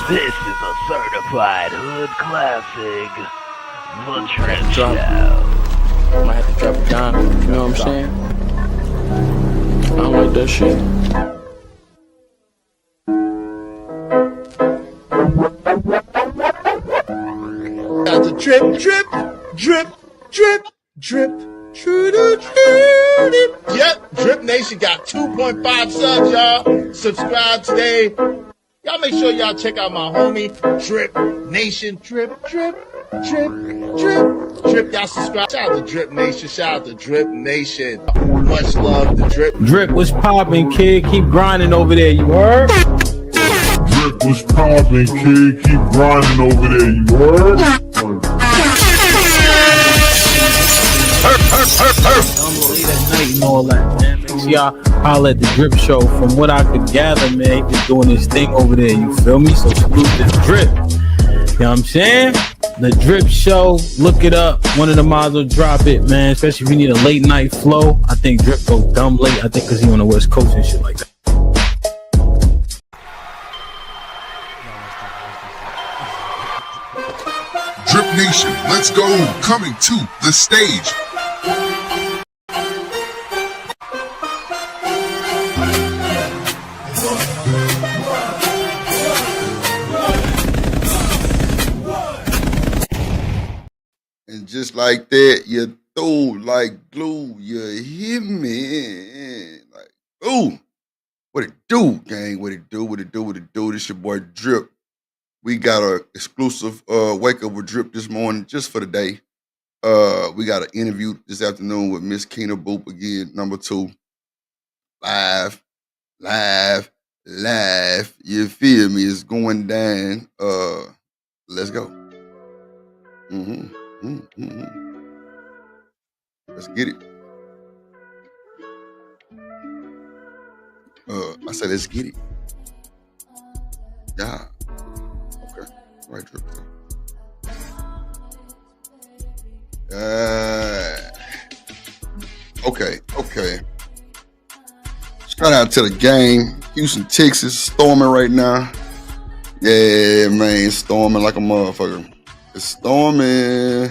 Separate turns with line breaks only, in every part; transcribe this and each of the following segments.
This is a certified hood classic, The Trip Show.
Might have to drop a dime, you know what I'm saying? I don't like that shit.
Got the drip, drip, drip, drip, drip, drip, drip. Yep, Drip Nation got 2.5 subs, y'all. Subscribe today. Y'all make sure y'all check out my homie, Drip Nation. Drip, drip, drip, drip, drip. Y'all subscribe. Shout out to Drip Nation. Shout out to Drip Nation. Much love to Drip.
Drip, what's poppin', kid? Keep grinding over there, you heard?
Drip, what's poppin', kid? Keep grinding over there, you heard?
I'm late at night and all that, man. Make sure y'all holler at the Drip Show. From what I could gather, man, he been doing his thing over there, you feel me? So salute the Drip. You know what I'm saying? The Drip Show, look it up. One of the mods will drop it, man. Especially if you need a late night flow. I think Drip go dumb late. I think because he on the West Coast and shit like that.
Drip Nation, let's go. Coming to the stage. And just like that, you throw like glue. You hit me like, ooh. What it do, gang? What it do? What it do? What it do? This your boy Drip. We got an exclusive wake up with Drip this morning, just for the day. We got an interview this afternoon with Miss Kynna Boop again, number 2. Live. You feel me? It's going down. Let's go. Let's get it. I said, let's get it. Yeah. Right, Drip. Okay. Shout out to the gang. Houston, Texas, storming right now. Yeah, man, storming like a motherfucker. It's storming.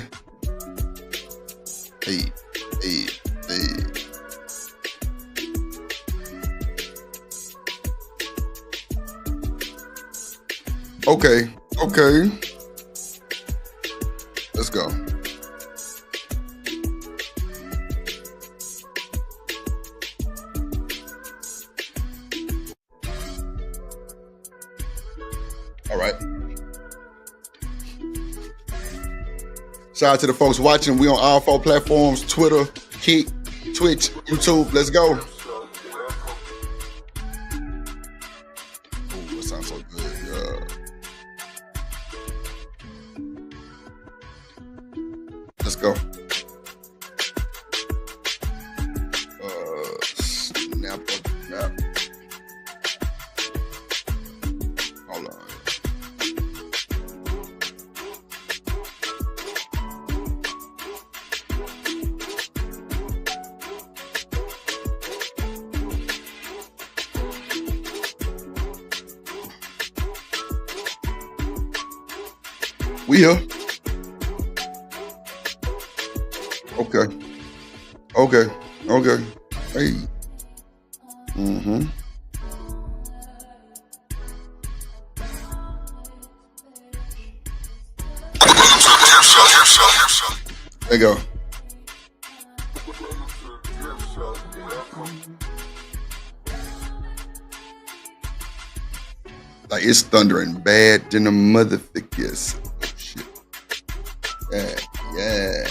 Hey. Okay. Let's go. All right. Shout out to the folks watching. We on all 4 platforms: Twitter, Kick, Twitch, YouTube. Let's go. Oh, that sounds so good. Let's go. Snap. Hold on. We here. Okay. Hey. There you go. Like it's thundering bad than the motherfuckers. Oh, shit. Yeah.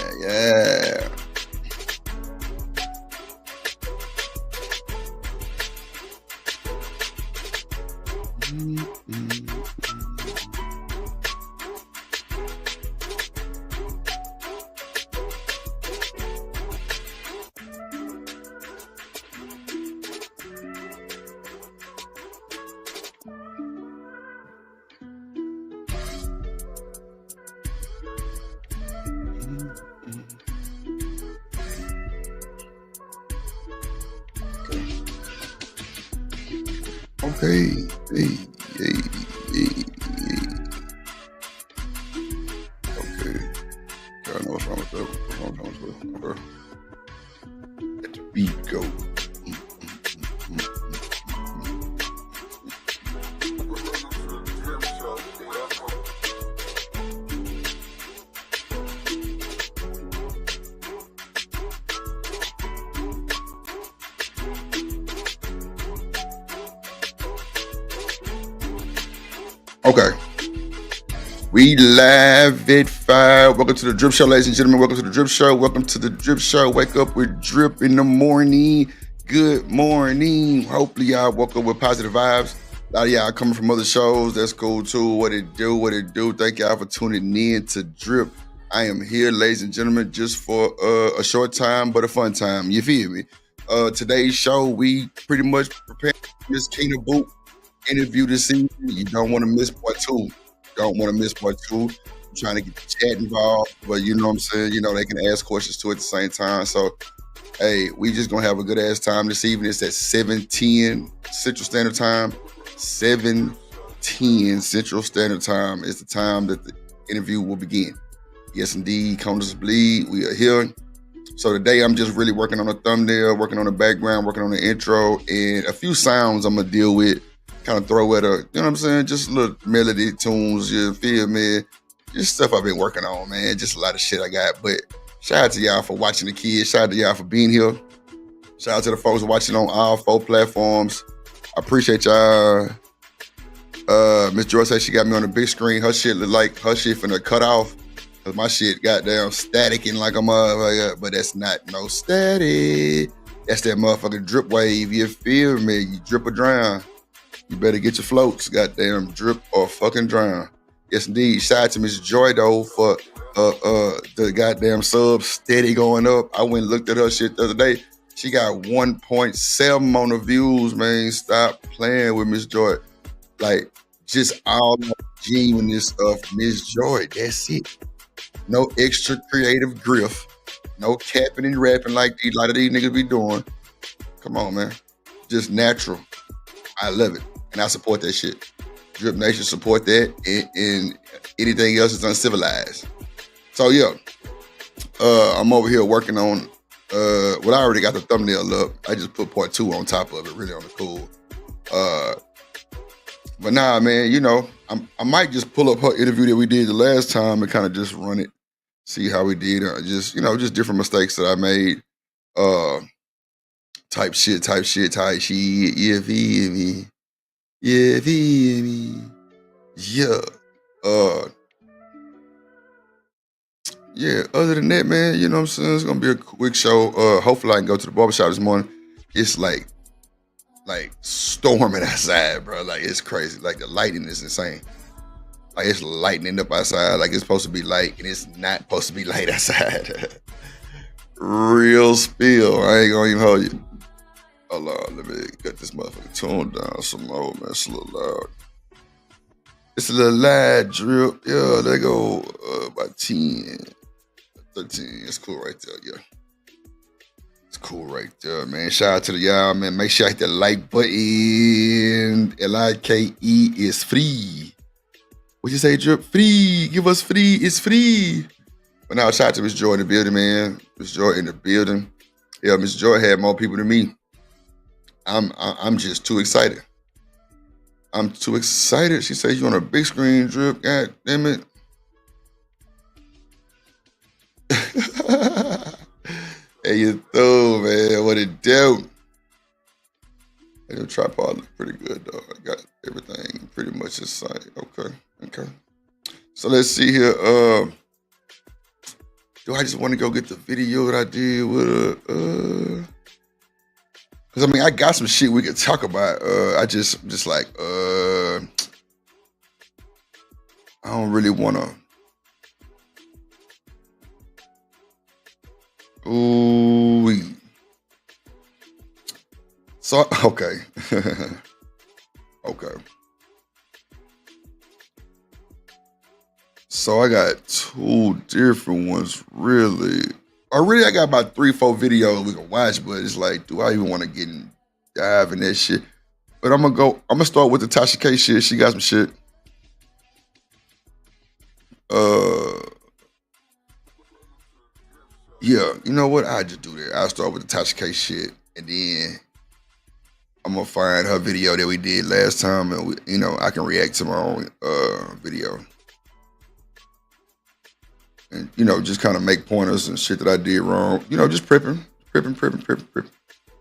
Okay. Hey. Okay. I know what's wrong with that. Okay. Let the beat go. Okay. We live at 5. Welcome to the Drip Show, ladies and gentlemen. Welcome to the Drip Show. Welcome to the Drip Show. Wake up with Drip in the morning. Good morning. Hopefully y'all woke up with positive vibes. A lot of y'all coming from other shows. That's cool too. What it do. Thank y'all for tuning in to Drip. I am here, ladies and gentlemen, just for a short time, but a fun time. You feel me? Today's show, we pretty much prepared for this Kynna boot interview this season. You don't want to miss part 2. I'm trying to get the chat involved, but you know what I'm saying? You know, they can ask questions too at the same time. So, hey, we just going to have a good ass time this evening. It's at 7:10 Central Standard Time. 7:10 Central Standard Time is the time that the interview will begin. Yes, indeed. Counters bleed. We are here. So today I'm just really working on a thumbnail, working on the background, working on the intro, and a few sounds I'm going to deal with. Kind of throw at you know what I'm saying? Just little melody tunes, you feel me? Just stuff I've been working on, man. Just a lot of shit I got. But shout out to y'all for watching the kids. Shout out to y'all for being here. Shout out to the folks watching on all 4 platforms. I appreciate y'all. Miss Joy said she got me on the big screen. Her shit look like her shit finna cut off. Cause my shit goddamn staticking like a motherfucker. But that's not no static. That's that motherfucking drip wave. You feel me? You drip or drown. You better get your floats, goddamn, drip or fucking drown. Yes, indeed. Shout out to Miss Joy, though, for the goddamn subs steady going up. I went and looked at her shit the other day. She got 1.7 on the views, man. Stop playing with Miss Joy. Like, just all the genuineness of Miss Joy. That's it. No extra creative griff. No capping and rapping like a lot of these niggas be doing. Come on, man. Just natural. I love it. And I support that shit. Drip Nation support that, and anything else is uncivilized. So yeah, I'm over here working on, well, I already got the thumbnail up. I just put part 2 on top of it, really on the cool. But nah, man, you know, I might just pull up her interview that we did the last time and kind of just run it, see how we did. Just, you know, just different mistakes that I made. Type shit. Yeah, feel me. Yeah, feel me. Yeah. Yeah, other than that, man, you know what I'm saying? It's gonna be a quick show. Hopefully I can go to the barbershop this morning. It's like storming outside, bro. Like, it's crazy. Like, the lighting is insane. Like, it's lightening up outside. Like, it's supposed to be light, and it's not supposed to be light outside. Real spill. I ain't gonna even hold you. Hold on, let me get this motherfucking tune down some more, man. It's a little loud. It's a little loud, Drip. Yeah, there go about 10, 13. It's cool right there, yeah. It's cool right there, man. Shout out to the y'all, man. Make sure I hit that like button. LIKE is free. What you say, Drip? Free. Give us free. It's free. But now, shout out to Miss Joy in the building, man. Miss Joy in the building. Yeah, Miss Joy had more people than me. I'm just too excited. I'm too excited. She says you on a big screen, Drip. God damn it. Hey, you through, man. What it do? Hey, the tripod look pretty good, though. I got everything pretty much in sight. Okay. So let's see here. Do I just want to go get the video that I did with Cause I mean, I got some shit we could talk about. I just like, I don't really wanna. Ooh. So, okay. Okay. So I got 2 different ones, really. I got about 3-4 videos we can watch, but it's like, do I even want to dive in that shit? But I'm gonna start with the Tasha K shit. She got some shit. Yeah, you know what? I just do that. I'll start with the Tasha K shit, and then I'm gonna find her video that we did last time, and I can react to my own video, and just kind of make pointers and shit that I did wrong. Just prepping.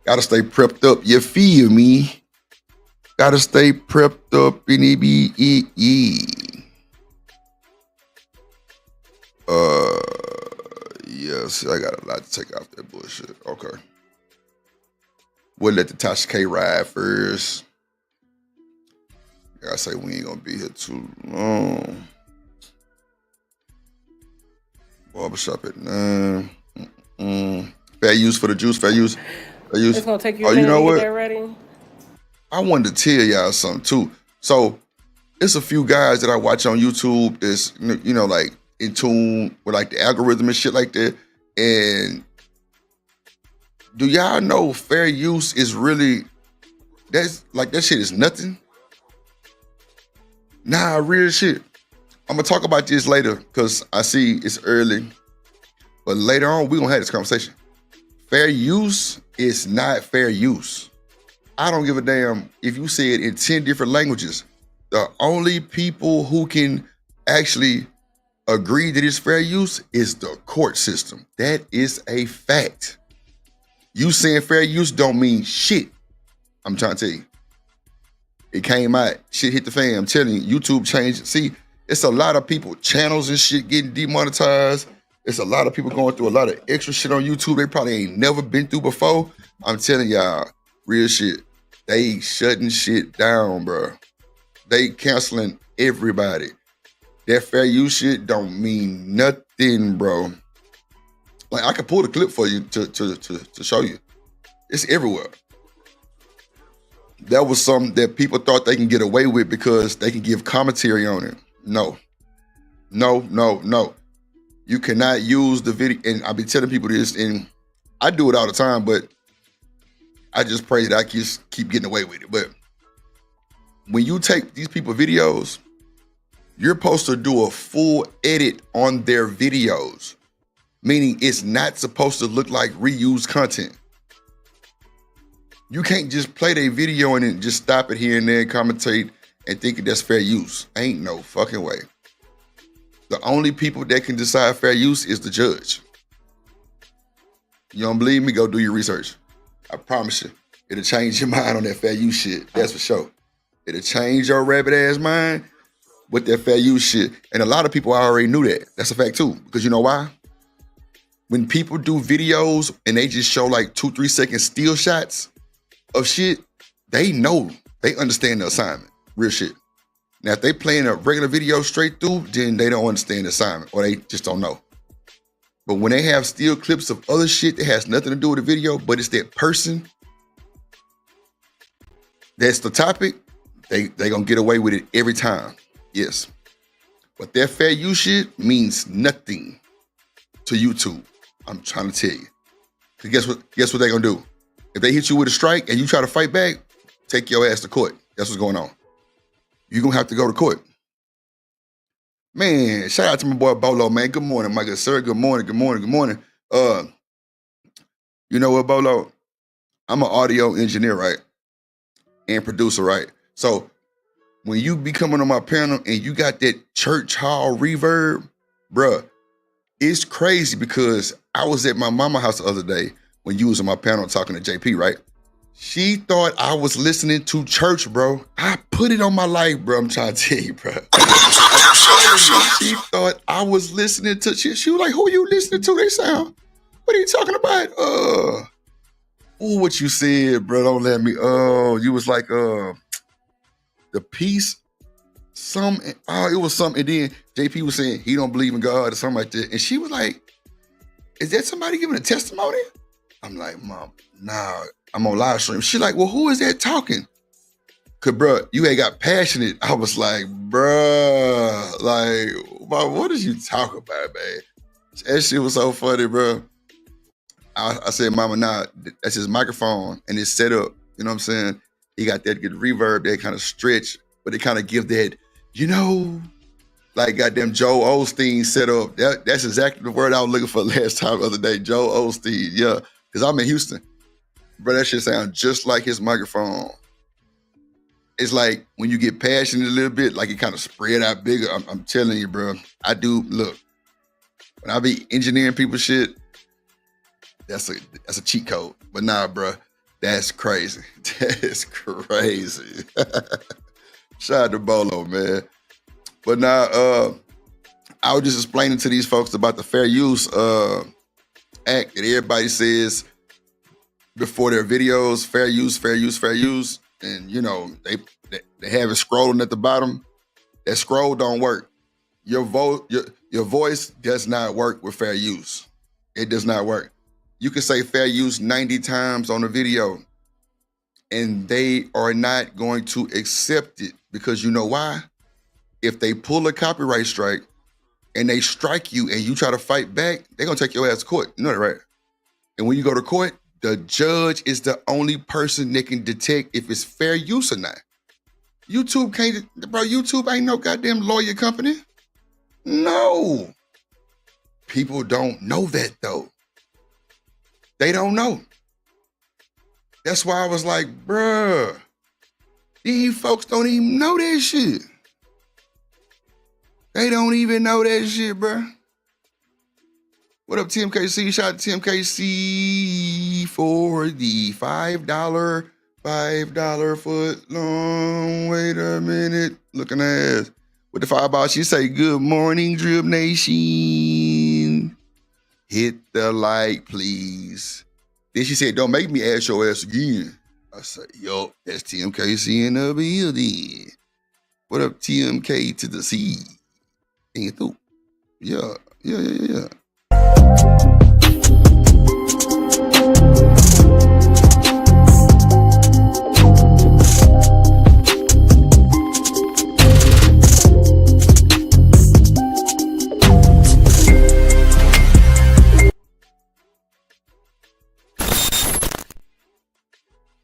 Gotta stay prepped up. You feel me? Gotta stay prepped up in EBE. Yes, I got a lot to take off that bullshit. Okay. We'll let the Tasha K ride first. I say we ain't gonna be here too long. Barbershop at 9. Fair use for the juice. Fair use.
It's gonna take you a
you
minute
know
to
what?
get that ready.
I wanted to tell y'all something too. So it's a few guys that I watch on YouTube that's like in tune with like the algorithm and shit like that. And do y'all know fair use is really that shit is nothing? Nah, real shit. I'm gonna talk about this later because I see it's early. But later on, we're gonna have this conversation. Fair use is not fair use. I don't give a damn if you say it in 10 different languages. The only people who can actually agree that it's fair use is the court system. That is a fact. You saying fair use don't mean shit. I'm trying to tell you. It came out, shit hit the fan. I'm telling you, YouTube changed. See, it's a lot of people, channels and shit getting demonetized. It's a lot of people going through a lot of extra shit on YouTube they probably ain't never been through before. I'm telling y'all, real shit. They shutting shit down, bro. They canceling everybody. That fair use shit don't mean nothing, bro. Like I could pull the clip for you to show you. It's everywhere. That was something that people thought they can get away with because they can give commentary on it. No. You cannot use the video, and I be telling people this, and I do it all the time, but I just pray that I just keep getting away with it. But when you take these people videos, you're supposed to do a full edit on their videos, meaning it's not supposed to look like reused content. You can't just play their video and then just stop it here and there and commentate and think that's fair use. Ain't no fucking way. The only people that can decide fair use is the judge. You don't believe me? Go do your research. I promise you, it'll change your mind on that fair use shit. That's for sure. It'll change your rabbit ass mind with that fair use shit. And a lot of people already knew that. That's a fact too. Because you know why? When people do videos and they just show like 2-3 second still shots of shit, they know, they understand the assignment. Real shit. Now, if they playing a regular video straight through, then they don't understand the assignment or they just don't know. But when they have still clips of other shit that has nothing to do with the video, but it's that person, that's the topic, they gonna get away with it every time. Yes. But that fair use shit means nothing to YouTube. I'm trying to tell you. Because guess what they gonna do? If they hit you with a strike and you try to fight back, take your ass to court. That's what's going on. You're gonna have to go to court. Man, shout out to my boy Bolo, man. Good morning, my good sir. Good morning. You know what, Bolo? I'm an audio engineer, right? And producer, right? So when you be coming on my panel and you got that church hall reverb, bruh, it's crazy because I was at my mama's house the other day when you was on my panel talking to JP, right? She thought I was listening to church, bro. I put it on my life, bro. I'm trying to tell you, bro. She thought I was listening to, she was like, who are you listening to? They sound, what are you talking about? What you said, bro, don't let me, you was like, the peace, it was something, and then JP was saying he don't believe in God or something like that, and she was like, is that somebody giving a testimony? I'm like, Mom, nah, I'm on live stream. She like, well, who is that talking? Cause bro, you ain't got passionate. I was like, bruh, like, what did you talk about, man? That shit was so funny, bro. I said, Mama, nah, that's his microphone and it's set up. You know what I'm saying? He got that good reverb, that kind of stretch, but it kind of give that, like goddamn Joe Osteen set up. That's exactly the word I was looking for last time the other day. Joe Osteen, yeah. Because I'm in Houston. Bro, that shit sounds just like his microphone. It's like when you get passionate a little bit, like it kind of spread out bigger. I'm telling you, bro. Look, when I be engineering people's shit, that's a cheat code. But nah, bro, that's crazy. That's crazy. Shout out to Bolo, man. But now, I was just explaining to these folks about the Fair Use Act that everybody says before their videos, fair use, fair use, fair use. And, they have it scrolling at the bottom. That scroll don't work. Your voice does not work with fair use. It does not work. You can say fair use 90 times on a video, and they are not going to accept it because you know why? If they pull a copyright strike and they strike you and you try to fight back, they're going to take your ass to court. You know that, right? And when you go to court, the judge is the only person that can detect if it's fair use or not. YouTube YouTube ain't no goddamn lawyer company. No. People don't know that though. They don't know. That's why I was like, bruh, these folks don't even know that shit. They don't even know that shit, bruh. What up, TMKC? Shout out to TMKC for the $5 foot long. Wait a minute. Looking ass. With the fireball, she say, good morning, Drip Nation. Hit the like, please. Then she said, don't make me ask your ass again. I said, yo, that's TMKC in the building. What up, TMK to the C? Ain't through. Yeah.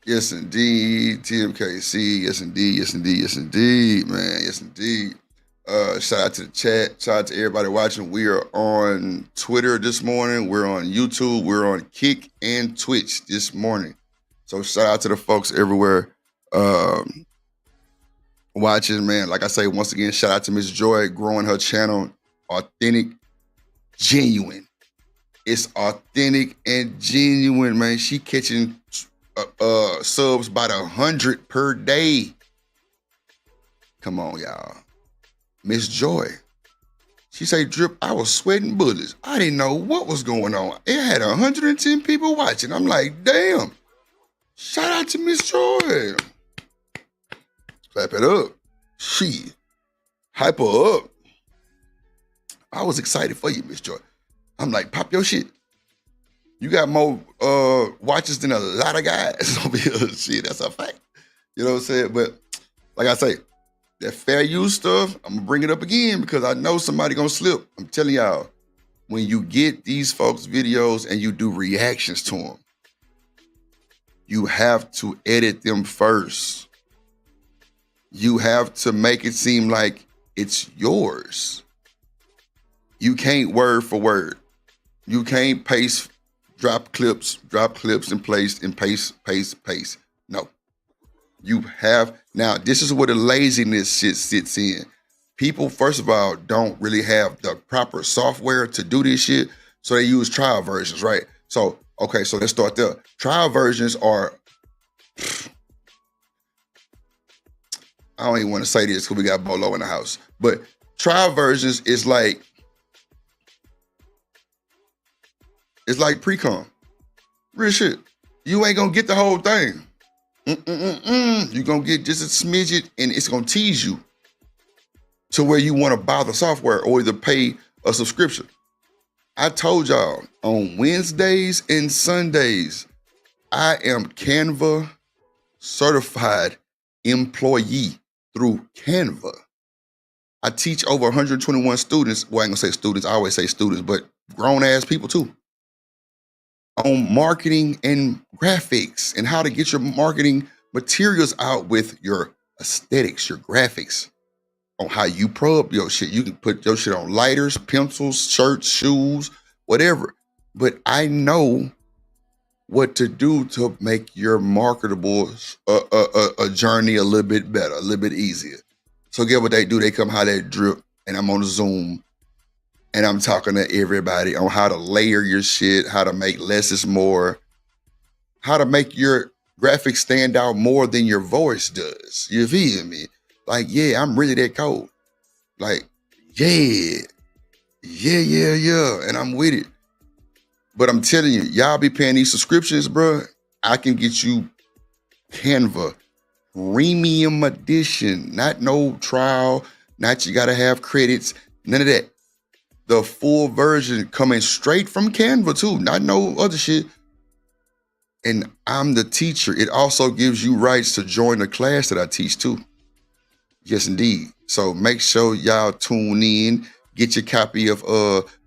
Yes, indeed. TMKC. Yes, indeed. Yes, indeed. Yes, indeed, man. Yes, indeed. Shout out to the chat. Shout out to everybody watching. We are on Twitter this morning. We're on YouTube. We're on Kick and Twitch this morning. So shout out to the folks everywhere watching, man. Like I say, once again, shout out to Miss Joy growing her channel. Authentic, genuine. It's authentic and genuine, man. She catching subs by the 100 per day. Come on, y'all. Miss Joy. She say, Drip, I was sweating bullets. I didn't know what was going on. It had 110 people watching. I'm like, damn. Shout out to Miss Joy. Clap it up. She. Hype her up. I was excited for you, Miss Joy. I'm like, pop your shit. You got more watches than a lot of guys over here. Shit, that's a fact. You know what I'm saying? But like I say, that fair use stuff, I'm gonna bring it up again because I know somebody gonna slip. I'm telling y'all, when you get these folks' videos and you do reactions to them, you have to edit them first. You have to make it seem like it's yours. You can't word for word. You can't drop clips and paste. No. You have, now this is where the laziness shit sits in. People, first of all, don't really have the proper software to do this shit, so they use trial versions, right? So, okay, so let's start there. Trial versions are, I don't even want to say this because we got Bolo in the house, but trial versions is like, it's like pre-com. Real shit. You ain't gonna get the whole thing. You're gonna get just a smidget and it's gonna tease you to where you wanna buy the software or either pay a subscription. I told y'all on Wednesdays and Sundays, I am Canva certified employee through Canva. I teach over 121 students. Well, I ain't gonna say students, I always say students, but grown ass people too. On marketing and graphics and how to get your marketing materials out with your aesthetics, your graphics, on how you probe your shit. You can put your shit on lighters, pencils, shirts, shoes, whatever. But I know what to do to make your marketable a journey a little bit better, a little bit easier. So get what they do. They come holler at Drip, and I'm on Zoom, and I'm talking to everybody on how to layer your shit, how to make less is more, how to make your graphics stand out more than your voice does. You feel me? Like, yeah, I'm really that cold. Like, yeah, and I'm with it. But I'm telling you, y'all be paying these subscriptions, bro. I can get you Canva Premium Edition, not no trial, not you gotta have credits, none of that. The full version coming straight from Canva too, not no other shit. And I'm the teacher. It also gives you rights to join the class that I teach too. Yes, indeed. So make sure y'all tune in, get your copy of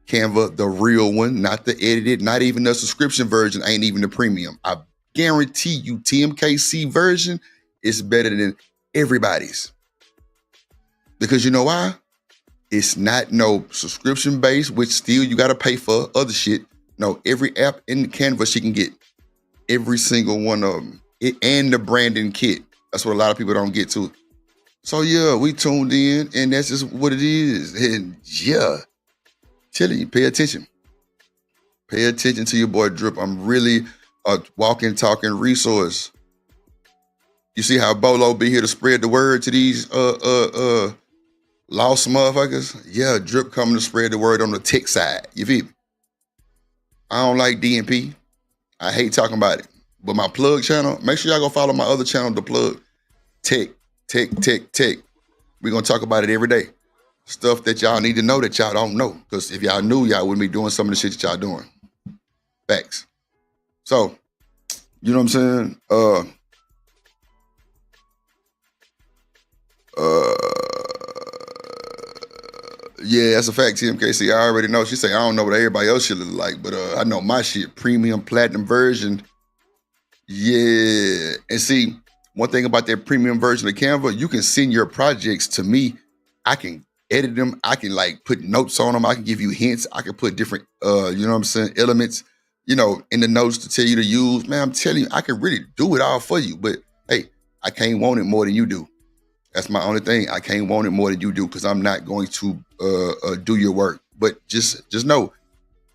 Canva, the real one, not the edited, not even the subscription version, ain't even the premium. I guarantee you TMKC version is better than everybody's. Because you know why? It's not no subscription based, which still you gotta pay for other shit. No, every app in Canva she can get. Every single one of them. And the branding kit. That's what a lot of people don't get to. So yeah, we tuned in, and that's just what it is. And yeah, telling you, pay attention. Pay attention to your boy Drip. I'm really a walking, talking resource. You see how Bolo be here to spread the word to these lost motherfuckers? Yeah, Drip coming to spread the word on the tech side. You feel me? I don't like DNP. I hate talking about it. But my plug channel, make sure y'all go follow my other channel, The Plug. Tech. We're gonna talk about it every day. Stuff that y'all need to know that y'all don't know. Because if y'all knew, y'all wouldn't be doing some of the shit that y'all doing. Facts. So, you know what I'm saying? Yeah, that's a fact, TMKC. I already know. She say, I don't know what everybody else shit look like, but I know my shit, premium platinum version. Yeah. And see, one thing about that premium version of Canva, you can send your projects to me. I can edit them. I can like put notes on them. I can give you hints. I can put different, you know what I'm saying, elements, you know, in the notes to tell you to use. Man, I'm telling you, I can really do it all for you. But hey, I can't want it more than you do. That's my only thing. I can't want it more than you do because I'm not going to do your work. But just know,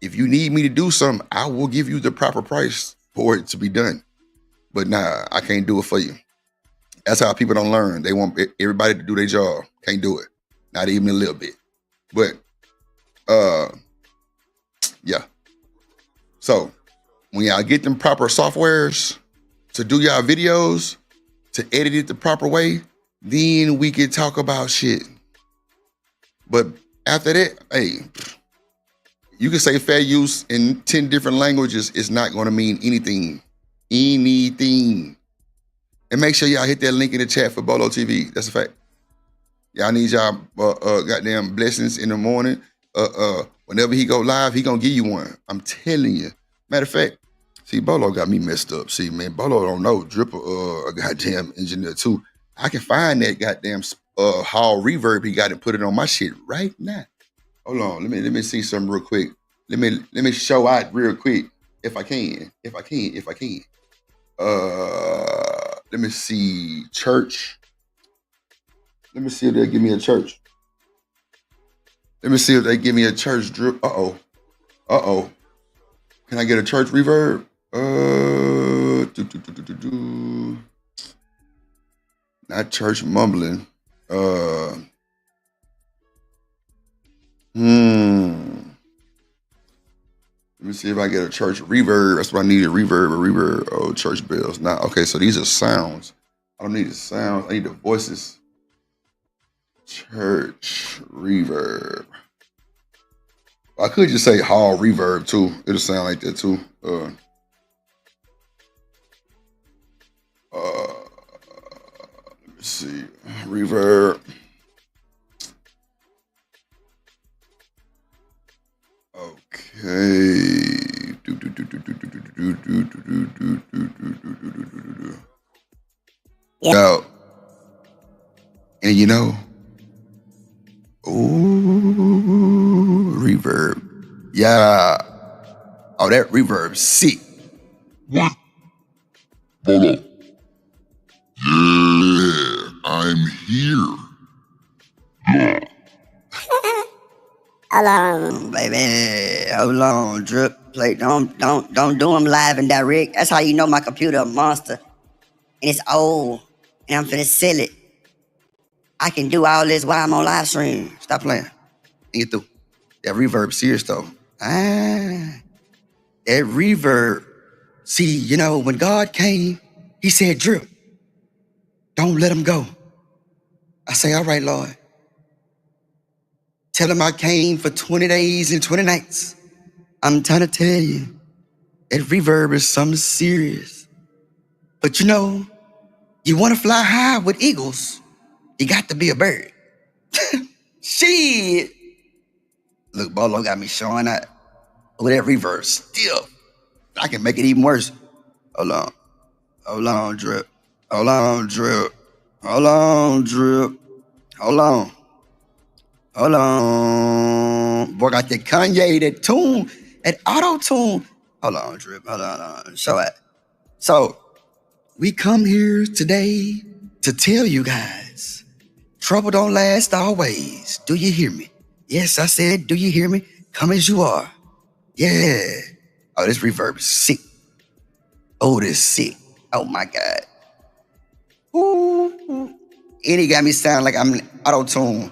if you need me to do something, I will give you the proper price for it to be done. But nah, I can't do it for you. That's how people don't learn. They want everybody to do their job. Can't do it. Not even a little bit. But, yeah. So, when y'all get them proper softwares to do y'all videos, to edit it the proper way, then we can talk about shit. But after that, hey, you can say fair use in 10 different languages. It's not going to mean anything. Anything. And make sure y'all hit that link in the chat for Bolo TV. That's a fact. Y'all need y'all goddamn blessings in the morning. Whenever he go live, he gonna give you one. I'm telling you. Matter of fact, see, Bolo got me messed up. See, man, Bolo don't know. Drip a goddamn engineer too. I can find that goddamn hall reverb he got and put it on my shit right now. Hold on, let me see something real quick. Let me show out real quick if I can. Let me see church. Let me see if they give me a church. Let me see if they give me a church drip. Uh-oh. Can I get a church reverb? Not church mumbling. Let me see if I get a church reverb. That's what I need, a reverb. Oh, church bells. Now, okay, so these are sounds. I don't need the sounds. I need the voices. Church reverb. I could just say hall reverb too. It'll sound like that too. Let me see. Reverb. Okay. Yo. And you know, ooh, reverb. Yeah. Oh, that reverb sick. What? Bolo. Yeah, I'm here.
Hold on, baby. Hold on, drip. Play. Don't do them live and direct. That's how you know my computer a monster. And it's old. And I'm finna sell it. I can do all this while I'm on live stream. Stop playing.
Get through. That reverb serious though. That reverb. See, you know, when God came, he said, drip, don't let him go. I say, all right, Lord. Tell him I came for 20 days and 20 nights. I'm trying to tell you, that reverb is something serious. But you know, you want to fly high with eagles, you got to be a bird. Shit. Look, Bolo got me showing out with that reverb still. I can make it even worse. Hold on. Hold on, drip. Hold on, drip. Hold on, drip. Hold on. Hold on. Boy, got that Kanye, that tune, that auto-tune. Hold on, drip. Hold on. Show it. So, we come here today to tell you guys, trouble don't last always. Do you hear me? Yes, I said, do you hear me? Come as you are. Yeah. Oh, this reverb is sick. Oh, this is sick. Oh, my God. Ooh. And he got me sound like I'm auto-tune.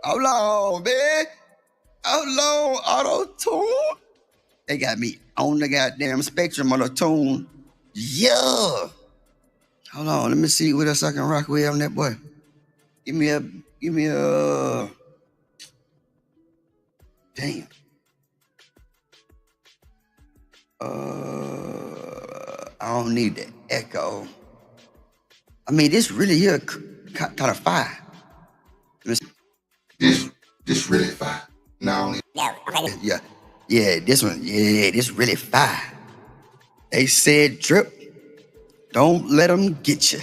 Hold on, man. Hold on, auto-tune. They got me on the goddamn spectrum of the tune. Yeah. Hold on, let me see what else I can rock with on that boy. Give me a, damn. I don't need the echo. I mean, this really here kind of fire. This really fire. No, yeah, this one, this really fire. They said, drip, don't let them get you. I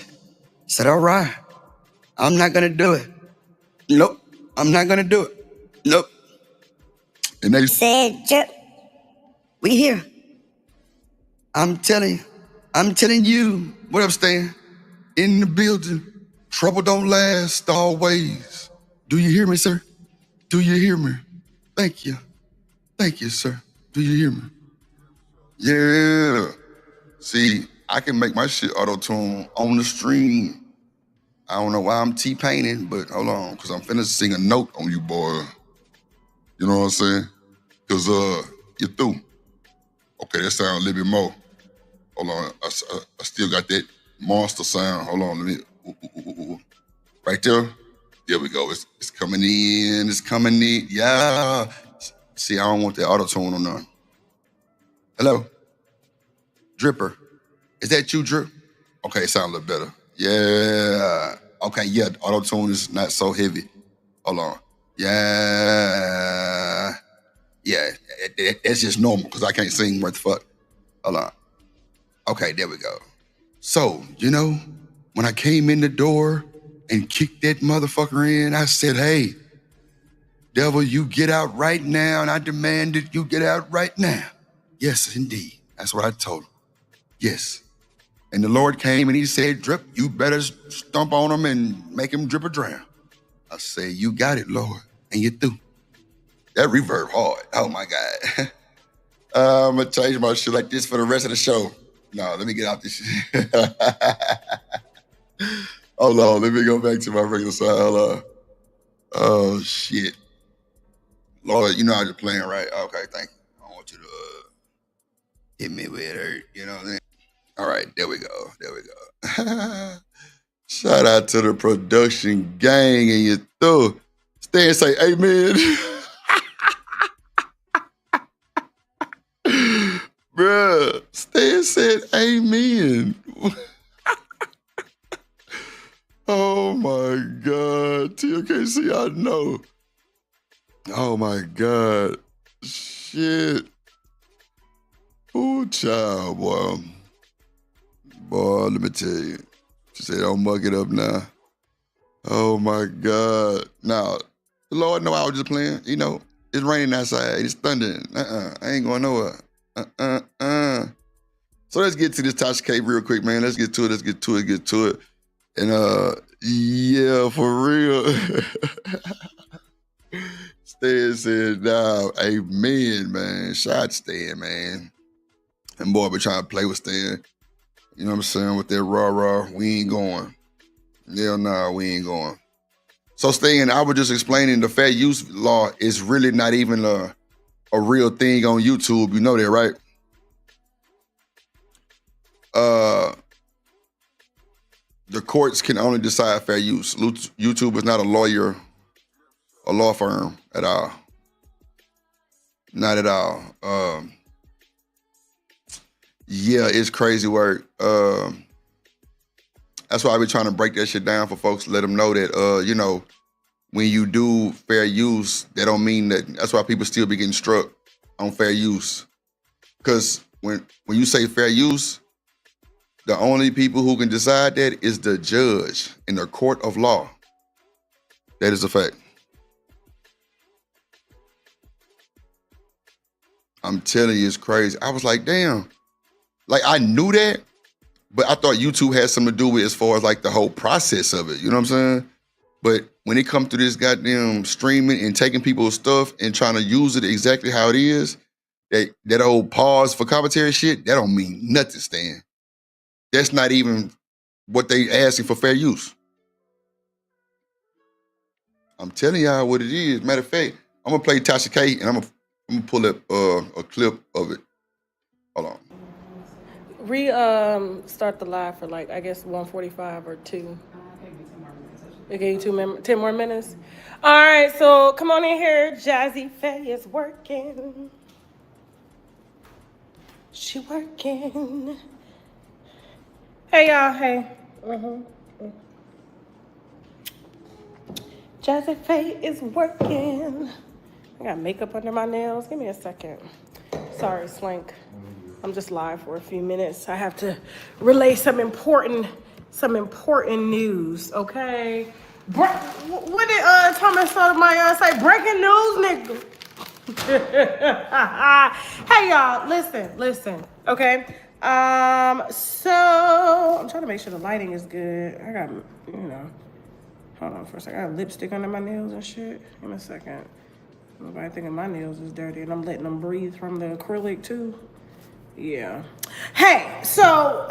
said, all right, I'm not gonna do it. Nope, I'm not gonna do it. Nope. And they said, drip, we here. I'm telling you, what I'm saying, in the building, trouble don't last always. Do you hear me, sir? Do you hear me? Thank you, sir. Do you hear me? Yeah. See, I can make my shit auto-tune on the stream. I don't know why I'm T-painting, but hold on, because I'm finna sing a note on you, boy. You know what I'm saying? Because, you're through. Okay, that sound a little bit more. Hold on, I still got that monster sound. Hold on, let me, ooh. Right there? There we go, it's coming in, yeah. See, I don't want that auto-tune on none. Hello? Dripper, is that you, Drip? Okay, it sounds a little better. Yeah. Okay, yeah, auto-tune is not so heavy. Hold on. Yeah. Yeah, that's just normal because I can't sing what the fuck. Hold on. Okay, there we go. So, you know, when I came in the door and kicked that motherfucker in, I said, hey, devil, you get out right now, and I demand that you get out right now. Yes, indeed. That's what I told him. Yes. And the Lord came and he said, drip, you better stomp on him and make him drip or drown. I say, you got it, Lord, and you through. That reverb hard. Oh my God. I'm gonna change my shit like this for the rest of the show. No, let me get out this shit. Hold on, let me go back to my regular sound. Oh shit. Lord, you know how you're playing, right? Okay, thank you. I don't want you to hit me where it hurt, you know what I mean? All right, there we go. Shout out to the production gang and you through. Stay and say amen. Bruh, Stan said amen. Oh my God. TLKC, I know. Oh my God. Shit. Ooh, child, boy. Boy, let me tell you. She said, don't muck it up now. Oh, my God. Now, the Lord know I was just playing. You know, it's raining outside. It's thundering. I ain't going nowhere. So let's get to this Tasha K real quick, man. Let's get to it. And, yeah, for real. Stan said, nah, amen, man. Shot Stan, man. And boy, been trying to play with Stan. You know what I'm saying? With that rah-rah, we ain't going. Hell nah, we ain't going. So Stan, I was just explaining the fair use law is really not even a real thing on YouTube. You know that, right? The courts can only decide fair use. YouTube is not a law firm at all. Not at all. Yeah, it's crazy work. That's why I be trying to break that shit down for folks, let them know that, you know, when you do fair use, that don't mean that. That's why people still be getting struck on fair use. Because when you say fair use, the only people who can decide that is the judge in the court of law. That is a fact. I'm telling you, it's crazy. I was like, damn. Like, I knew that, but I thought YouTube had something to do with as far as like the whole process of it. You know what I'm saying? But when it comes to this goddamn streaming and taking people's stuff and trying to use it exactly how it is, that old pause for commentary shit, that don't mean nothing, Stan. That's not even what they asking for fair use. I'm telling y'all what it is. Matter of fact, I'm gonna play Tasha K and I'm gonna pull up a clip of it. Hold on.
Start the live for like, I guess 1:45 or 2. It gave you 10 more minutes. All right, so come on in here. Jazzy Faye is working. She working. Hey y'all, hey. Jazzy Faye is working. I got makeup under my nails. Give me a second. Sorry, Swank. I'm just live for a few minutes. I have to relay some important news, okay? What did Thomas Sotomayor say? Breaking news, nigga. Hey y'all, listen, okay? So I'm trying to make sure the lighting is good. I got, hold on for a second. I got lipstick under my nails and shit. Give me a second. Nobody thinking my nails is dirty and I'm letting them breathe from the acrylic too. Yeah. Hey, so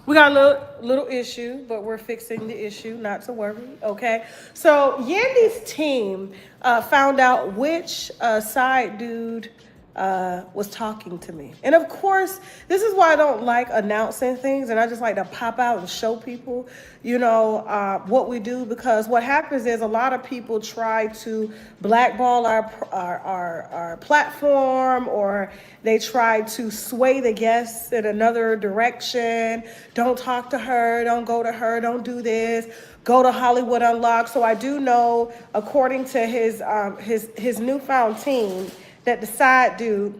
we got a little issue, but we're fixing the issue, not to worry, okay? So Yandy's team found out which side dude was talking to me. And of course, this is why I don't like announcing things, and I just like to pop out and show people, what we do, because what happens is a lot of people try to blackball our platform, or they try to sway the guests in another direction. Don't talk to her, don't go to her, don't do this, go to Hollywood Unlocked. So I do know, according to his newfound team, that the side dude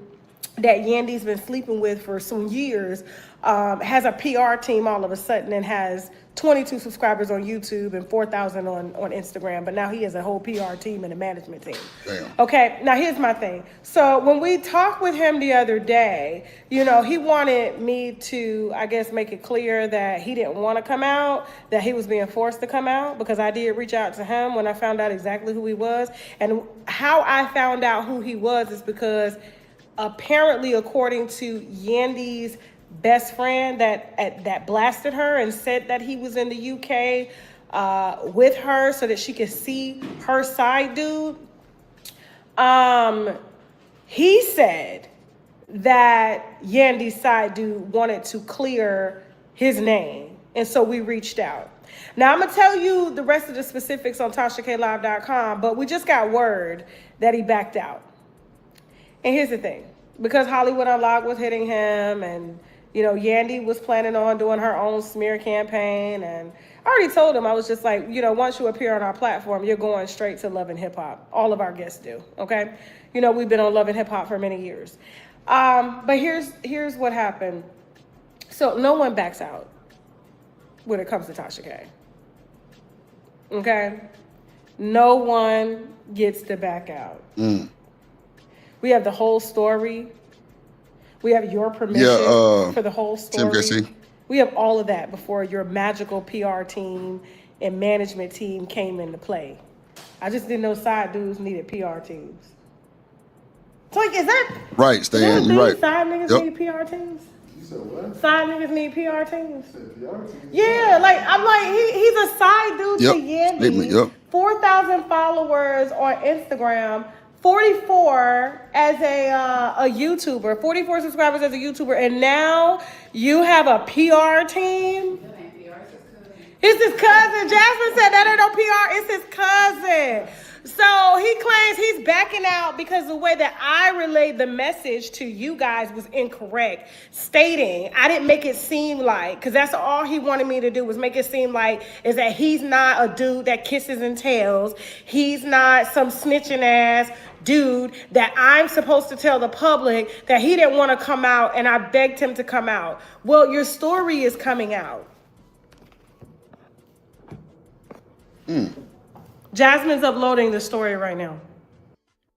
that Yandy's been sleeping with for some years has a PR team all of a sudden and has 22 subscribers on YouTube and 4,000 on Instagram. But now he has a whole PR team and a management team.
Damn.
Okay, now here's my thing. So when we talked with him the other day, he wanted me to, I guess, make it clear that he didn't want to come out, that he was being forced to come out, because I did reach out to him when I found out exactly who he was. And how I found out who he was is because apparently, according to Yandy's best friend that blasted her and said that he was in the UK with her so that she could see her side dude, he said that Yandy's side dude wanted to clear his name, and so we reached out. Now I'm gonna tell you the rest of the specifics on TashaKLive.com, but we just got word that he backed out. And here's the thing, because Hollywood Unlocked was hitting him, and Yandy was planning on doing her own smear campaign, and I already told him, I was just like, once you appear on our platform, you're going straight to Love and Hip Hop. All of our guests do, okay? We've been on Love and Hip Hop for many years. But here's what happened. So no one backs out when it comes to Tasha K. Okay? No one gets to back out. We have the whole story. We have your permission for the whole story.
TMKC.
We have all of that before your magical PR team and management team came into play. I just didn't know side dudes needed PR teams. So like, is that
right? Stan, you're right.
Side niggas need PR teams. You said what? Side niggas need PR teams. Yeah, like I'm like he's a side dude to Yandy. 4,000 followers on Instagram. 44 as a YouTuber, 44 subscribers as a YouTuber, and now you have a PR team. It's his cousin. Jasmine said that ain't no PR. It's his cousin. So he claims he's backing out because the way that I relayed the message to you guys was incorrect, stating I didn't make it seem like, because that's all he wanted me to do was make it seem like is that he's not a dude that kisses and tells. He's not some snitching ass dude that I'm supposed to tell the public that he didn't want to come out and I begged him to come out. Well, your story is coming out. Jasmine's uploading the story right now.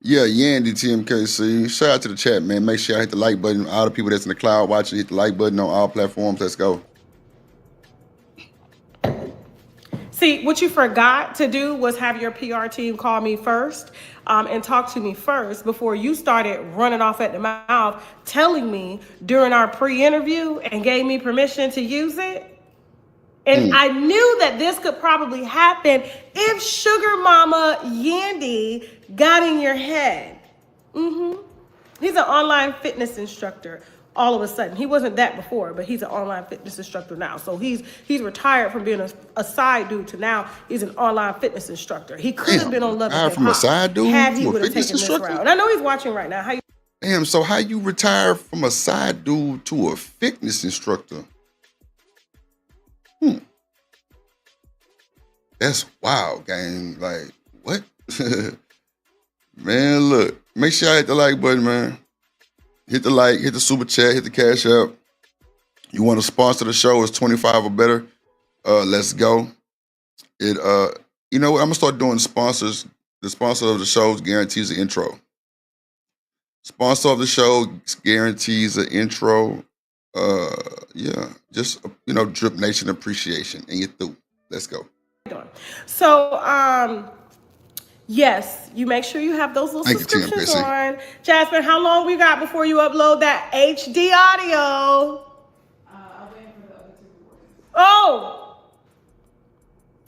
Yeah, Yandy TMKC. Shout out to the chat, man. Make sure I hit the like button. All the people that's in the cloud watching, hit the like button on all platforms. Let's go.
See, what you forgot to do was have your PR team call me first and talk to me first before you started running off at the mouth, telling me during our pre-interview and gave me permission to use it. And I knew that this could probably happen if Sugar Mama Yandy got in your head. He's an online fitness instructor. All of a sudden, he wasn't that before, but he's an online fitness instructor now. So he's retired from being a side dude to now he's an online fitness instructor. He could have been on Love and Hip Hop
from a side dude
had he
to a
would have
fitness
taken this
instructor?
route. And I know he's watching right now.
Damn, so how you retire from a side dude to a fitness instructor? That's wild, gang. Like, what? Man, look. Make sure I hit the like button, man. Hit the like, hit the super chat, hit the cash app. You want to sponsor the show, it's 25 or better. Let's go. You know what? I'm gonna start doing sponsors. The sponsor of the show guarantees the intro. Sponsor of the show guarantees the intro. Yeah, just Drip Nation appreciation, and you're through. Let's go.
So, yes, you make sure you have those little subscriptions on. Jasmine, how long we got before you upload that HD audio?
I'm waiting for the other 2 recordings.
Oh!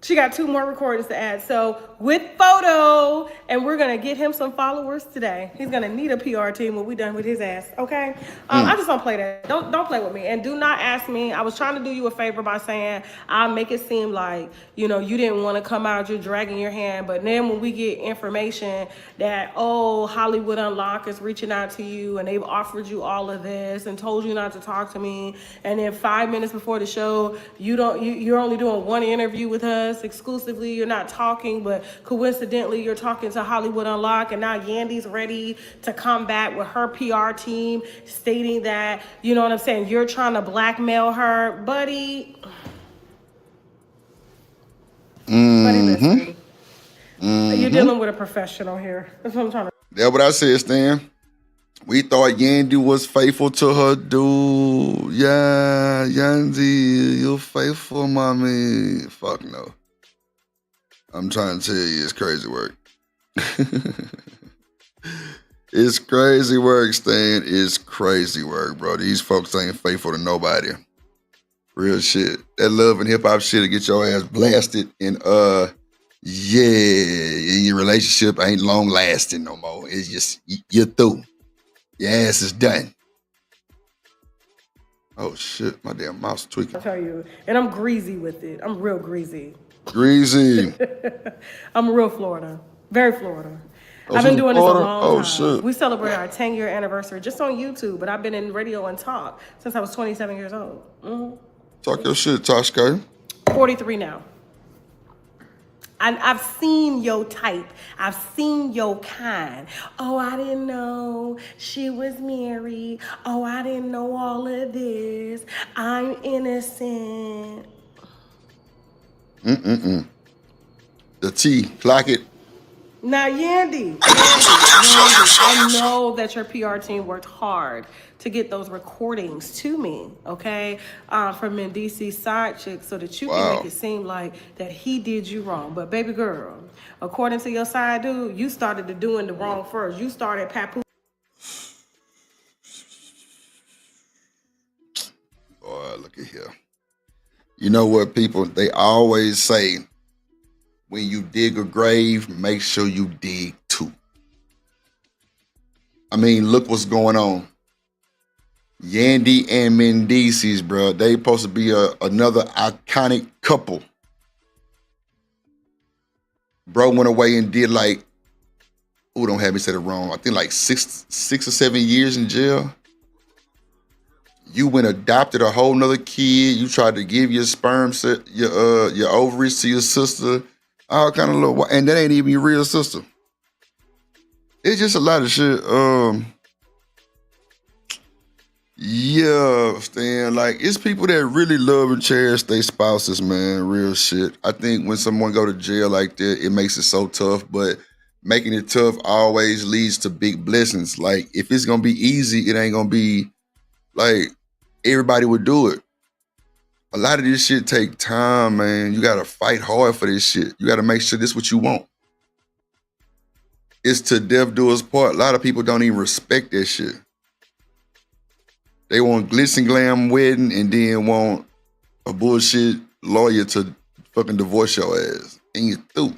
She got 2 more recordings to add. So with photo, and we're gonna get him some followers today. He's gonna need a PR team when we're done with his ass. Okay. I just don't play that. Don't play with me, and do not ask me. I was trying to do you a favor by saying I'll make it seem like you didn't want to come out. You're dragging your hand, but then when we get information that Hollywood Unlocked is reaching out to you and they've offered you all of this and told you not to talk to me, and then 5 minutes before the show you're only doing 1 interview with us exclusively, you're not talking, but coincidentally you're talking to Hollywood Unlocked, and now Yandy's ready to come back with her PR team stating that, you know what I'm saying, you're trying to blackmail her, buddy. Buddy, listen. You're dealing with a professional here. That's what I'm trying to.
That's what I said, Stan. We thought Yandy was faithful to her dude. Yeah, Yandy, you're faithful, mommy. Fuck no. I'm trying to tell you, it's crazy work. It's crazy work, Stan. It's crazy work, bro. These folks ain't faithful to nobody. Real shit. That love and hip hop shit will get your ass blasted, and your relationship ain't long lasting no more. It's just you're through. Your ass is done. Oh shit, my damn mouse tweaking.
I'll tell you, and I'm greasy with it. I'm real greasy.
Greasy.
I'm real Florida. Very Florida. I've been doing this a long time.
Shit.
We celebrate our 10-year anniversary just on YouTube, but I've been in radio and talk since I was 27 years old.
Talk your shit, Toshka.
43 now. I've seen your type. I've seen your kind. Oh, I didn't know she was married. Oh, I didn't know all of this. I'm innocent.
The T, clock it.
Now, Yandy, I know that your PR team worked hard to get those recordings to me, okay, from Mendici's side chick, so that you can make
Wow.
it seem like that he did you wrong. But baby girl, according to your side dude, you started to doing the wrong first. You started papoose.
Boy, look at here. You know what, people? They always say, when you dig a grave, make sure you dig two. I mean, look what's going on. Yandy and Mendici's, bro. They supposed to be another iconic couple. Bro went away and did like, oh, don't have me say it wrong. I think like six or 7 years in jail. You went adopted a whole nother kid. You tried to give your sperm, your ovaries to your sister. All kind of little, and that ain't even your real sister. It's just a lot of shit. Yeah, Stan. Like, it's people that really love and cherish their spouses, man. Real shit. I think when someone go to jail like that, it makes it so tough. But making it tough always leads to big blessings. Like, if it's gonna be easy, it ain't gonna be like everybody would do it. A lot of this shit take time, man. You gotta fight hard for this shit. You gotta make sure this is what you want. It's to death do us part. A lot of people don't even respect that shit. They want glitz and glam wedding and then want a bullshit lawyer to fucking divorce your ass. And you through.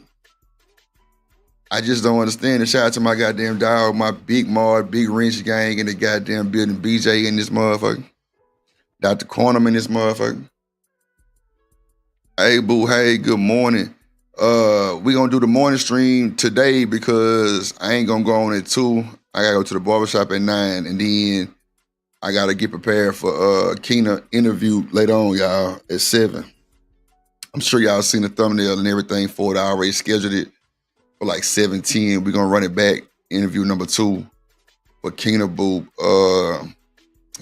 I just don't understand. And shout out to my goddamn dog, my big Mard, big wrench gang in the goddamn building. BJ in this motherfucker. Dr. Cornum in this motherfucker. Hey, boo, hey, good morning. We gonna do the morning stream today because I ain't gonna go on at 2. I gotta go to the barbershop at 9, and then I gotta get prepared for Kynna interview later on, y'all, at 7. I'm sure y'all seen the thumbnail and everything for it. I already scheduled it for like 7:10. We're gonna run it back, interview number 2 for Kynna Boo.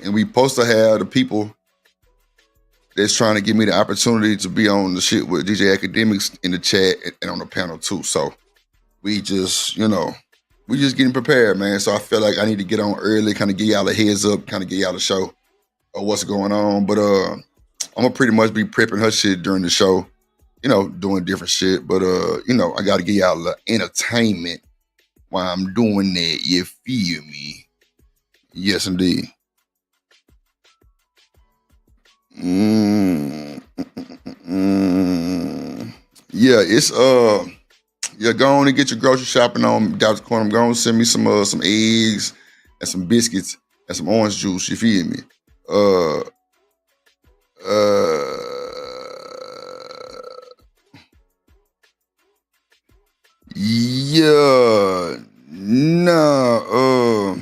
And we supposed to have the people that's trying to give me the opportunity to be on the shit with DJ Academics in the chat and on the panel too. So we just, we just getting prepared, man. So I feel like I need to get on early, kind of give y'all a heads up, kind of give y'all a show of what's going on. But I'm gonna pretty much be prepping her shit during the show, doing different shit. But I gotta give y'all the entertainment while I'm doing that. You feel me? Yes, indeed. Yeah, it's go on and get your grocery shopping on Dr. Cornum. Go on and send me some eggs and some biscuits and some orange juice. You feel me? Yeah, nah.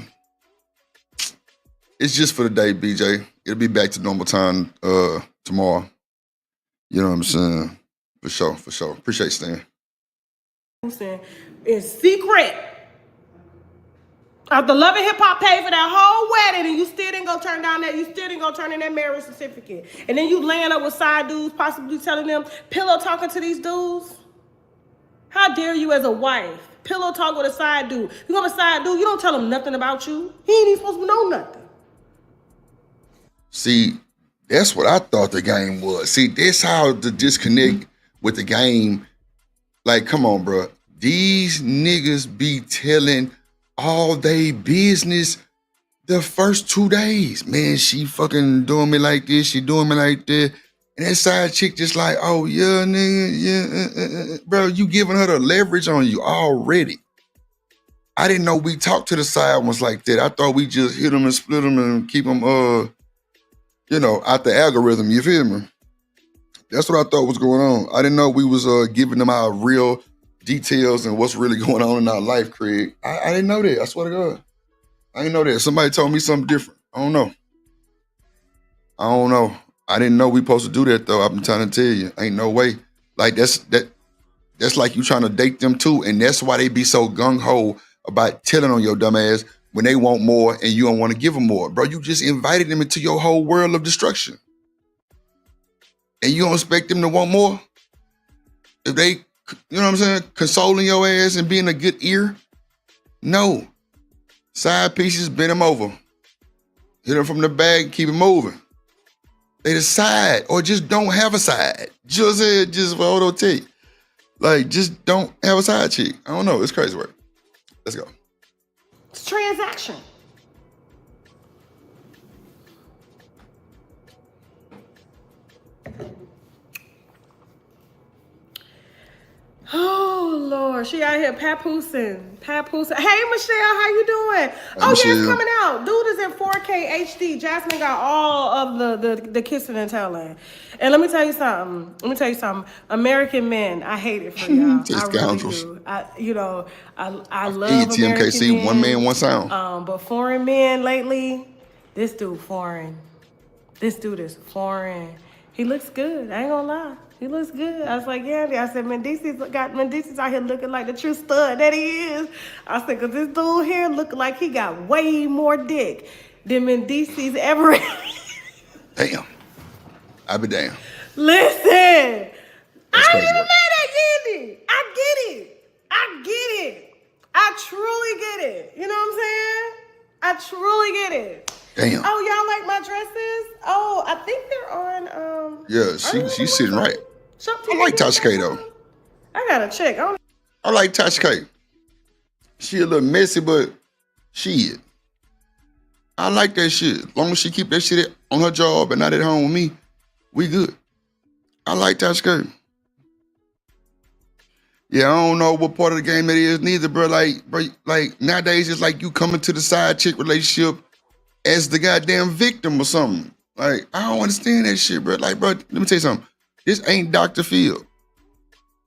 It's just for the day, BJ. It'll be back to normal time tomorrow. You know what I'm saying? For sure. Appreciate Stan.
In secret. After Love and Hip Hop paid for that whole wedding, and you still didn't go turn down that, you still didn't go turn in that marriage certificate. And then you laying up with side dudes, possibly telling them, pillow talking to these dudes. How dare you as a wife, pillow talk with a side dude. You have a side dude, you don't tell him nothing about you. He ain't even supposed to know nothing.
See, that's what I thought the game was. See, that's how the disconnect with the game. Like, come on, bro. These niggas be telling all they business the first 2 days. Man, she fucking doing me like this. She doing me like that. And that side chick just like, oh, yeah, nigga, yeah. Bro, you giving her the leverage on you already. I didn't know we talked to the side ones like that. I thought we just hit them and split them and keep them, out the algorithm. You feel me? That's what I thought was going on. I didn't know we was giving them our real details and what's really going on in our life, Craig. I didn't know that. I swear to God. I didn't know that. Somebody told me something different. I don't know. I didn't know we supposed to do that, though. I've been trying to tell you. Ain't no way. Like, that's That's like you trying to date them too, and that's why they be so gung-ho about telling on your dumb ass when they want more and you don't want to give them more. Bro, you just invited them into your whole world of destruction. And you don't expect them to want more? If they, you know what I'm saying, consoling your ass and being a good ear? No. Side pieces, bend them over. Hit them from the back, keep it moving. They decide, or just don't have a side. Just what I'll tell you. Like, just don't have a side chick. I don't know, it's crazy work. Let's go.
It's transaction. Oh Lord, she out here papoosing. Hey Michelle, how you doing? Oh yeah, it's coming out. Dude is in 4K HD. Jasmine got all of the kissing and telling. And let me tell you something. American men, I hate it for y'all. I really do. I love American men.
One man, one sound.
But foreign men lately, this dude foreign. This dude is foreign. He looks good. I ain't gonna lie. He looks good. I was like, yeah. I said, Mendici's out here looking like the true stud that he is. I said, because this dude here look like he got way more dick than Mendici's ever.
Damn. I be damn.
Listen. I ain't even mad at Yandy. I get it. I truly get it. You know what I'm saying? I truly get it.
Damn.
Oh, y'all like my dresses? Oh, I think they're on.
Yeah, she's sitting right. I like Tasha K though.
I gotta check.
I like Tasha K. She a little messy, but shit. I like that shit. As long as she keep that shit on her job and not at home with me, we good. I like Tasha K. Yeah, I don't know what part of the game that is neither, bro. Like nowadays it's like you coming to the side chick relationship as the goddamn victim or something. Like, I don't understand that shit, bro. Like, bro, let me tell you something. This ain't Dr. Phil.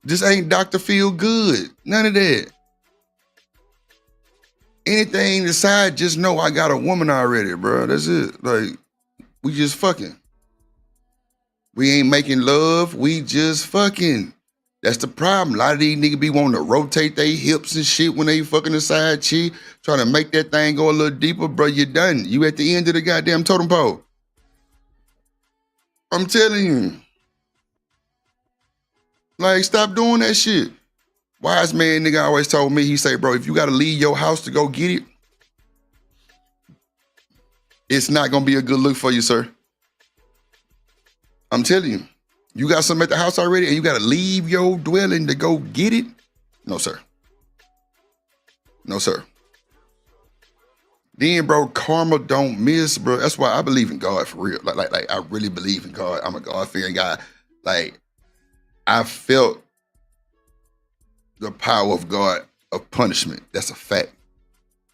This ain't Dr. Phil good. None of that. Anything decide, just know I got a woman already, bro. That's it. Like, we just fucking. We ain't making love. We just fucking. That's the problem. A lot of these niggas be wanting to rotate their hips and shit when they fucking the side chick, trying to make that thing go a little deeper, bro. You're done. You at the end of the goddamn totem pole. I'm telling you. Like, stop doing that shit. Wise man nigga always told me, he say, bro, if you gotta leave your house to go get it, it's not gonna be a good look for you, sir. I'm telling you. You got something at the house already and you gotta leave your dwelling to go get it? No, sir. No, sir. Then, bro, karma don't miss, bro. That's why I believe in God for real. Like I really believe in God. I'm a God-fearing guy. Like, I felt the power of God of punishment. That's a fact.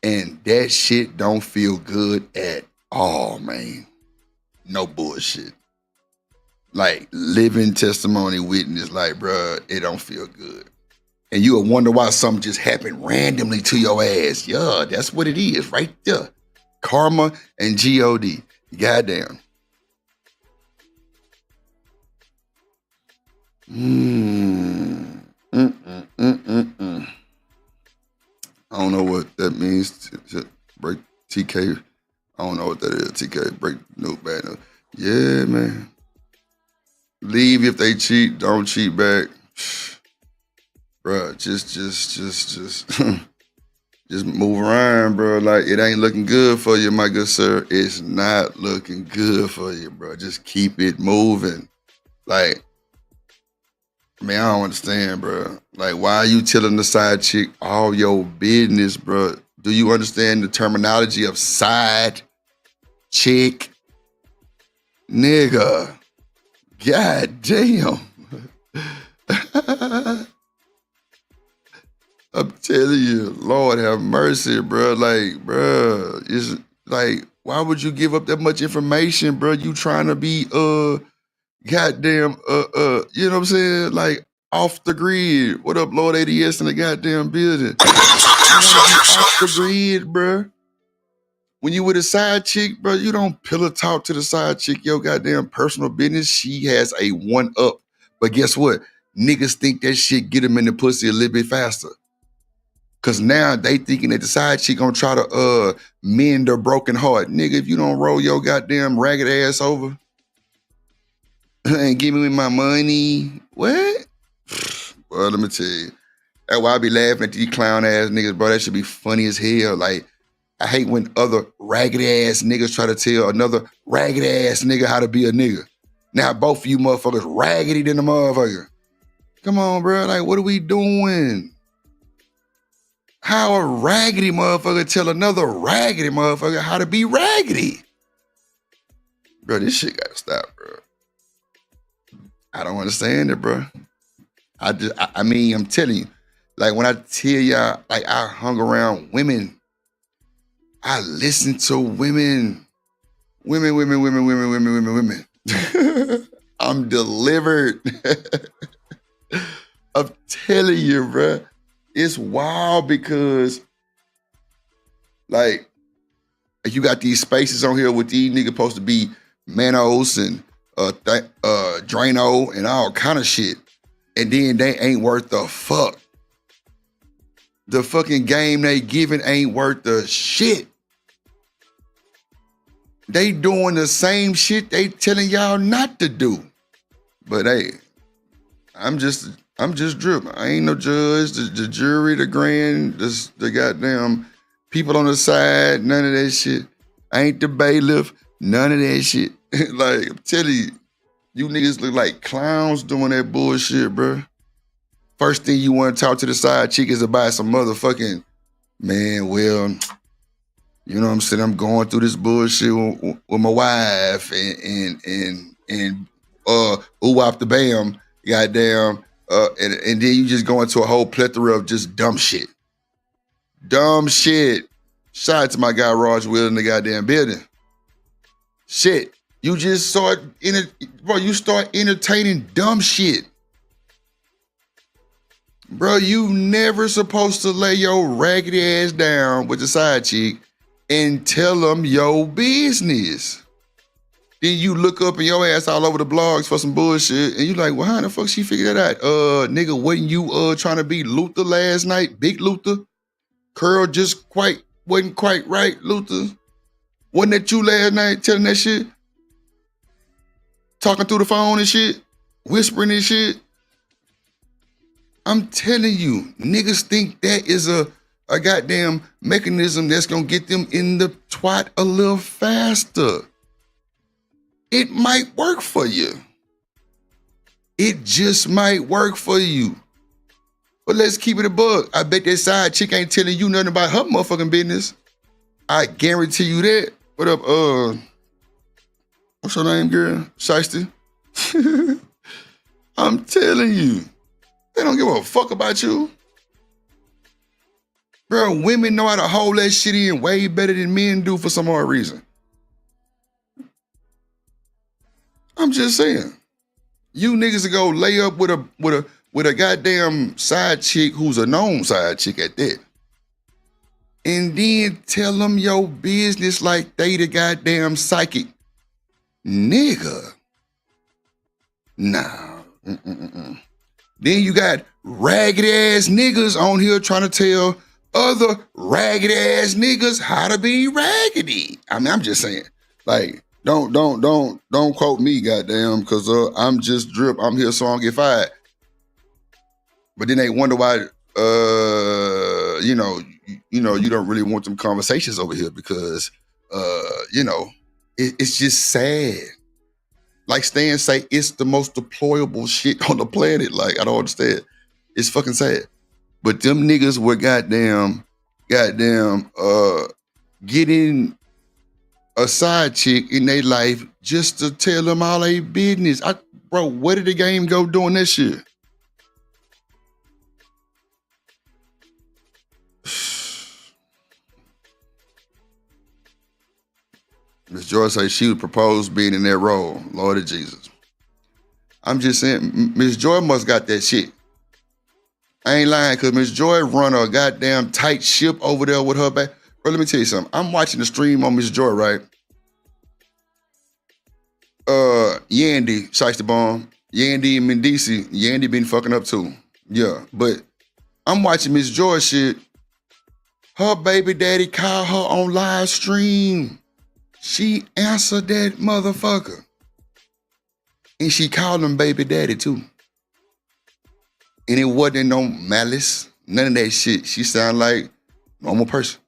And that shit don't feel good at all, man. No bullshit. Like, living testimony witness, like, bro, it don't feel good. And you'll wonder why something just happened randomly to your ass. Yeah, that's what it is right there. Karma and G-O-D. Goddamn. I don't know what that means. To break TK. I don't know what that is. TK, break no bad news. Yeah, man. Leave if they cheat. Don't cheat back. Bruh, just just move around, bro. Like, it ain't looking good for you, my good sir. It's not looking good for you, bro. Just keep it moving. Like, man, I don't understand, bro. Like, why are you telling the side chick all your business, bro? Do you understand the terminology of side chick? Nigga. God damn. I'm telling you, Lord have mercy, bro. Like, bro, it's like, why would you give up that much information, bro? You trying to be, goddamn, you know what I'm saying? Like, off the grid. What up, Lord ADS in the goddamn building? You wanna be off the grid, bro. When you with a side chick, bro, you don't pillow talk to the side chick, your goddamn personal business. She has a one up. But guess what? niggas think that shit get them in the pussy a little bit faster. Cause now they thinking that the side chick gonna try to mend their broken heart. Nigga, if you don't roll your goddamn ragged ass over and give me my money, what? Well, let me tell you. That's why I be laughing at these clown ass niggas, bro. That should be funny as hell. Like, I hate when other ragged ass niggas try to tell another ragged ass nigga how to be a nigga. Now both of you motherfuckers raggedy than the motherfucker. Come on, bro. Like, what are we doing? How a raggedy motherfucker tell another raggedy motherfucker how to be raggedy? Bro, this shit gotta stop, bro. I don't understand it, bro. I mean, I'm telling you, like when I tell y'all, like I hung around women, I listen to women. I'm delivered. I'm telling you, bro. It's wild because, like, you got these spaces on here with these niggas supposed to be Manos and Drano and all kind of shit. And then they ain't worth the fuck. The fucking game they giving ain't worth the shit. They doing the same shit they telling y'all not to do. But hey, I'm just Drip. I ain't no judge, the jury, the grand, the goddamn people on the side, none of that shit. I ain't the bailiff, none of that shit. Like, I'm telling you, you niggas look like clowns doing that bullshit, bro. First thing you want to talk to the side chick is about some motherfucking, man, well, you know what I'm saying? I'm going through this bullshit with my wife and ooh, off the bam, goddamn. And then you just go into a whole plethora of just dumb shit. Dumb shit. Shout out to my guy Raj Will in the goddamn building. Shit. You just start entertaining dumb shit. Bro, you never supposed to lay your raggedy ass down with the side chick and tell them your business. Then you look up and your ass all over the blogs for some bullshit, and you like, well, how the fuck she figured that out? Nigga, wasn't you trying to be Luther last night? Big Luther? Curl just wasn't quite right, Luther? Wasn't that you last night telling that shit? Talking through the phone and shit? Whispering and shit? I'm telling you, niggas think that is a goddamn mechanism that's gonna get them in the twat a little faster. It might work for you. It just might work for you. But let's keep it a buck. I bet that side chick ain't telling you nothing about her motherfucking business. I guarantee you that. What up, what's your name, girl? Shiesty? I'm telling you. They don't give a fuck about you. Bro, women know how to hold that shit in way better than men do for some odd reason. I'm just saying. You niggas will go lay up with a goddamn side chick who's a known side chick at that. And then tell them your business like they the goddamn psychic. Nigga. Nah. Then you got ragged ass niggas on here trying to tell other ragged ass niggas how to be raggedy. I mean, I'm just saying, like, don't quote me, goddamn, because I'm just Drip. I'm here so I don't get fired. But then they wonder why, you don't really want them conversations over here because, it's just sad. Like Stan say, it's the most deployable shit on the planet. Like, I don't understand. It's fucking sad. But them niggas were goddamn, getting a side chick in their life just to tell them all their business. Bro, where did the game go doing that shit? Miss Joy say she would propose being in that role. Lord of Jesus. I'm just saying, Miss Joy must got that shit. I ain't lying, because Miss Joy run a goddamn tight ship over there with her back. Bro, let me tell you something. I'm watching the stream on Miss Joy, right? Yandy, Shiesty Bomb, Yandy and Mendici, Yandy been fucking up too. Yeah, but I'm watching Miss Joy shit. Her baby daddy called her on live stream. She answered that motherfucker. And she called him baby daddy too. And it wasn't no malice, none of that shit. She sounded like a normal person.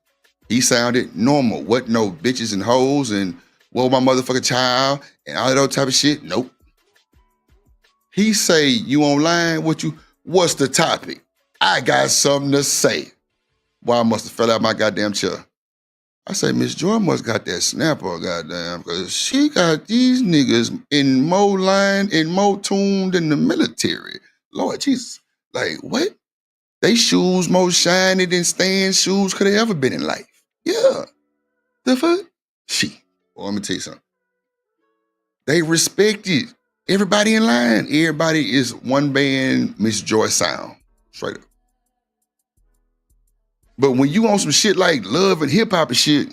He sounded normal. What no bitches and hoes and what my motherfucking child and all that type of shit. Nope. He say, you online? What's the topic? I got something to say. Boy, I must have fell out my goddamn chair. I say, Miss Joy must got that snapper, goddamn, because she got these niggas in more line and more tuned than the military. Lord Jesus. Like, what? They shoes more shiny than Stan's shoes could have ever been in life. Yeah. The fuck? Well, let me tell you something. They respect it. Everybody in line. Everybody is one band Miss Joy sound. Straight up. But when you on some shit like love and hip hop and shit,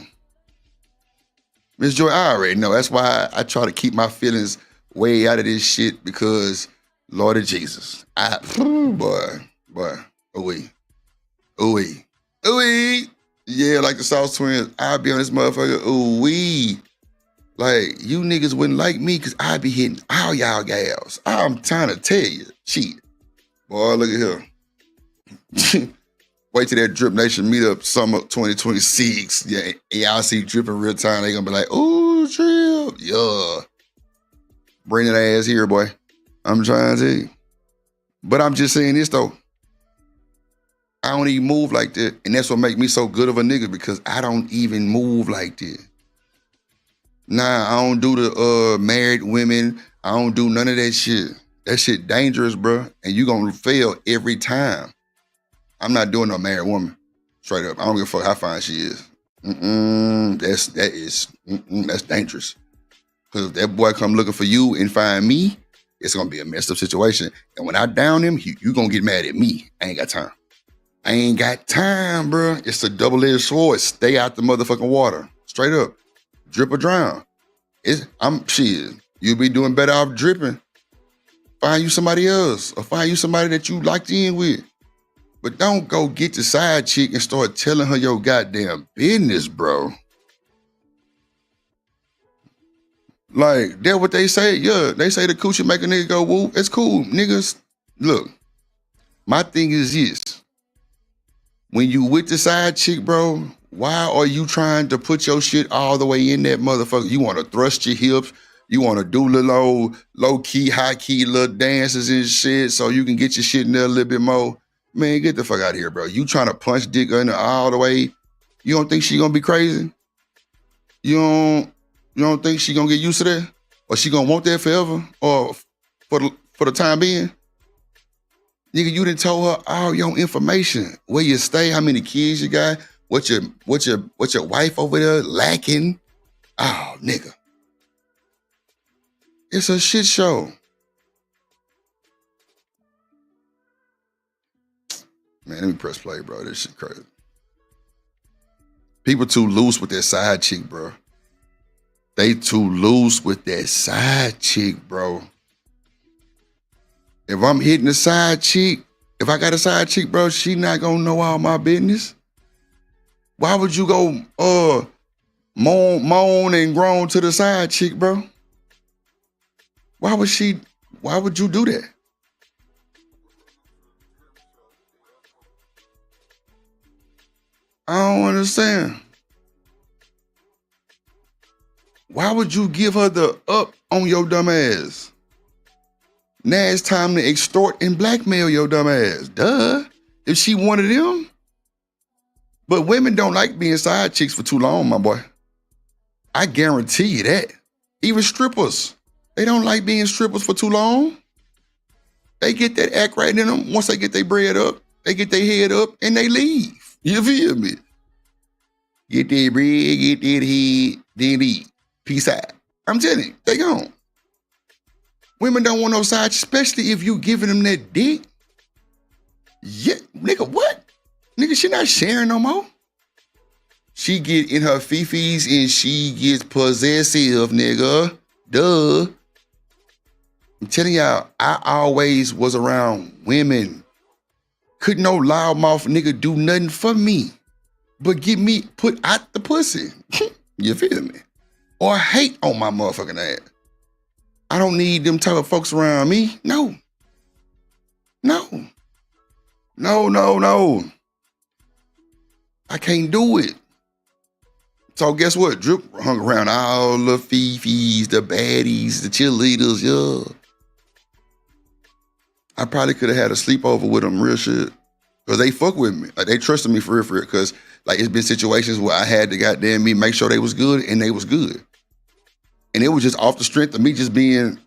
Miss Joy, I already know. That's why I try to keep my feelings way out of this shit because Lord of Jesus. Ooh-wee. Yeah, like the South Twins, I'll be on this motherfucker, ooh-wee. Like, you niggas wouldn't like me because I be hitting all y'all gals. I'm trying to tell you. Shit. Boy, look at here. Wait till that Drip Nation meetup summer 2026. Yeah, and y'all see Drip in real time. They gonna be like, ooh, Drip. Yeah. Bring that ass here, boy. I'm trying to tell you. But I'm just saying this, though. I don't even move like that. And that's what make me so good of a nigga because I don't even move like that. Nah, I don't do the married women. I don't do none of that shit. That shit dangerous, bro. And you gonna fail every time. I'm not doing no married woman. Straight up. I don't give a fuck how fine she is. That's dangerous. Because if that boy come looking for you and find me, it's gonna be a messed up situation. And when I down him, you gonna get mad at me. I ain't got time. I ain't got time, bro. It's a double-edged sword. Stay out the motherfucking water. Straight up. Drip or drown. Shit. You'll be doing better off dripping. Find you somebody else. Or find you somebody that you locked in with. But don't go get the side chick and start telling her your goddamn business, bro. Like, that's what they say. Yeah, they say the coochie make a nigga go woo. It's cool. Niggas, look, my thing is this. When you with the side chick, bro, why are you trying to put your shit all the way in that motherfucker? You want to thrust your hips. You want to do little low-key, high-key little dances and shit so you can get your shit in there a little bit more. Man, get the fuck out of here, bro. You trying to punch dick in there all the way. You don't think she gonna be crazy? You don't think she gonna get used to that? Or she gonna want that forever? Or for the time being? Nigga, you done told her all your information. Where you stay, how many kids you got, what your wife over there lacking. Oh, nigga. It's a shit show. Man, let me press play, bro. This shit crazy. People too loose with their side chick, bro. They too loose with that side chick, bro. If I'm hitting a side chick, if I got a side chick, bro, she not gonna know all my business. Why would you go moan and groan to the side chick, bro? Why would you do that? I don't understand. Why would you give her the up on your dumb ass? Now it's time to extort and blackmail your dumb ass. Duh. If she wanted them. But women don't like being side chicks for too long, my boy. I guarantee you that. Even strippers. They don't like being strippers for too long. They get that act right in them. Once they get their bread up, they get their head up, and they leave. You feel me? Get their bread, get their head, then leave. Peace out. I'm telling you, they gone. Women don't want no side, especially if you giving them that dick. Yeah, nigga, what? Nigga, she not sharing no more. She get in her fifis and she gets possessive, nigga. Duh. I'm telling y'all, I always was around women. Couldn't no loudmouth nigga do nothing for me but get me put out the pussy. You feel me? Or hate on my motherfucking ass. I don't need them type of folks around me. No. No. No, no, no. I can't do it. So guess what? Drip hung around all the fifis, the baddies, the cheerleaders, yeah. I probably could have had a sleepover with them, real shit. Because they fuck with me. Like, they trusted me for real. Because, like, it's been situations where I had to goddamn me make sure they was good, and they was good. And it was just off the strength of me just being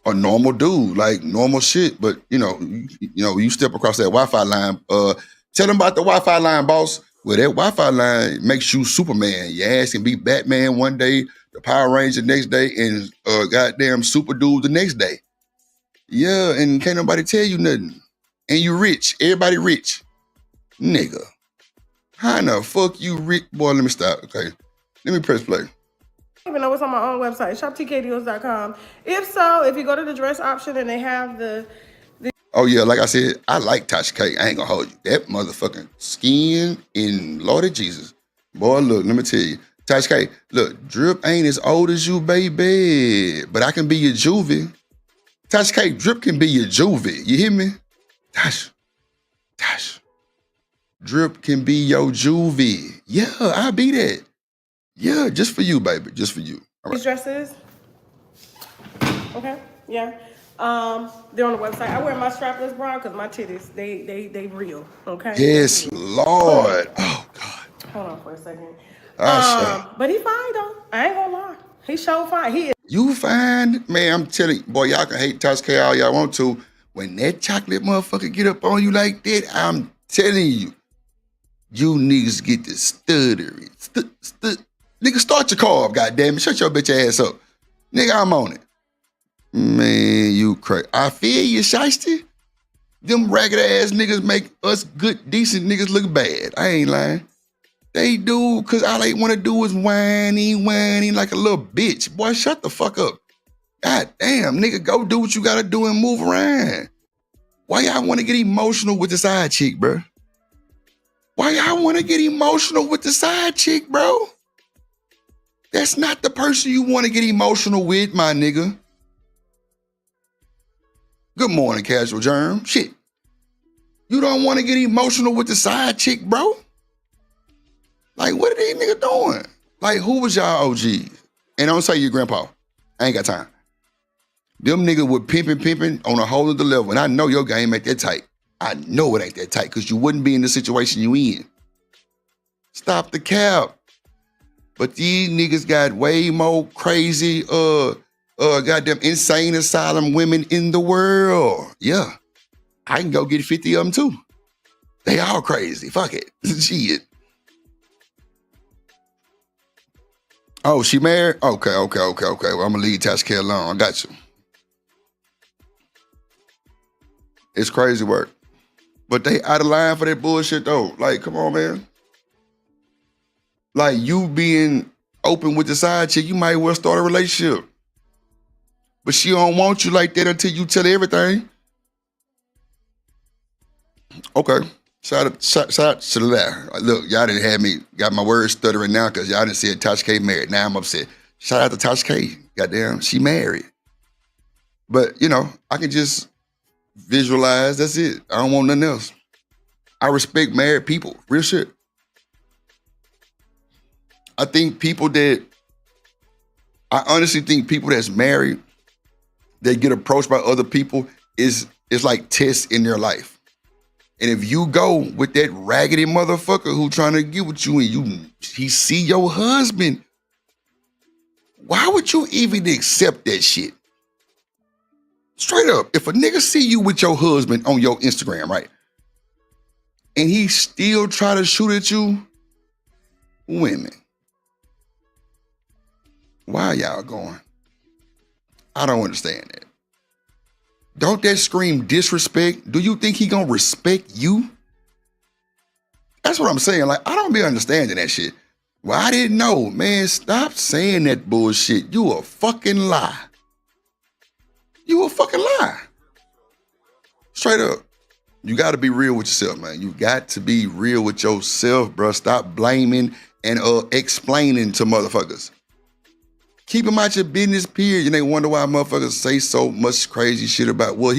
a normal dude, like normal shit. But, you step across that Wi-Fi line. Tell them about the Wi-Fi line, boss. Well, that Wi-Fi line makes you Superman. Your ass can be Batman one day, the Power Ranger the next day, and goddamn Super Dude the next day. Yeah, and can't nobody tell you nothing. And you rich. Everybody rich. Nigga. How in the fuck you rich? Boy, let me stop. Okay. Let me press play.
I don't even know what's on my own website, shoptkdeals.com. If so, if you go to the dress option and they have the
Oh yeah, like I said, I like Tasha K. I ain't gonna hold you. That motherfucking skin in Lord of Jesus. Boy, look, let me tell you. Tasha K, look, Drip ain't as old as you, baby. But I can be your juvie. Tasha K, Drip can be your juvie. You hear me? Tasha. Drip can be your juvie. Yeah, I'll be that. Yeah, just for you, baby. Just for you. All
these
right.
dresses. Okay, yeah. They're on the website. I wear my strapless bra because my titties, they real. Okay.
Yes, Lord. Oh God.
Hold on for a second.
Sure.
But he fine though. I ain't gonna lie. He so fine. He is.
You fine? Man, I'm telling you, boy, y'all can hate Tasha K all y'all want to. When that chocolate motherfucker get up on you like that, I'm telling you, you niggas get the stuttering. Nigga, start your car up, goddammit. Shut your bitch ass up. Nigga, I'm on it. Man, you crazy. I feel you, shiesty. Them ragged ass niggas make us good, decent niggas look bad. I ain't lying. They do, cause all they wanna do is whiny like a little bitch. Boy, shut the fuck up. God damn, nigga, go do what you gotta do and move around. Why y'all wanna get emotional with the side chick, bro? Why y'all wanna get emotional with the side chick, bro? That's not the person you wanna get emotional with, my nigga. Good morning, Casual Germ. Shit. You don't wanna get emotional with the side chick, bro? Like, what are these niggas doing? Like, who was y'all OGs? And don't say your grandpa. I ain't got time. Them niggas were pimping on a whole other level. And I know your game ain't that tight. I know it ain't that tight because you wouldn't be in the situation you in. Stop the cap. But these niggas got way more crazy, goddamn insane asylum women in the world. Yeah. I can go get 50 of them too. They all crazy. Fuck it. Shit. Oh, she married? Okay. Well, I'm gonna leave Tasha K alone. I got you. It's crazy work. But they out of line for that bullshit though. Like, come on, man. Like, you being open with the side chick, you might well start a relationship. But she don't want you like that until you tell her everything. Okay. Shout out to the left. Look, y'all didn't have me, got my words stuttering now because y'all didn't see Tasha K married. Now I'm upset. Shout out to Tasha K. Goddamn, she married. But, I can just visualize, that's it. I don't want nothing else. I respect married people, real shit. I honestly think people that's married, they get approached by other people, it's like tests in their life. And if you go with that raggedy motherfucker who trying to get with you and he see your husband, why would you even accept that shit? Straight up, if a nigga see you with your husband on your Instagram, right? And he still try to shoot at you, women, why y'all going? I don't understand that. Don't that scream disrespect? Do you think he gonna respect you? That's what I'm saying. Like, I don't be understanding that shit. Well, I didn't know. Man, stop saying that bullshit. You a fucking lie. you a fucking lie. Straight up. You got to be real with yourself, man. You got to be real with yourself, bro. Stop blaming and explaining to motherfuckers. Keep them out your business, period. And they wonder why motherfuckers say so much crazy shit about, well,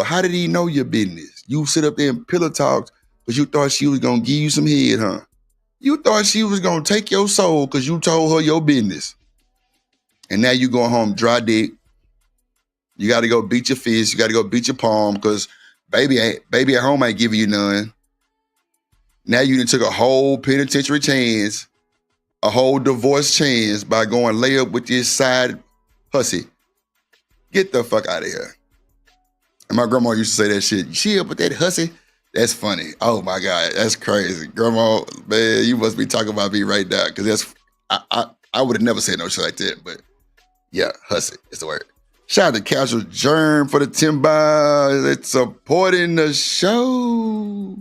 how did he know your business? You sit up there and pillow talk because you thought she was going to give you some head, huh? You thought she was going to take your soul because you told her your business. And now you going home dry dick. You got to go beat your fist. You got to go beat your palm because baby at home ain't giving you none. Now you done took a whole penitentiary chance, a whole divorce chance by going lay up with this side hussy. Get the fuck out of here. And my grandma used to say that shit. She up with that hussy? That's funny. Oh my God, that's crazy. Grandma, man, you must be talking about me right now because I would have never said no shit like that, but yeah, hussy is the word. Shout out to Casual Germ for the timber that's supporting the show.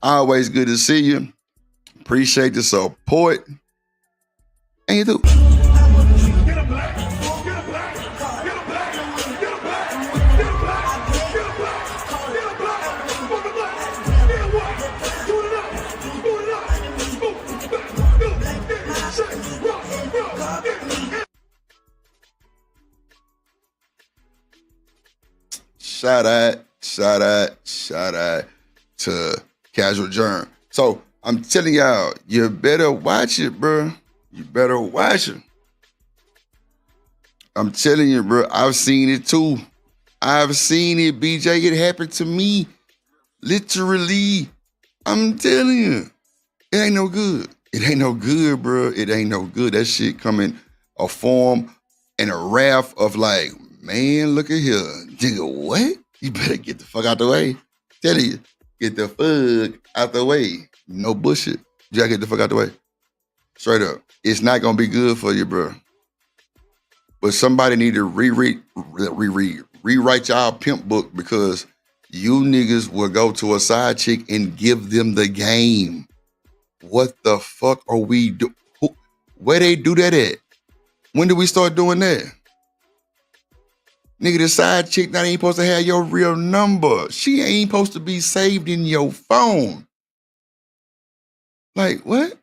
Always good to see you. Appreciate the support. And you do. Shout out to Casual Germ. So I'm telling y'all, you better watch it, bro. You better watch it. I'm telling you, bro. I've seen it too. I've seen it, BJ. It happened to me. Literally. I'm telling you. It ain't no good. It ain't no good, bro. It ain't no good. That shit come in a form and a wrath of like, man, look at here. Nigga, what? You better get the fuck out the way. Tell you, get the fuck out the way. No bullshit. You gotta get the fuck out the way. Straight up. It's not gonna be good for you, bro. But somebody need to rewrite y'all pimp book because you niggas will go to a side chick and give them the game. What the fuck are we doing? Where they do that at? When did we start doing that? Nigga, the side chick not ain't supposed to have your real number. She ain't supposed to be saved in your phone. Like, what?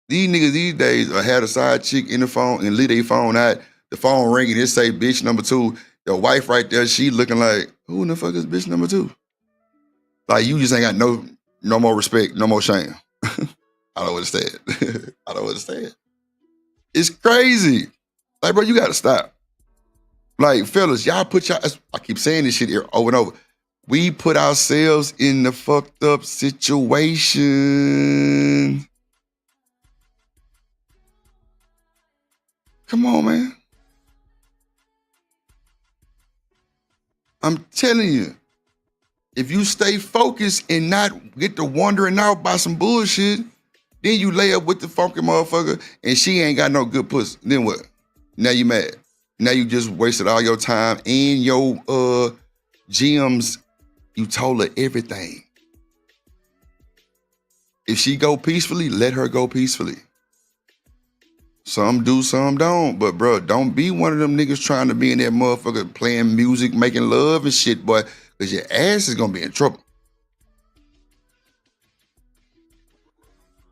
These niggas these days are had a side chick in the phone and leave their phone out. The phone ringing, it say bitch number 2. Your wife right there, she looking like, who in the fuck is bitch number 2? Like, you just ain't got no more respect, no more shame. I don't understand. I don't understand. It's crazy. Like, bro, you gotta stop. Like, fellas, y'all I keep saying this shit here over and over. We put ourselves in the fucked up situation. Come on, man. I'm telling you, if you stay focused and not get to wandering out by some bullshit, then you lay up with the funky motherfucker and she ain't got no good pussy. Then what? Now you mad. Now you just wasted all your time and your gems. You told her everything. If she go peacefully, let her go peacefully. Some do, some don't. But bro, don't be one of them niggas trying to be in that motherfucker playing music, making love and shit, boy, because your ass is gonna be in trouble.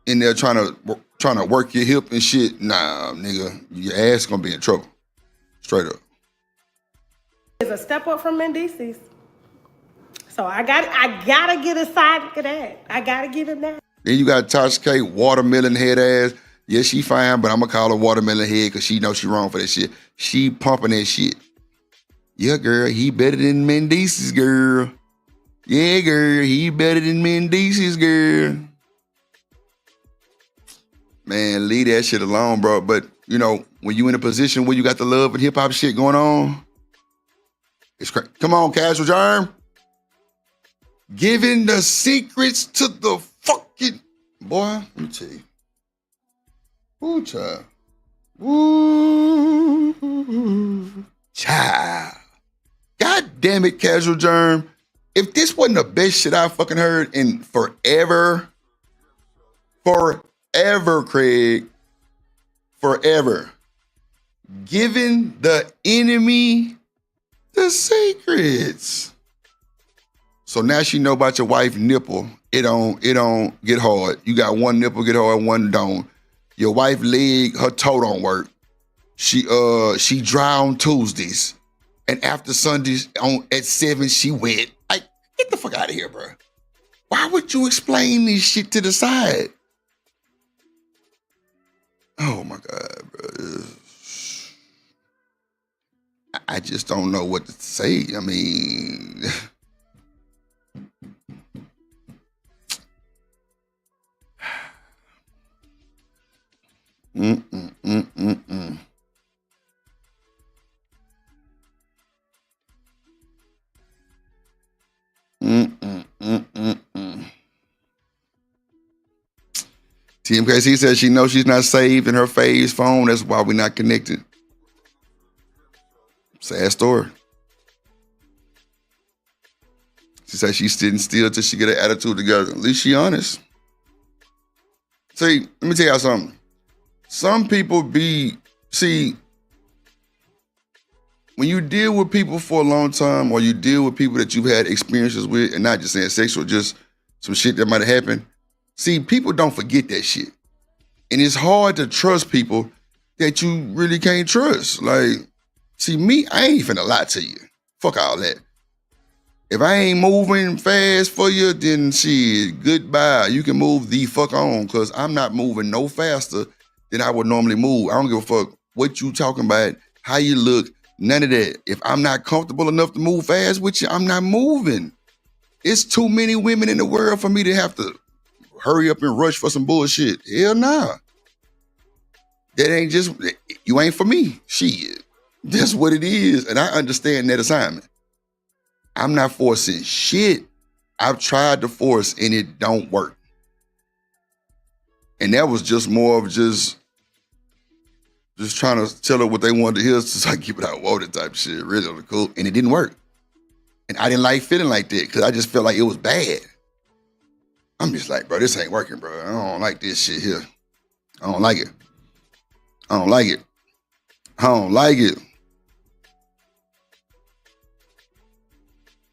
In there trying to work your hip and shit. Nah, nigga, your ass gonna be in trouble. Straight up.
It's a step up from Mendices. So I gotta get a side of that. I gotta give him that.
Then you got Tasha K, watermelon head ass. Yeah, she fine, but I'm gonna call her watermelon head because she knows she wrong for that shit. She pumping that shit. Yeah, girl, he better than Mendices, girl. Yeah, girl, he better than Mendices, girl. Man, leave that shit alone, bro. But, you know, when you in a position where you got the love and hip-hop shit going on, it's crazy. Come on, Casual Germ. Giving the secrets to the fucking... Boy, let me tell you. Ooh, child. Ooh, child. God damn it, Casual Germ. If this wasn't the best shit I fucking heard in forever, Craig, forever. Giving the enemy the secrets. So now she know about your wife nipple. It don't get hard. You got one nipple get hard, one don't. Your wife leg, her toe don't work. She dry on Tuesdays. And after Sundays at 7, she wet. Like, get the fuck out of here, bro. Why would you explain this shit to the side? Oh my God, bro. I just don't know what to say. I mean, mm-mm. TMKC says she knows she's not saved in her phase phone. That's why we're not connected. Sad story. She says she's sitting still till she get her attitude together. At least she honest. See, let me tell y'all something. Some people when you deal with people for a long time, or you deal with people that you've had experiences with, and not just saying sexual, just some shit that might have happened. See, people don't forget that shit. And it's hard to trust people that you really can't trust. Like, see, me, I ain't finna lie to you. Fuck all that. If I ain't moving fast for you, then shit, goodbye. You can move the fuck on, because I'm not moving no faster than I would normally move. I don't give a fuck what you talking about, how you look, none of that. If I'm not comfortable enough to move fast with you, I'm not moving. It's too many women in the world for me to have to hurry up and rush for some bullshit. Hell nah. That ain't just, you ain't for me. Shit. That's what it is. And I understand that assignment. I'm not forcing shit. I've tried to force and it don't work. And that was just more of just trying to tell her what they wanted to hear, so I keep it out water type shit. Really cool. And it didn't work. And I didn't like feeling like that because I just felt like it was bad. I'm just like, bro, this ain't working, bro. I don't like this shit here. I don't like it. I don't like it. I don't like it.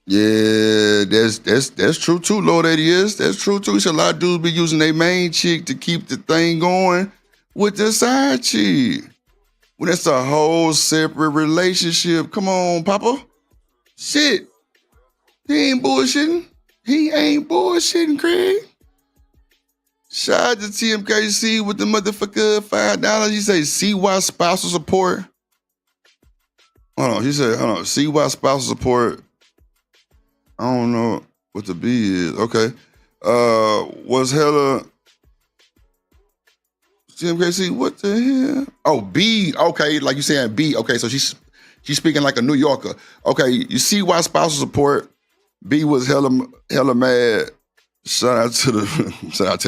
Yeah, that's true too, Lord 80 is. That's true too. So a lot of dudes be using their main chick to keep the thing going with the side chick. Well, that's a whole separate relationship. Come on, Papa. Shit. He ain't bullshitting. He ain't bullshitting, Craig. Shout out to TMKC with the motherfucker $5. You say CY spousal support. Hold on, she said, hold on, CY spousal support. I don't know what the B is. Okay. Was hella TMKC, what the hell? Oh, B. Okay, like you saying B. Okay, so she's speaking like a New Yorker. Okay, you see why spousal support. B was hella mad. Shout out to the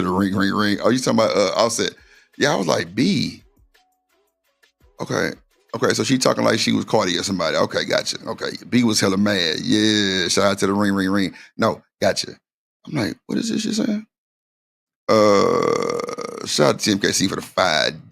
ring. Oh, you talking about Offset? Yeah, I was like B. Okay, so she talking like she was Cardi or somebody. Okay, gotcha. Okay, B was hella mad. Yeah, shout out to the ring. No, gotcha. I'm like, what is this you're saying? Shout out to TMKC for the $5.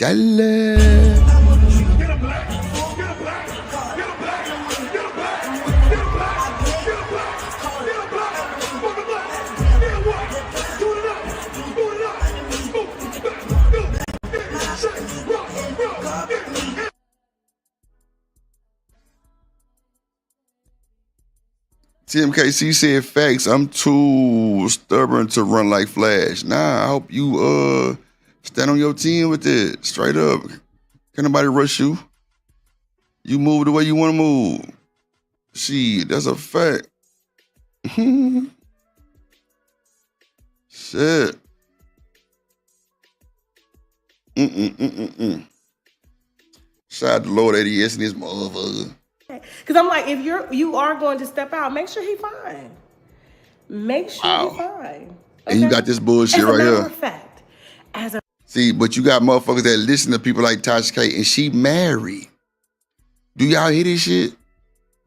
TMKC said facts. I'm too stubborn to run like Flash. Nah, I hope you stand on your team with it. Straight up. Can't nobody rush you. You move the way you want to move. Shit, that's a fact. Shit. Shout out to Lord 80S and his motherfucker.
Because I'm like, if you are going to step out, make sure he's fine. Make sure he's fine. Okay?
And you got this bullshit right here.
As a matter of fact,
See, but you got motherfuckers that listen to people like Tasha K, and she married. Do y'all hear this shit?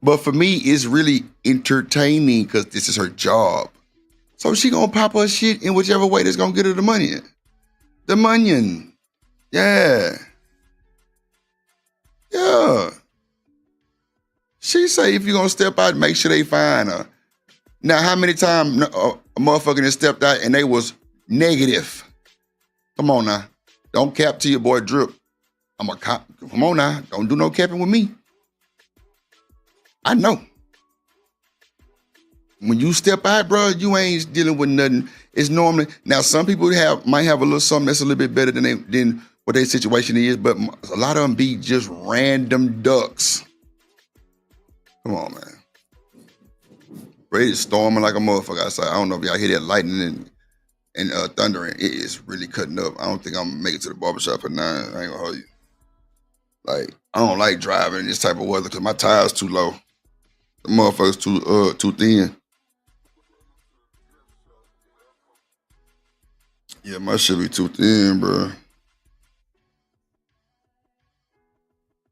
But for me, it's really entertaining because this is her job. So she gonna pop her shit in whichever way that's gonna get her the money. The money. Yeah. She say if you're gonna step out, make sure they find her. Now, how many times a motherfucker that stepped out and they was negative? Come on now. Don't cap to your boy Drip. I'm a cop. Come on now. Don't do no capping with me. I know. When you step out, bro, you ain't dealing with nothing. It's normally, now some people might have a little something that's a little bit better than what their situation is, but a lot of them be just random ducks. Come on, man. Ready storming like a motherfucker outside. I don't know if y'all hear that lightning and thundering. It is really cutting up. I don't think I'm gonna make it to the barbershop at 9. I ain't gonna hold you. Like, I don't like driving in this type of weather because my tires too low. The motherfuckers too thin. Yeah, my shit be too thin, bro.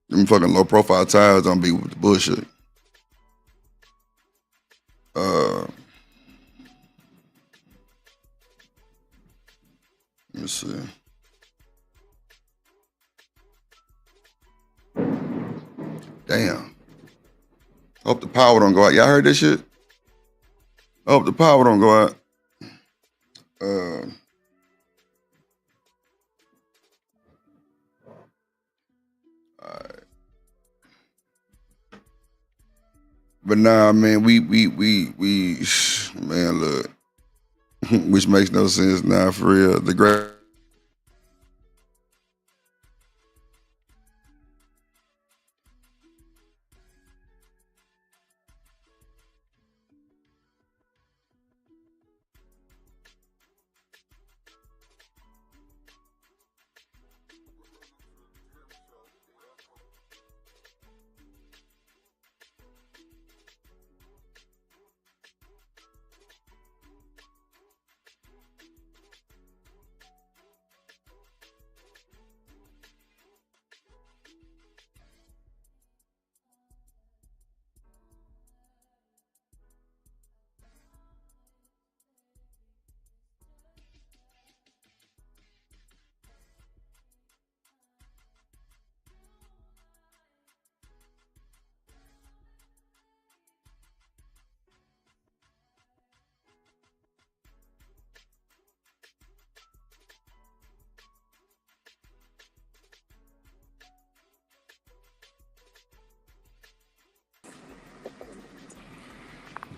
Them fucking low profile tires don't be with the bullshit. Let me see. Damn. Hope the power don't go out. Y'all heard this shit? Hope the power don't go out. Alright. But nah, man, we man, look. Which makes no sense now, for real. The great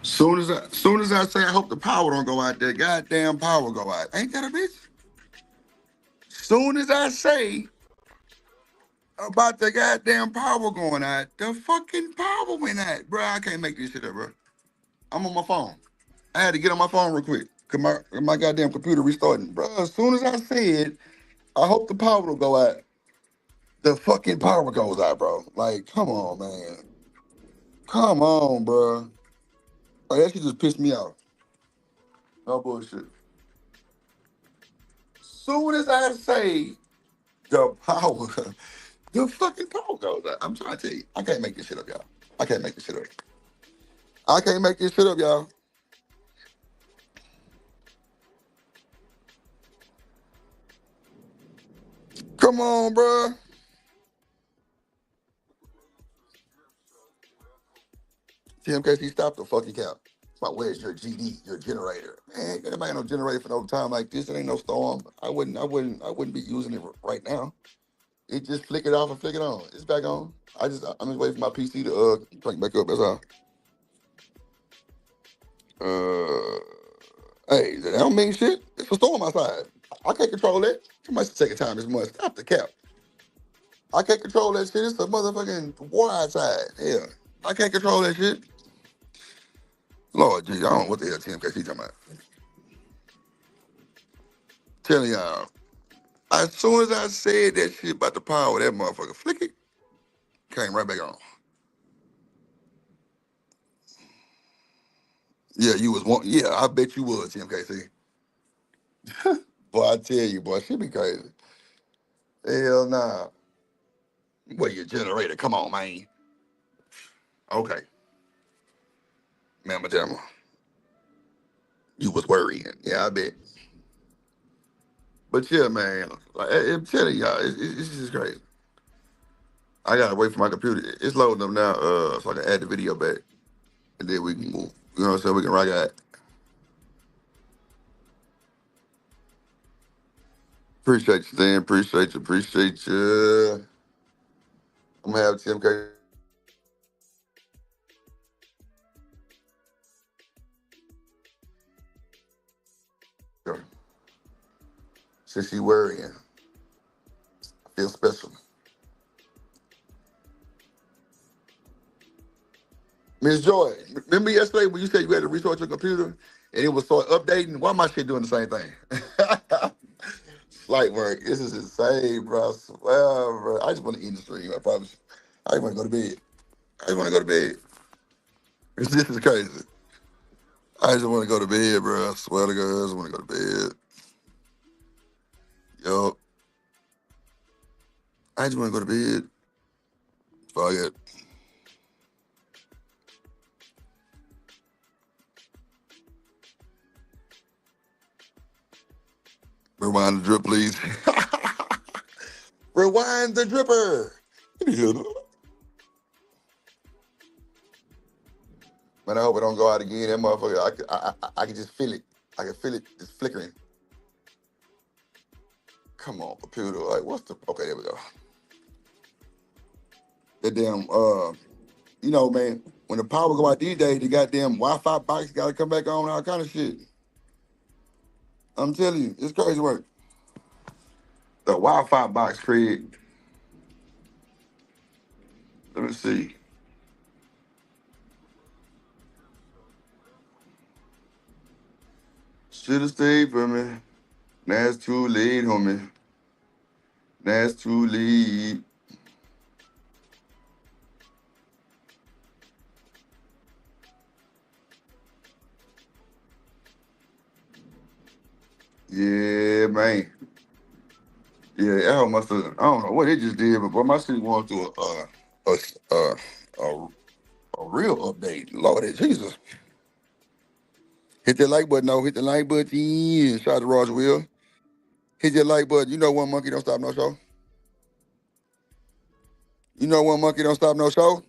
Soon as I say I hope the power don't go out, that goddamn power go out. Ain't that a bitch? Soon as I say about the goddamn power going out, the fucking power went out. Bro, I can't make this shit up, bro. I'm on my phone. I had to get on my phone real quick because my goddamn computer restarting. Bro, as soon as I said, I hope the power will go out, the fucking power goes out, bro. Like, come on, man. Come on, bro. Like, that shit just pissed me off. No bullshit. Soon as I say the power, the fucking power goes out. I'm trying to tell you, I can't make this shit up, y'all. I can't make this shit up. I can't make this shit up, y'all. Come on, bro. TMKC, stop the fucking cap. But where's your GD, your generator? Man, anybody got no generator for no time like this? It ain't no storm. I wouldn't be using it right now. It just flick it off and flick it on. It's back on. I'm just waiting for my PC to crank back up. That's all. Hey, that don't mean shit. It's a storm outside. I can't control that. Somebody should take a time this month. Stop the cap. I can't control that shit. It's a motherfucking war outside. Yeah. I can't control that shit. Lord, gee, I don't know what the hell TMKC talking about. Telling y'all, as soon as I said that shit about the power, that motherfucker flick it, came right back on. Yeah, you was one. Yeah, I bet you was, TMKC. Boy, I tell you, boy, she be crazy. Hell nah. Well, your generator, come on, man. Okay. Mama Jamma. You was worrying. Yeah, I bet. But yeah, man, like, I'm telling y'all, it's just crazy. I gotta wait for my computer. It's loading up now, so I can add the video back, and then we can move. You know what I'm saying? We can rock out. Appreciate you, Dan. Appreciate you. Appreciate you. I'm gonna have TMK. Since you worrying, I feel special. Miss Joy, remember yesterday when you said you had to restart your computer and it was start updating? Why my shit doing the same thing? Slight work. This is insane, bro. I swear, bro. I just want to eat the stream. I promise. I just want to go to bed. I just want to go to bed. This is crazy. I just want to go to bed, bro. I swear to God, I just want to go to bed. Yo, I just want to go to bed. Fuck it. Rewind the drip, please. Rewind the dripper. Man, I hope it don't go out again. That motherfucker, I can just feel it. I can feel it just flickering. Come on, computer. Like, what's the? Okay, there we go. That damn, you know, man, when the power go out these days, the goddamn Wi-Fi box got to come back on, all kind of shit. I'm telling you, it's crazy work. The Wi-Fi box, Craig. Let me see. Should've stayed for me. Now it's too late, homie. Now it's too late. Yeah, man. Yeah, Al must have. I don't know what it just did, but boy, my shit going through a, a real update. Lord Jesus. Hit that like button, no. Hit the like button. Shout out to Roger Will. Hit that like button. You know one monkey don't stop no show. You know one monkey don't stop no show.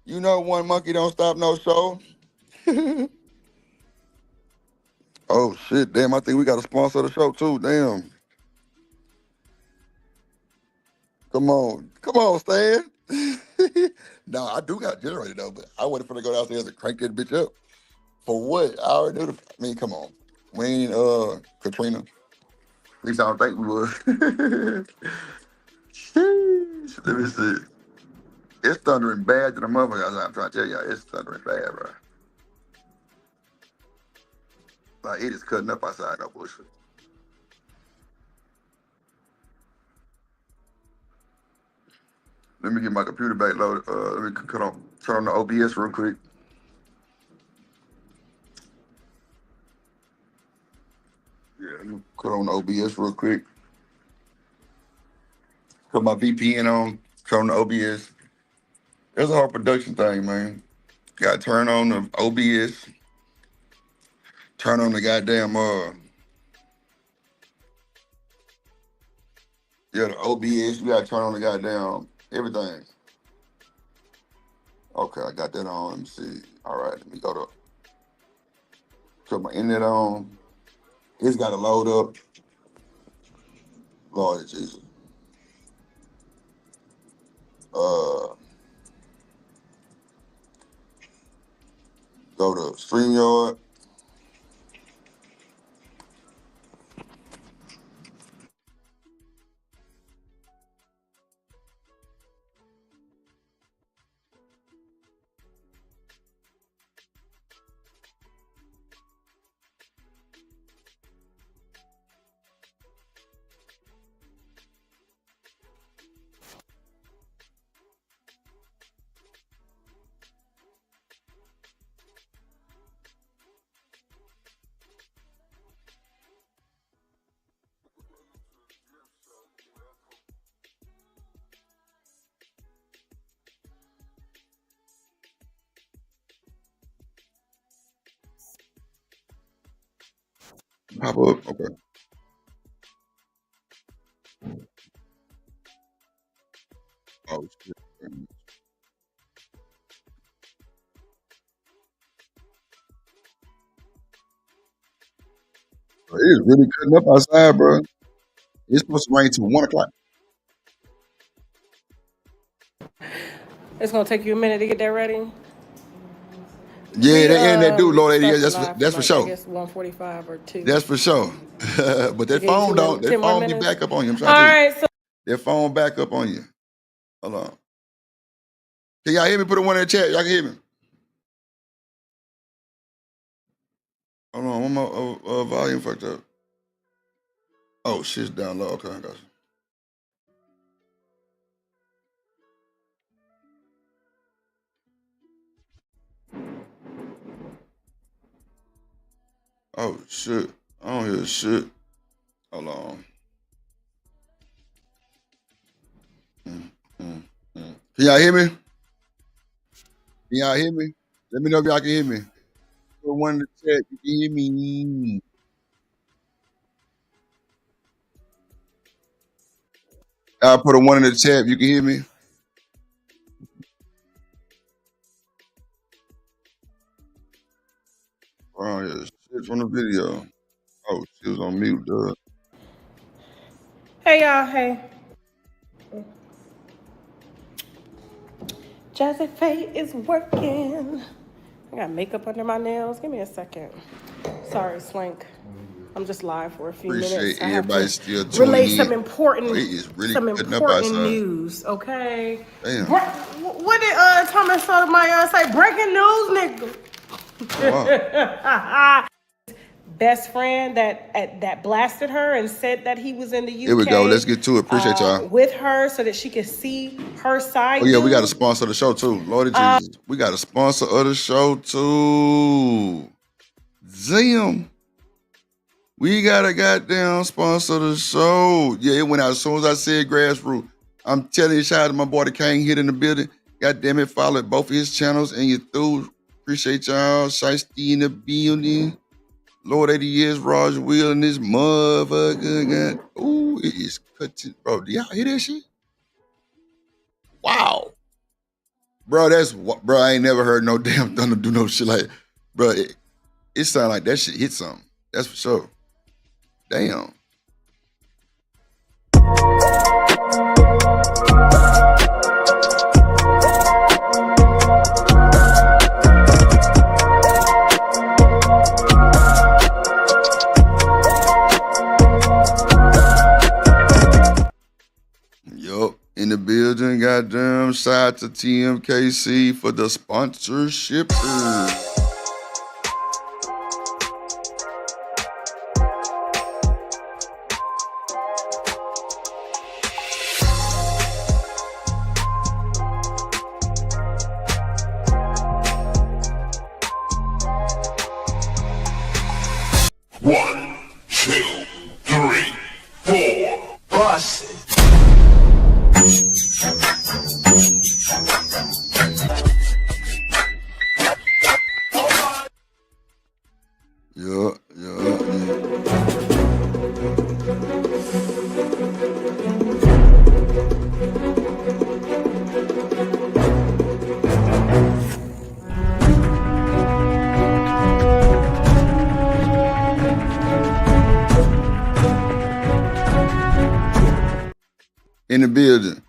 You know one monkey don't stop no show. Oh shit, damn! I think we got to sponsor the show too. Damn. Come on, Stan. No, I do got a generator though, but I wasn't finna go downstairs and crank that bitch up. For what? I already knew. I mean, come on. We ain't Katrina. At least I don't think we was. Sheesh. Let me see. It's thundering bad to the motherfucker. I'm trying to tell y'all, it's thundering bad, bro. Like it is cutting up outside, no bullshit. Let me get my computer back loaded. Let me turn on the OBS real quick. Yeah, let me cut on the OBS real quick. Put my VPN on, turn on the OBS. It's a whole production thing, man. Gotta turn on the OBS, turn on the goddamn yeah, the OBS, you gotta turn on the goddamn everything. Okay, I got that on. Let me see. All right, let me go to put my internet on. It's gotta load up. Lord Jesus. Go to StreamYard. Pop up. Okay. is really cutting up outside, bro. It's supposed to rain till 1 o'clock.
It's gonna take you a minute to get that ready.
Yeah, that internet do, Lord, that's for
I
sure.
guess 1:45 or 2.
That's for sure. But that
Give you
phone
10
don't. That
more
phone be
minutes?
back up on you. I'm
All
trying to tell you.
right, so
That phone back up on you. Hold on. Can y'all hear me? Put a one in the chat. Y'all can hear me. Hold on. One more volume fucked up. Oh, shit's down low. Okay, I got you. Oh, shit. I don't hear shit. Hold on. Can y'all hear me? Can y'all hear me? Let me know if y'all can hear me. Put one in the chat. You can hear me. I'll put a one in the chat. You can hear me. Oh, yeah. Shit from the video. Oh, she was on mute, duh.
hey y'all, hey. Jazzy Faye is working. I got makeup under my nails. Give me a second. Sorry, Swank. I'm just live for a few
Appreciate
minutes. I have
everybody
to
still
relay
tuning
some
in.
important,
Oh, it is really cutting up outside.
news. Okay.
Damn.
What did Thomas Sotomayor say? Breaking news, nigga.
Wow.
Best friend that blasted her and said that he was in the UK.
Here we go. Let's get to it. Appreciate y'all.
With her so that she could see her side.
Oh yeah, we got to sponsor the show too. Lord Jesus, we got a sponsor of the show too. Damn. We got a goddamn sponsor of the show. Yeah, it went out as soon as I said grassroots. I'm telling you, shout out to my boy the King hit in the building. God damn it, follow both of his channels and you through. Appreciate y'all. Shiesty in the building. Lord 80 years, Roger Wheel and this motherfucker. Ooh, it is cutting. Bro, do y'all hear that shit? Wow. Bro, bro, I ain't never heard no damn thunder do no shit like, bro, it sound like that shit hit something. That's for sure. Damn. Yup, in the building, goddamn. Shout out to TMKC for the sponsorship.
One, two, three, four. Bust it.
Yeah. In the building.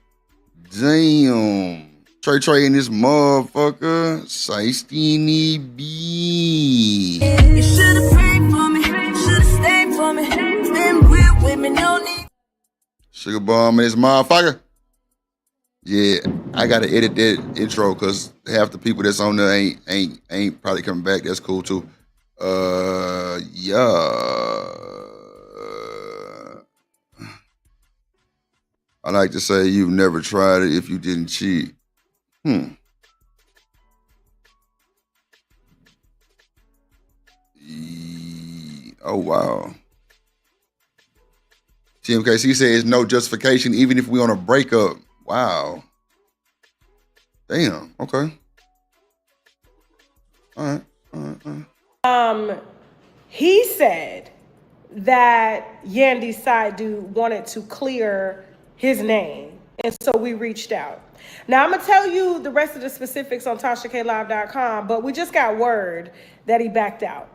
Damn. Trey in this motherfucker. Shiesty B.
You should've prayed for me, should've stayed for me. Been real with me, no need.
Sugar bomb in this motherfucker. Yeah, I gotta edit that intro because half the people that's on there ain't probably coming back. That's cool too. Yeah. I like to say you've never tried it if you didn't cheat. Oh, wow. TMKC says no justification even if we on a breakup. Wow. Damn. Okay. All right.
He said that Yandy's side dude wanted to clear his name, and so we reached out. Now I'm gonna tell you the rest of the specifics on TashaKLive.com, but we just got word that he backed out.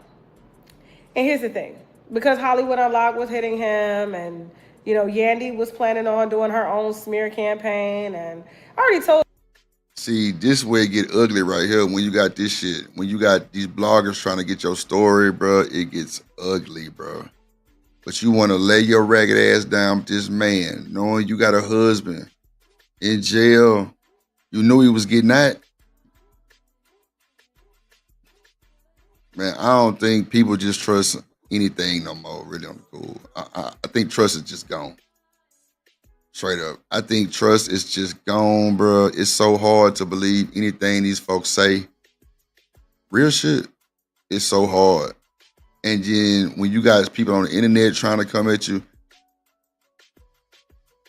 And here's the thing: because Hollywood Unlocked was hitting him, and you know, Yandy was planning on doing her own smear campaign, and I already told.
See, this way it get ugly right here when you got this shit. When you got these bloggers trying to get your story, bro, it gets ugly, bro. But you want to lay your ragged ass down with this man, knowing you got a husband in jail. You knew he was getting out. Man, I don't think people just trust anything no more, really, on the cool. I think trust is just gone. Straight up. I think trust is just gone, bro. It's so hard to believe anything these folks say. Real shit. It's so hard. And then when you got people on the internet trying to come at you,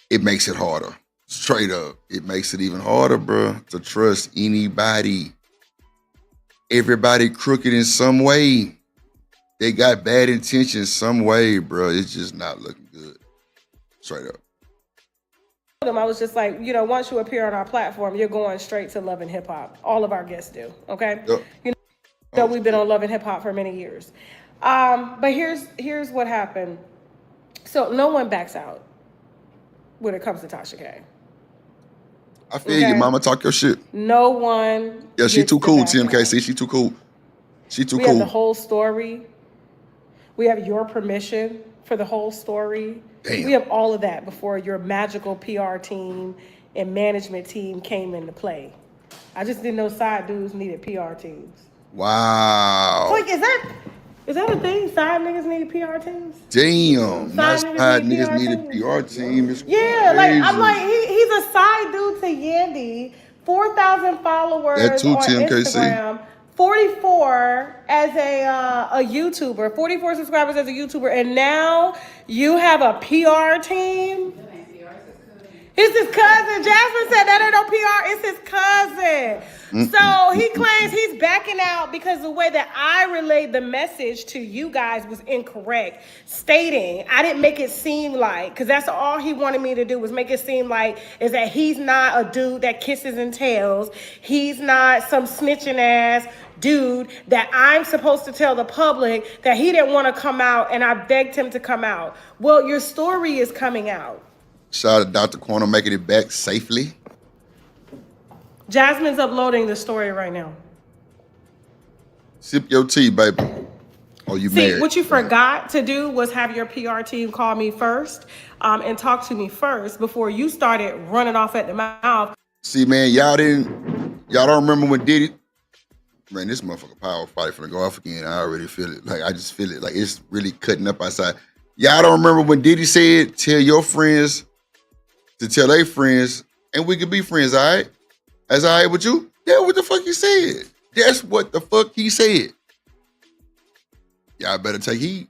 it makes it harder. Straight up. It makes it even harder, bro, to trust anybody. Everybody crooked in some way. They got bad intentions some way, bro. It's just not looking good. Straight up.
I was just like, you know, once you appear on our platform, you're going straight to Love and Hip Hop. All of our guests do, okay?
Yep.
You know, we've been on Love and Hip Hop for many years. But here's what happened. So no one backs out when it comes to Tasha K.
I feel you, mama. Talk your shit.
No one.
Yeah, she too cool, TMKC. She too cool. She too cool.
We have the whole story. We have your permission for the whole story.
Damn.
We have all of that before your magical PR team and management team came into play. I just didn't know side dudes needed PR teams.
Wow.
Like, is that a thing? Side niggas need PR teams?
Damn.
Side
niggas need a PR team. It's
yeah,
crazy.
like I'm like he's a side dude to Yandy. 4,000 followers
that too,
on
TMKC.
Instagram. 44 as a YouTuber, 44 subscribers as a YouTuber, and now you have a PR team. It's his cousin. Jasmine said that ain't no PR. It's his cousin. So he claims he's backing out because the way that I relayed the message to you guys was incorrect. Stating, I didn't make it seem like, because that's all he wanted me to do was make it seem like is that he's not a dude that kisses and tells. He's not some snitching ass dude that I'm supposed to tell the public that he didn't want to come out and I begged him to come out. Well, your story is coming out.
Shout out to Dr. Corner making it back safely.
Jasmine's uploading the story right now.
Sip your tea, baby. Oh, you married.
See, what you forgot to do was have your PR team call me first and talk to me first before you started running off at the mouth.
See, man, y'all don't remember when Diddy. Man, this motherfucker power fight finna go off again. I already feel it. Like, I just feel it. Like, it's really cutting up outside. Y'all don't remember when Diddy said, tell your friends to tell their friends, and we can be friends, all right? That's all right with you? Yeah, what the fuck he said? That's what the fuck he said. Y'all better take heed.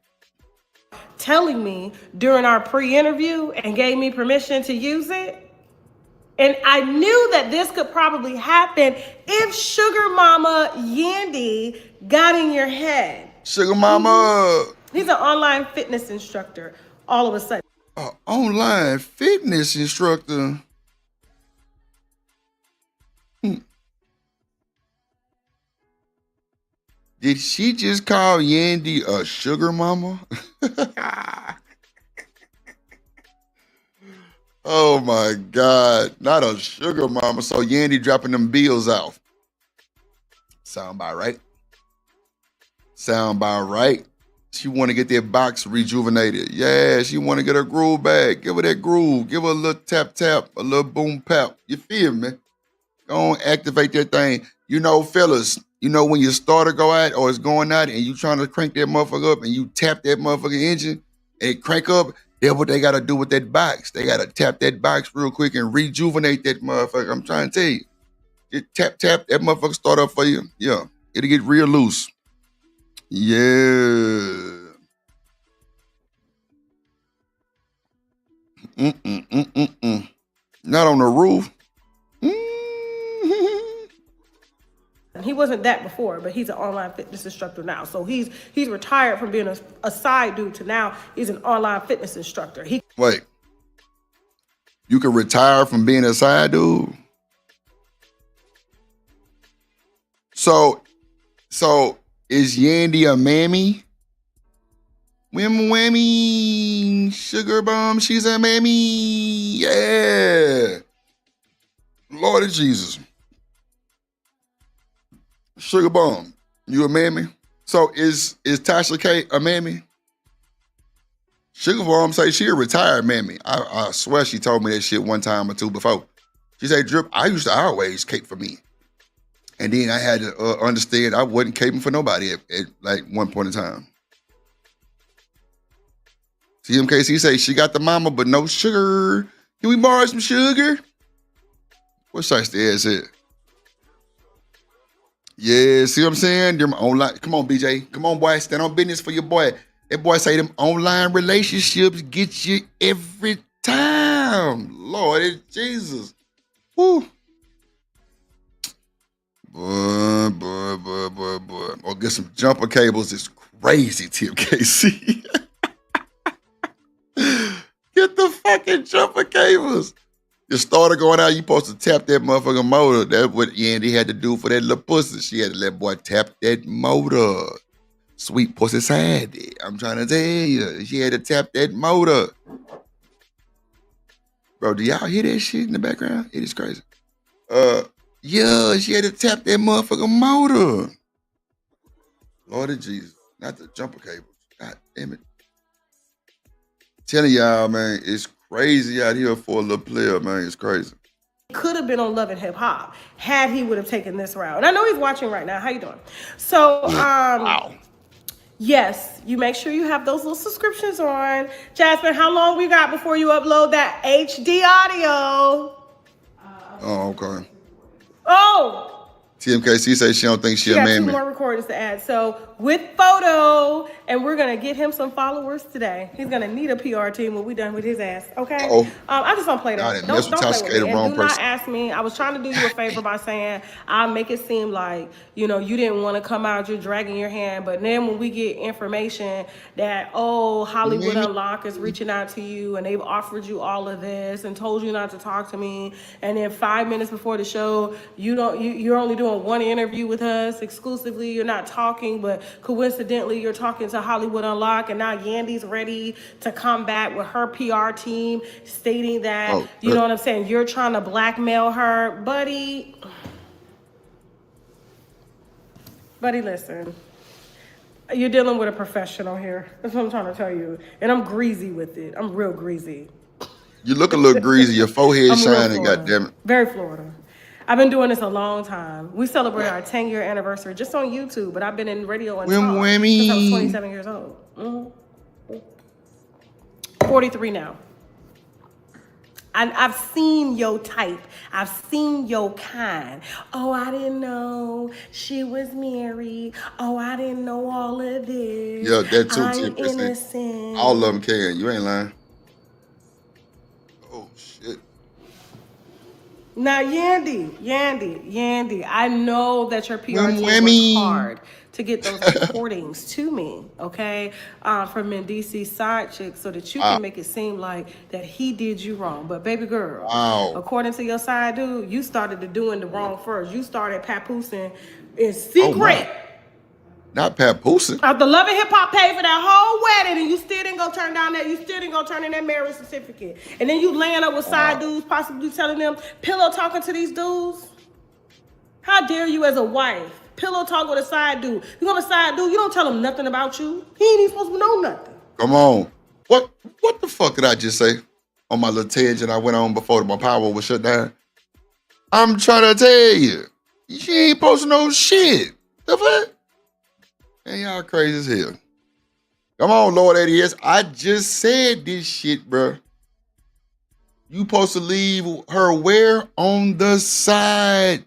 Telling me during our pre-interview and gave me permission to use it. And I knew that this could probably happen if Sugar Mama Yandy got in your head.
Sugar Mama.
He's an online fitness instructor all of a sudden.
Online fitness instructor. Did she just call Yandy a sugar mama? Oh my God, not a sugar mama. So Yandy dropping them bills off. Sound about right. Sound about right. She want to get that box rejuvenated. Yeah, she want to get her groove back. Give her that groove. Give her a little tap, tap, a little boom, pap. You feel me? Go on, activate that thing. You know, fellas, you know when your starter go out or it's going out and you trying to crank that motherfucker up and you tap that motherfucking engine and it crank up, that's what they got to do with that box. They got to tap that box real quick and rejuvenate that motherfucker. I'm trying to tell you. Just tap, tap, that motherfucker start up for you. Yeah, it'll get real loose. Yeah. Not on the roof.
He wasn't that before, but he's an online fitness instructor now. So he's retired from being a side dude to now he's an online fitness instructor.
Wait. You can retire from being a side dude? So is Yandy a mammy? Whammy. Sugar bomb, she's a mammy. Yeah. Lord of Jesus. Sugar bomb, you a mammy? So is Tasha K a mammy? Sugar bomb say she a retired mammy. I swear she told me that shit one time or two before. She said, Drip, I used to always cape for me. And then I had to understand I wasn't caping for nobody at like one point in time. TMKC say she got the mama, but no sugar. Can we borrow some sugar? What size the ass at? Yeah, see what I'm saying? Them online. Come on, BJ. Come on, boy. Stand on business for your boy. That boy say them online relationships get you every time. Lord Jesus. Woo. Boy. Or get some jumper cables. It's crazy, TMKC. Get the fucking jumper cables. Your starter going out, you supposed to tap that motherfucking motor. That's what Yandy had to do for that little pussy. She had to let boy tap that motor. Sweet pussy Sandy. I'm trying to tell you. She had to tap that motor. Bro, do y'all hear that shit in the background? It is crazy. Yeah, she had to tap that motherfucking motor. Lord of Jesus. Not the jumper cables. God damn it. Telling y'all, man, it's crazy out here for a little player, man. It's crazy.
Could have been on Love and Hip Hop had he would have taken this route. And I know he's watching right now. How you doing? So,
Wow.
yes, you make sure you have those little subscriptions on. Jasmine, how long we got before you upload that HD audio?
Oh, okay.
Oh!
TMKC says she don't think she a
got two
mammy.
more recordings to add. So with photo, and we're gonna get him some followers today. He's gonna need a PR team when we done with his ass. Okay.
Oh.
I just don't play
Y'all
that.
done
Don't
messed with
play
Tasha
with
K, the
me.
wrong
And do not
person.
ask me. I was trying to do you a favor by saying I'll make it seem like you didn't want to come out. You're dragging your hand. But then when we get information that Hollywood Unlock is reaching out to you and they've offered you all of this and told you not to talk to me, and then 5 minutes before the show you're only doing one interview with us exclusively. You're not talking, but coincidentally you're talking to Hollywood Unlock, and now Yandy's ready to come back with her PR team stating that you know what I'm saying, you're trying to blackmail her. Buddy, listen, you're dealing with a professional here. That's what I'm trying to tell you, and I'm greasy with it. I'm real greasy.
You look a little greasy. Your forehead
I'm real
shining,
Florida.
goddammit.
Very Florida. I've been doing this a long time. We celebrated our 10-year anniversary just on YouTube, but I've been in radio and talk since I was 27 years old. 43 now. I've seen your type. I've seen your kind. Oh, I didn't know she was married. Oh, I didn't know all of this.
Yeah, that too,
I'm
10%.
innocent.
All of them can. You ain't lying. Oh, shit.
Now, Yandy, I know that your PR team worked hard to get those recordings to me, okay, from Mendice's side chick, so that you can make it seem like that he did you wrong. But baby girl, according to your side dude, you started doing the wrong first. You started papoosing in secret.
Not papoosing.
The Love and Hip Hop paid for that whole wedding, and you still didn't go turn down that. You still didn't go turn in that marriage certificate, and then you laying up with side dudes, possibly telling them pillow talking to these dudes. How dare you, as a wife, pillow talk with a side dude? You have a side dude, you don't tell him nothing about you. He ain't even supposed to know nothing.
Come on. What the fuck did I just say on my little tangent I went on before my power was shut down? I'm trying to tell you, she ain't posting no shit. The fuck? Man, y'all crazy as hell. Come on, Lord ADS. I just said this shit, bro. You supposed to leave her where? On the side,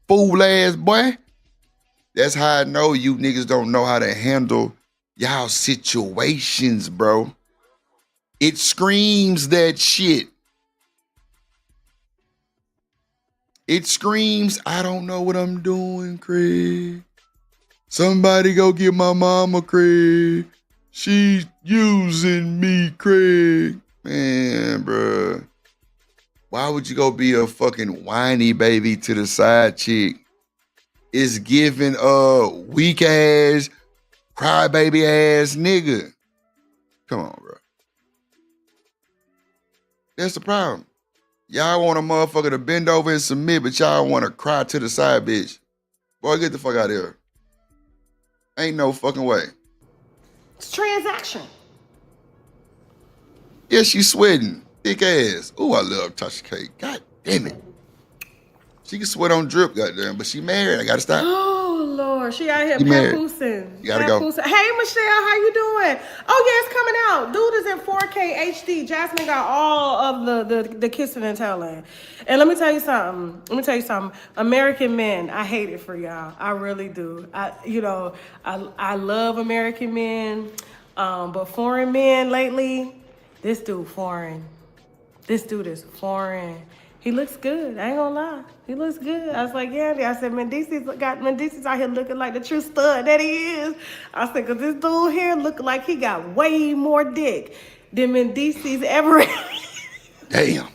fool ass boy. That's how I know you niggas don't know how to handle y'all situations, bro. It screams that shit. It screams, I don't know what I'm doing, Craig. Somebody go get my mama, Craig. She's using me, Craig. Man, bro. Why would you go be a fucking whiny baby to the side chick? It's giving a weak ass, crybaby ass nigga. Come on, bro. That's the problem. Y'all want a motherfucker to bend over and submit, but y'all want to cry to the side, bitch. Boy, get the fuck out of here. Ain't no fucking way.
It's transaction.
Yeah, she sweating. Thick ass. Ooh, I love Tasha K. God damn it. She can sweat on drip, goddamn, but she married. I gotta stop.
Oh Lord, she out here
She married.
papoosing.
You gotta go.
Hey Michelle, how you doing? Oh yeah, it's coming out. Dude is in 4K HD. Jasmine got all of the kissing and telling. And let me tell you something. American men, I hate it for y'all. I really do. I love American men, but foreign men lately, this dude foreign. This dude is foreign. He looks good. I ain't gonna lie. He looks good. I was like, yeah. I said, Mendici's out here looking like the true stud that he is. I said, because this dude here look like he got way more dick than Mendici's ever.
Damn.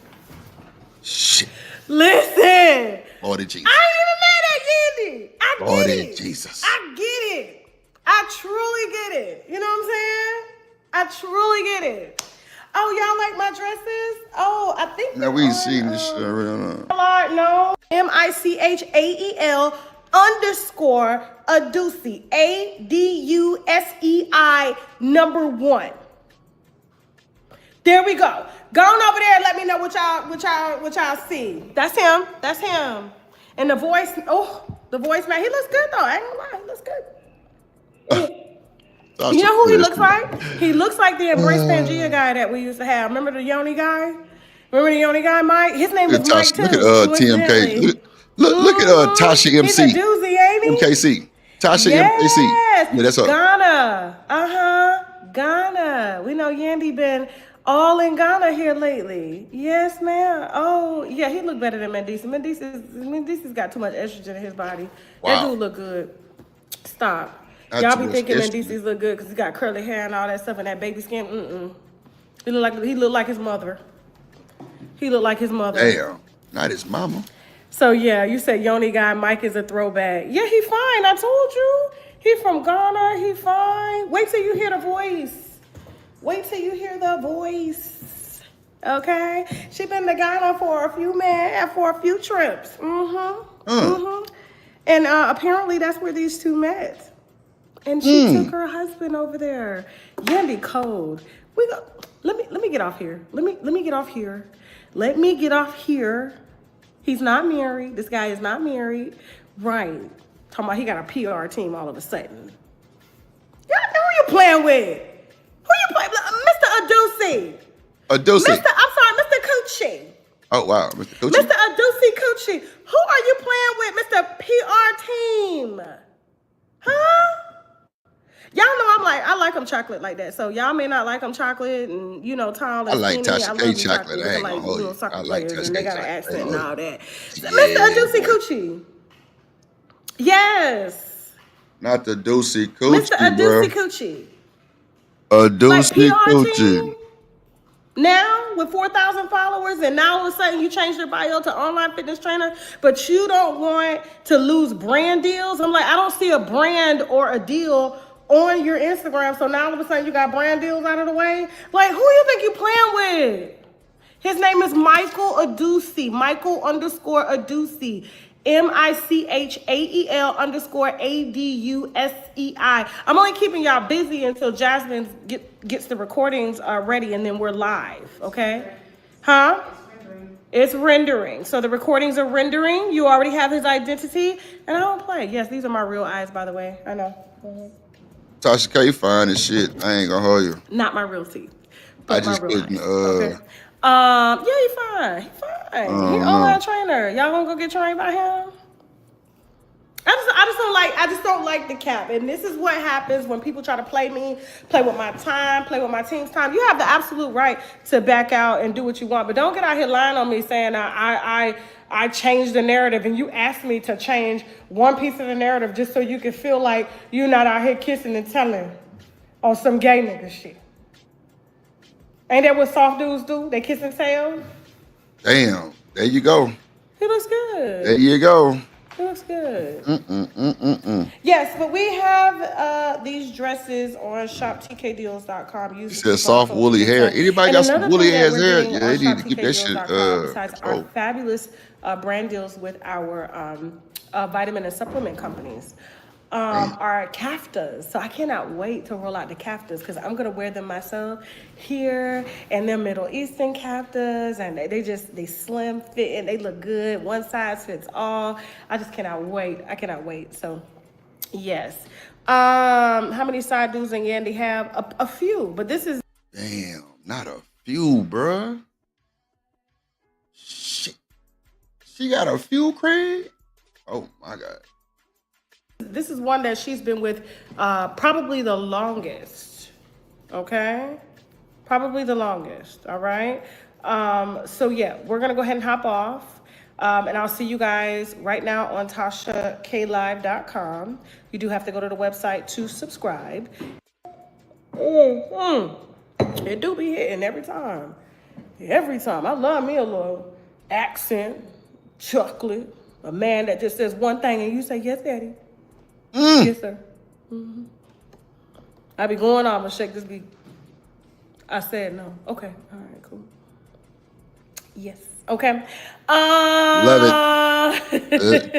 Shit.
Listen.
Lord Jesus.
I ain't even mad at Yandy. I get
Lord
it.
Jesus.
I get it. I truly get it. You know what I'm saying? I truly get it. Oh, y'all like my dresses? Oh, I think.
Now we seen this shit already.
No. Michael_Adusei. ADUSEI #1. There we go. Go on over there and let me know what y'all see. That's him. That's him. And the voice, man, he looks good though. I ain't gonna lie, he looks good. You know who he looks like? He looks like the Embrace Pangea guy that we used to have. Remember the Yoni guy? Remember the Yoni guy, Mike? His name was Mike too.
Look at TMK. Look at Tasha MC.
He's a doozy, ain't he?
MKC. Tasha MKC. Yeah, that's her.
Ghana. Ghana. We know Yandy been all in Ghana here lately. Yes, ma'am. Oh, yeah, he look better than Mendici. Mendici's got too much estrogen in his body.
Wow.
That dude look good. Stop. Y'all be thinking Mendici's look good because he got curly hair and all that stuff and that baby skin. He look like his mother. He look like his mother.
Damn, not his mama.
So yeah, you said Yoni guy, Mike is a throwback. Yeah, he fine. I told you. He from Ghana. He fine. Wait till you hear the voice. Wait till you hear the voice. Okay? She been to Ghana for a few trips. And apparently that's where these two met. And she took her husband over there. Yandy cold. Let me get off here. Let me get off here. Let me get off here. He's not married. This guy is not married. Right. Talking about he got a PR team all of a sudden. Y'all know who you playing with. Who you playing with? Mr. Adusei.
Adusei.
I'm sorry, Mr. Coochie.
Oh, wow. Mr. Coochie.
Mr. Adusei Coochie. Who are you playing with, Mr. PR team? Huh? Y'all know I like them chocolate like that. So y'all may not like them chocolate and, tall and
I like
skinny.
Tasha K chocolate. I ain't gonna hold you. I like Tasha K
They got an
chocolate.
accent and all that.
Yeah,
Mr. Adusei Coochie. Yes.
Not the Adusei Coochie,
Mr. Adusei Coochie.
Adusei Coochie.
Team, now with 4,000 followers and now all of a sudden you change your bio to online fitness trainer, but you don't want to lose brand deals. I'm like, I don't see a brand or a deal on your Instagram. So now all of a sudden you got brand deals out of the way. Like, who you think you playing with? His name is Michael Adusei. Michael_Adusei. MICHAEL_ADUSEI. I'm only keeping y'all busy until Jasmine gets the recordings ready and then we're live, okay? Huh? It's rendering. So the recordings are rendering. You already have his identity. And I don't play. Yes, these are my real eyes, by the way. I know.
Tasha K fine as shit. I ain't gonna hold you.
Not my real teeth.
I just couldn't,
okay. Yeah, he fine. He fine. He online trainer. Y'all gonna go get trained by him? I just don't like the cap. And this is what happens when people try to play me, play with my time, play with my team's time. You have the absolute right to back out and do what you want. But don't get out here lying on me saying I changed the narrative and you asked me to change one piece of the narrative just so you can feel like you're not out here kissing and telling on some gay nigga shit. Ain't that what soft dudes do? They kiss and tell?
Damn. There you go.
He looks good.
There you go.
He looks good.
Yeah,
Yes, but we have these dresses on shoptkdeals.com. Use
You
the
said
coupon
soft
code
woolly hair.
TKTime.
Anybody
And
got some
another thing
woolly
that
ass
we're
hair?
doing
Yeah,
on
they need to get that shit
shoptkdeals.com, besides our
control.
fabulous brand deals with our vitamin and supplement companies,
Damn.
are kaftas. So I cannot wait to roll out the kaftas because I'm gonna wear them myself here, and they're Middle Eastern kaftas, and they slim fit and they look good. One size fits all. I just cannot wait. I cannot wait. So yes. How many side dudes and Yandy have? A few, but this is
Damn, not a few, bruh. Shit. She got a few, Craig? Oh my God.
this is one that she's been with probably the longest. Okay? Probably the longest, all right? So yeah, we're gonna go ahead and hop off. And I'll see you guys right now on TashaKLive.com. You do have to go to the website to subscribe. It do be hitting every time. Every time. I love me a little accent, chocolate, a man that just says one thing and you say, yes, daddy. Yes, sir. I be going on, I'm gonna shake this beat. I said no. Okay. All right, cool. Yes. Okay.
Love it.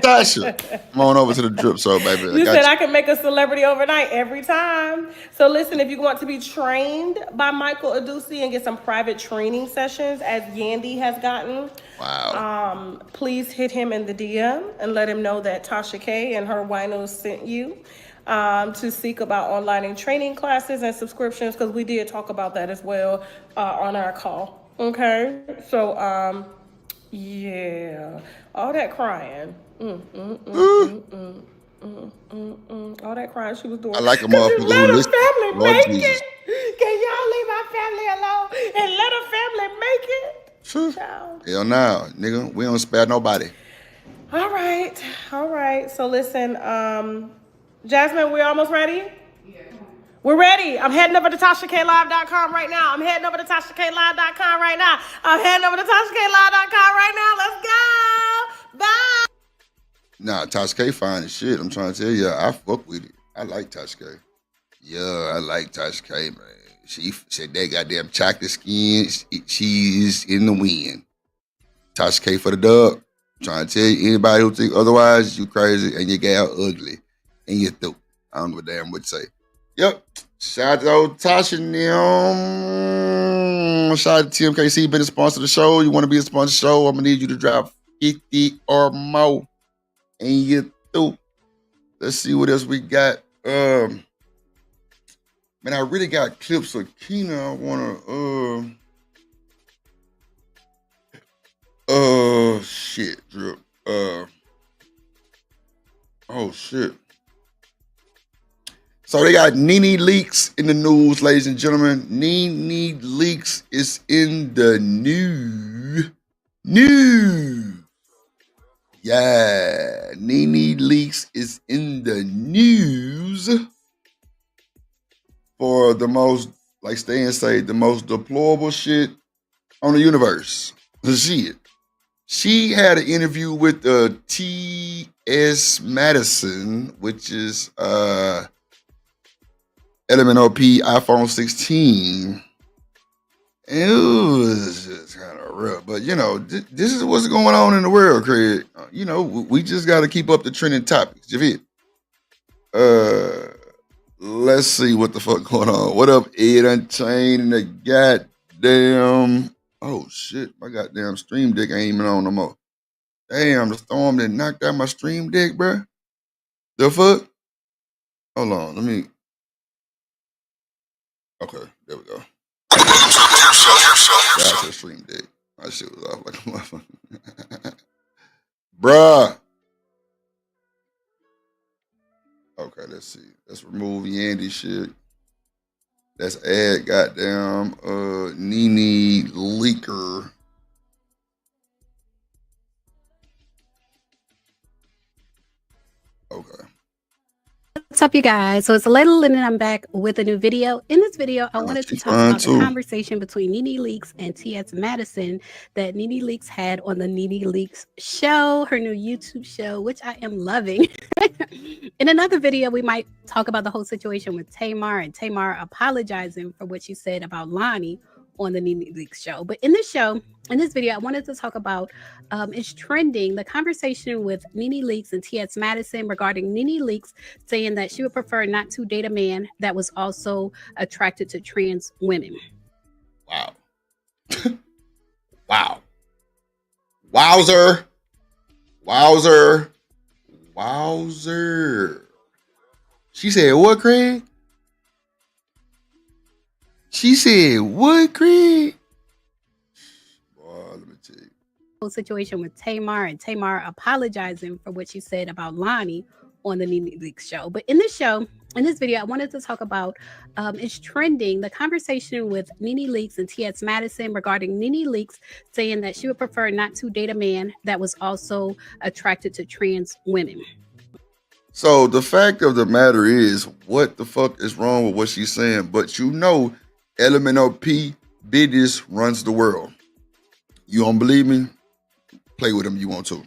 Tasha. Come on over to the drip show, baby.
You said I can make a celebrity overnight every time. So listen, if you want to be trained by Michael Adusi and get some private training sessions as Yandy has gotten,
wow.
Please hit him in the DM and let him know that Tasha K and her winos sent you to seek about online and training classes and subscriptions, because we did talk about that as well on our call. Okay, so yeah, all that crying, all that crying she was doing.
I like a
Could you
motherfucker
let
who
her
listens.
family
Lord
make
Jesus.
it? Can y'all leave our family alone and let her family make it? Child.
Hell no, nigga. We don't spare nobody.
All right. So listen, Jasmine, we're almost ready. We're ready. I'm heading over to TashaKLive.com right now. I'm heading over to TashaKLive.com right now. Let's go. Bye.
Nah, Tasha K fine as shit. I'm trying to tell you, I fuck with it. I like Tasha K. Yeah, I like Tasha K, man. She said that goddamn chocolate skin, she's in the wind. Tasha K for the dub. I'm trying to tell you, anybody who think otherwise, you crazy and your gal ugly and you through. I don't know what damn what to say. Yep. Shout out to old Tasha and them. Shout out to TMKC, been a sponsor of the show. You want to be a sponsor of the show, I'm going to need you to drop 50 or more. And you through. Let's see what else we got. Man, I really got clips of Kynna. I want to, shit, drip. Oh, shit. So they got Nene Leaks in the news, ladies and gentlemen. Nene Leaks is in the news. Yeah, Nene Leaks is in the news for the most, like Stan say, the most deplorable shit on the universe. Shit. She had an interview with T.S. Madison, which is LMNOP iPhone 16. And it was just kind of rough. But, you know, this is what's going on in the world, Craig. You know, we just got to keep up the trending topics. You feel? Let's see what the fuck going on. What up, Ed Unchained and the goddamn... Oh, shit. My goddamn stream deck ain't even on no more. Damn, the storm that knocked out my stream deck, bruh. The fuck? Hold on, let me... Okay, there we go. That's a stream deck. My shit was off like a motherfucker. Bruh. Okay, let's see. Let's remove Yandy shit. Let's add goddamn Nene Leaker. Okay.
What's up, you guys? So it's Layla Lynn and I'm back with a new video. In this video, I wanted to
She's
talk
fine
about the
too.
conversation between Nene Leakes and T.S. Madison that Nene Leakes had on the Nene Leakes show, her new YouTube show, which I am loving. In another video, we might talk about the whole situation with Tamar and Tamar apologizing for what she said about Lonnie on the Nene Leakes show. But in this video, I wanted to talk about it's trending, the conversation with Nene Leakes and T.S. Madison regarding Nene Leakes saying that she would prefer not to date a man that was also attracted to trans women.
Wow. Wow. Wowzer. Wowzer. Wowzer. She said what, Craig? She said what, Craig? Boy, let me tell you.
Whole situation with Tamar and Tamar apologizing for what she said about Lonnie on the Nene Leakes show. But in this video, I wanted to talk about it's trending, the conversation with Nene Leakes and T.S. Madison regarding Nene Leakes saying that she would prefer not to date a man that was also attracted to trans women.
So the fact of the matter is, what the fuck is wrong with what she's saying? But you know, LMNOP business runs the world. You don't believe me? Play with them you want to.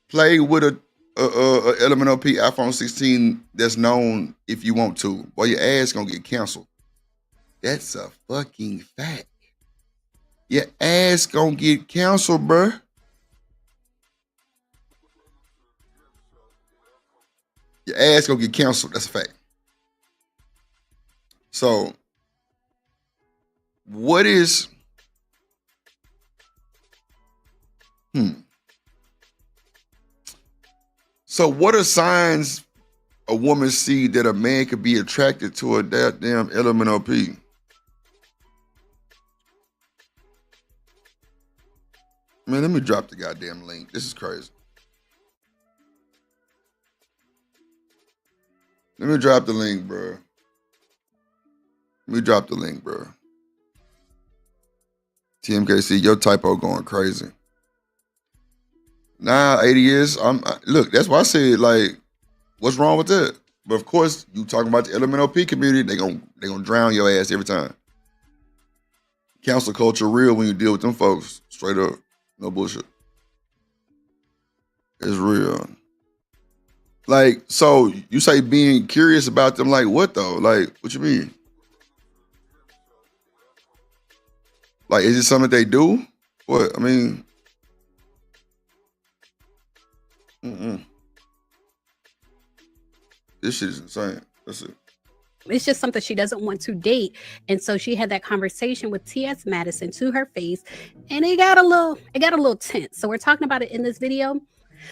Play with a LMNOP iPhone 16 that's known if you want to. Boy, your ass gonna get canceled. That's a fucking fact. Your ass gonna get canceled, bruh. Your ass gonna get canceled. That's a fact. So, what is... So what are signs a woman see that a man could be attracted to a damn LMNOP? Man, let me drop the goddamn link. This is crazy. Let me drop the link, bro. Let me drop the link, bro. TMKC, your typo going crazy. Nah, 80 years. Look, that's why I said, like, what's wrong with that? But of course, you talking about the LMNOP community, they gonna drown your ass every time. Council culture real when you deal with them folks. Straight up. No bullshit. It's real. Like, so you say being curious about them, like what though? Like, what you mean? Like, is it something they do? What? I mean... This shit is insane. That's it.
It's just something she doesn't want to date. And so she had that conversation with T.S. Madison to her face, and it got a little tense. So we're talking about it in this video.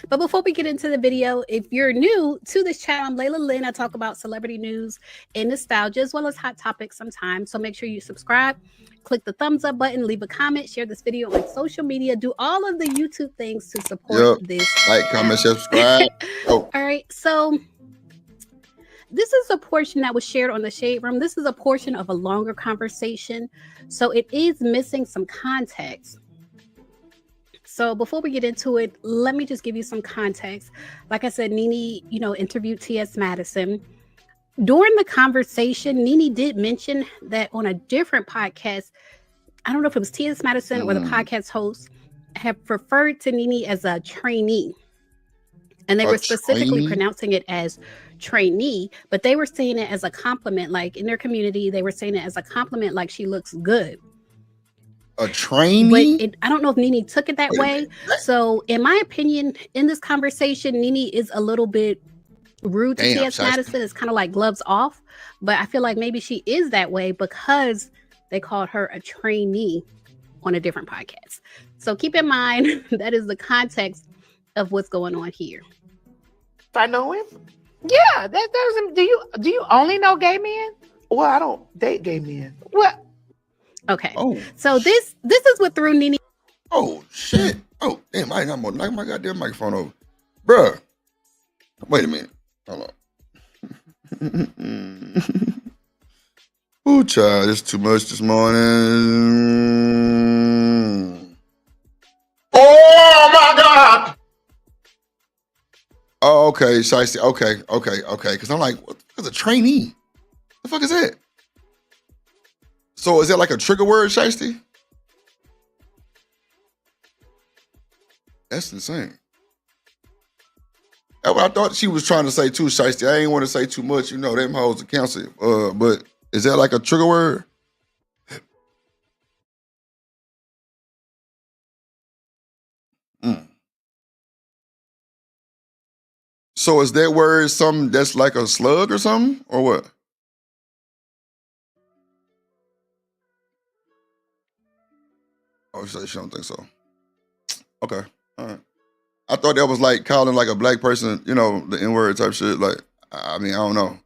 But before we get into the video, if you're new to this channel, I'm Layla Lynn. I talk about celebrity news and nostalgia as well as hot topics sometimes. So make sure you subscribe, click the thumbs up button, leave a comment, share this video on social media, do all of the YouTube things to support this.
Like, comment, subscribe.
All right. So this is a portion that was shared on the Shade Room. This is a portion of a longer conversation. So it is missing some context. So before we get into it, let me just give you some context. Like I said, Nene, interviewed T.S. Madison. During the conversation, Nene did mention that on a different podcast, I don't know if it was T.S. Madison or the podcast host, have referred to Nene as a trainee. And they were specifically pronouncing it as trainee, but they were saying it as a compliment. Like in their community, they were saying it as a compliment, like she looks good.
A trainee?
But I don't know if Nene took it that way. So in my opinion, in this conversation, Nene is a little bit rude to T.S. Madison. It's kind of like gloves off. But I feel like maybe she is that way because they called her a trainee on a different podcast. So keep in mind, that is the context of what's going on here.
I know him. Yeah, that doesn't. Do you only know gay men? Well, I don't date gay men. Well,
okay. Oh, so this is what threw Nene.
Oh shit! Oh damn! I'm gonna knock my goddamn microphone over, bruh. Wait a minute. Hold on. Oh, child, it's too much this morning. Oh my God! Oh, Okay, Shiesty. Okay. Because I'm like, what the fuck is a trainee? The fuck is that? So is that like a trigger word, Shiesty? That's insane. That's what I thought she was trying to say too, Shiesty. I ain't want to say too much, you know, them hoes are counsel. But is that like a trigger word? Mm. So is that word something that's like a slug or something? Or what? Oh, she don't think so. Okay. All right. I thought that was like calling like a black person, you know, the N-word type shit. Like, I mean, I don't know.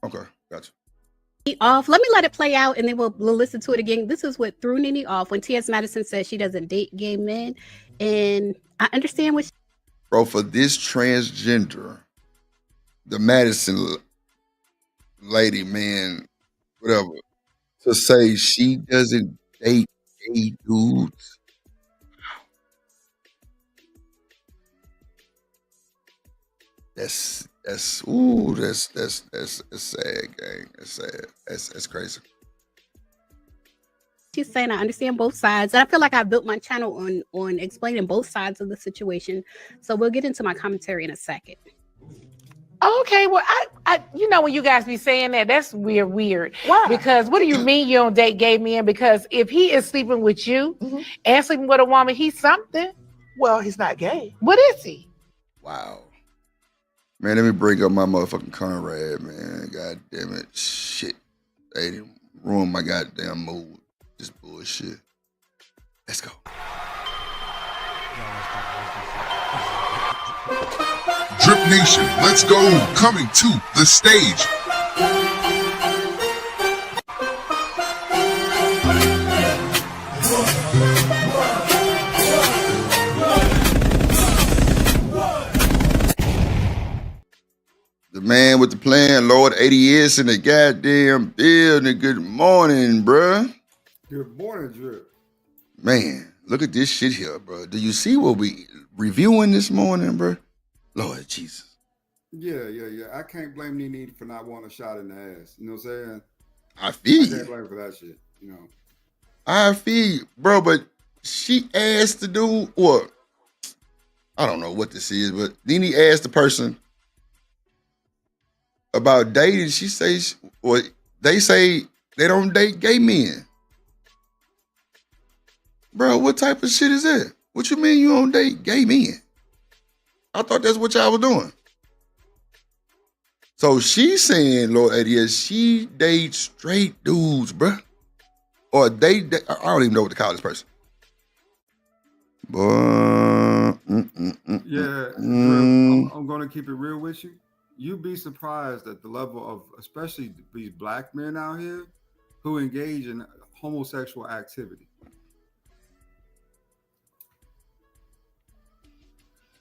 Okay, gotcha.
Off. Let me let it play out and then we'll listen to it again. This is what threw Nene off when T.S. Madison says she doesn't date gay men. And I understand what
Bro, for this transgender, the Madison lady, man, whatever, to say she doesn't date gay dudes. That's sad, gang. That's sad. That's crazy.
she's saying. I understand both sides. And I feel like I built my channel on explaining both sides of the situation. So we'll get into my commentary in a second.
Okay, well, I you know when you guys be saying that, that's weird.
Why?
Because what do you mean you don't date gay men? Because if he is sleeping with you and sleeping with a woman, he's something.
Well, he's not gay.
What is he?
Wow. Man, let me bring up my motherfucking Conrad, man. God damn it. Shit. They didn't ruin my goddamn mood. This bullshit. Let's go.
Drip Nation, let's go. Coming to the stage.
The man with the plan, Lord 80 years in the goddamn building. Good morning, bruh.
Good morning, Drip.
Man, look at this shit here, bro. Do you see what we reviewing this morning, bro? Lord Jesus.
Yeah. I can't blame Nene for not wanting a shot in the ass. You know what I'm saying?
I feel
I
you.
can't blame her for that shit. You know.
I feel you, bro, but she asked the dude, or I don't know what this is, but then he asked the person about dating. She says, or they say they don't date gay men. Bro, what type of shit is that? What you mean you don't date gay men? I thought that's what y'all was doing. So she's saying, Lord Adias, she dates straight dudes, bro. Or I don't even know what to call this person. But
Yeah, Drip, I'm going to keep it real with you. You'd be surprised at the level of, especially these black men out here who engage in homosexual activity.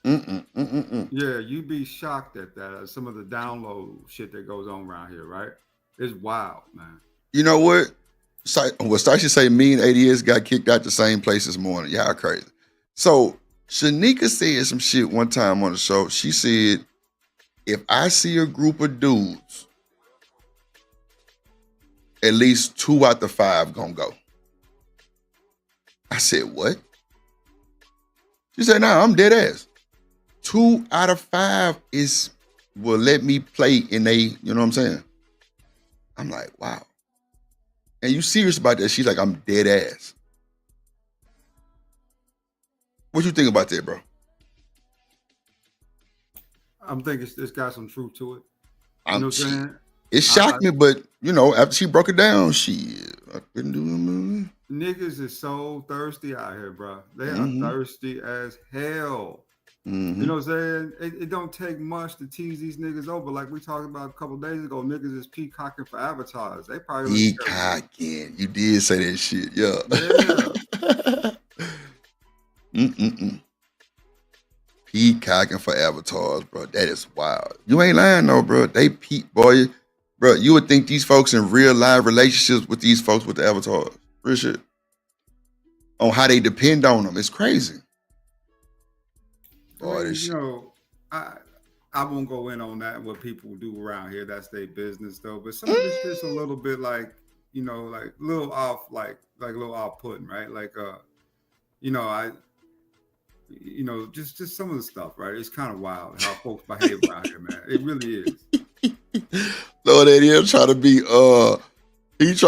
Yeah, you'd be shocked at that. Some of the download shit that goes on around here, right? It's wild, man.
You know what? Well, Stacia say me and ADS got kicked out the same place this morning. Y'all crazy. So Shanika said some shit one time on the show. She said, if I see a group of dudes, at least 2 out of 5 gonna go. I said, what? She said, nah, I'm dead ass. 2 out of 5 will let me play in you know what I'm saying? I'm like, wow. And you serious about that? She's like, I'm dead ass. What you think about that, bro?
I'm thinking it's got some truth to it. You know what I'm saying?
It shocked me, but you know, after she broke it down, I couldn't do it.
Niggas is so thirsty out here, bro. They are thirsty as hell. You know what I'm saying? It don't take much to tease these niggas over. Like we talked about a couple of days ago, niggas is peacocking for avatars. They probably
peacocking. You did say that shit, yeah. Peacocking for avatars, bro. That is wild. You ain't lying though, bro. They boy. Bro, you would think these folks in real live relationships with these folks with the avatars. Real shit. On how they depend on them. It's crazy.
I mean, you know, I won't go in on that. What people do around here, that's their business though. But some of it's just a little bit like, like little off, like a little off putting, right? Like just some of the stuff, right? It's kind of wild how folks behave around here, man. It really is.
Lord, Eddie, I'm trying to be he ain't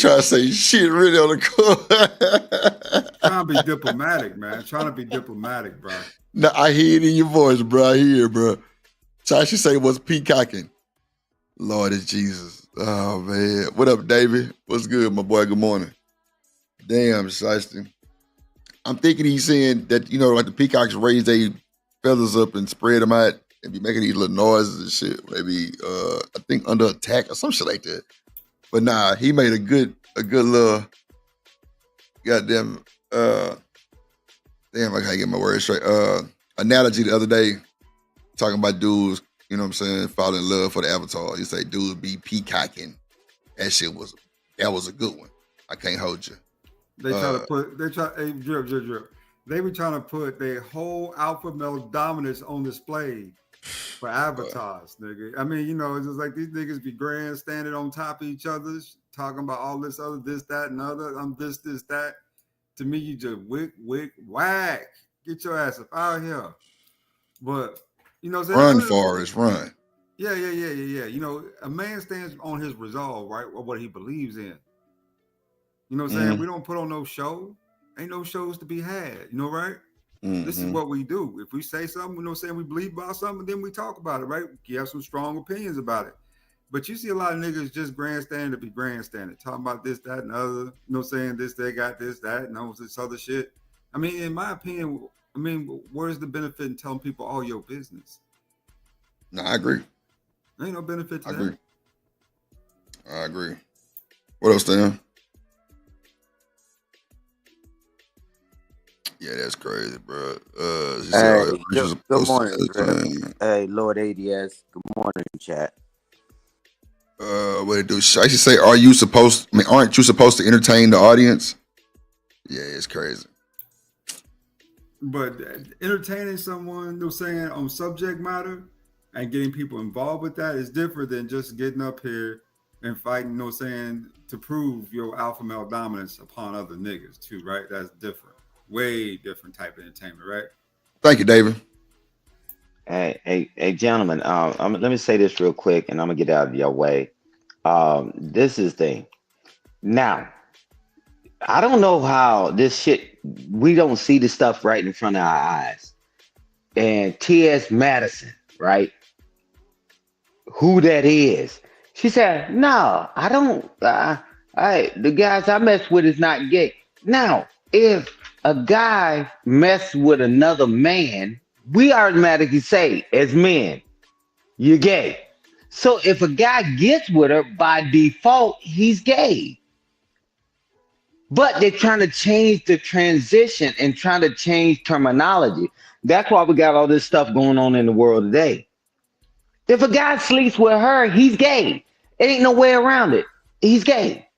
trying to say shit really on the court.
Trying to be diplomatic, man. Trying to be diplomatic, bro.
No, I hear it in your voice, bro. I hear it, bro. So I should say what's peacocking. Lord is Jesus. Oh, man. What up, David? What's good, my boy? Good morning. Damn, Shiesty. I'm thinking he's saying that, like the peacocks raise their feathers up and spread them out and be making these little noises and shit. Maybe, I think under attack or some shit like that. But nah, he made a good little goddamn, damn, I can't get my words straight. Analogy the other day, talking about dudes, falling in love for the avatar. He say dudes be peacocking. That was a good one. I can't hold you.
Hey, drip. They were trying to put their whole alpha male dominance on display for avatars, nigga. I mean, it's just like these niggas be grandstanding on top of each other, talking about all this other, this, that, and other. I'm this, that. To me, you just whack. Get your ass up out here. But,
run, Forrest, run.
Yeah. A man stands on his resolve, right? Or what he believes in. You know what I'm saying? We don't put on no show. Ain't no shows to be had, right? This is what we do. If we say something, we believe about something, then we talk about it, right? You have some strong opinions about it. But you see a lot of niggas just grandstanding to be grandstanding, talking about this, that, and other, this, they got this, that, and all this other shit. I mean, in my opinion, where's the benefit in telling people all your business?
No, I agree.
There ain't no benefit to that.
I agree. What else, Dan? Yeah, that's crazy, bro.
Good morning, hey, Lord ADS. Good morning, chat.
What it do? I should say, aren't you supposed to entertain the audience? Yeah, it's crazy.
But entertaining someone, on subject matter and getting people involved with that is different than just getting up here and fighting, to prove your alpha male dominance upon other niggas too, right? That's different. Way different type of entertainment, right?
Thank you, David.
Hey, gentlemen. Let me say this real quick, and I'm gonna get out of your way. This is the thing. Now, I don't know how this shit. We don't see the stuff right in front of our eyes. And T.S. Madison, right? Who that is? She said, "No, I don't. The guys I mess with is not gay." Now, if a guy mess with another man, we automatically say, as men, you're gay. So if a guy gets with her, by default, he's gay. But they're trying to change the transition and trying to change terminology. That's why we got all this stuff going on in the world today. If a guy sleeps with her, he's gay. There ain't no way around it. He's gay.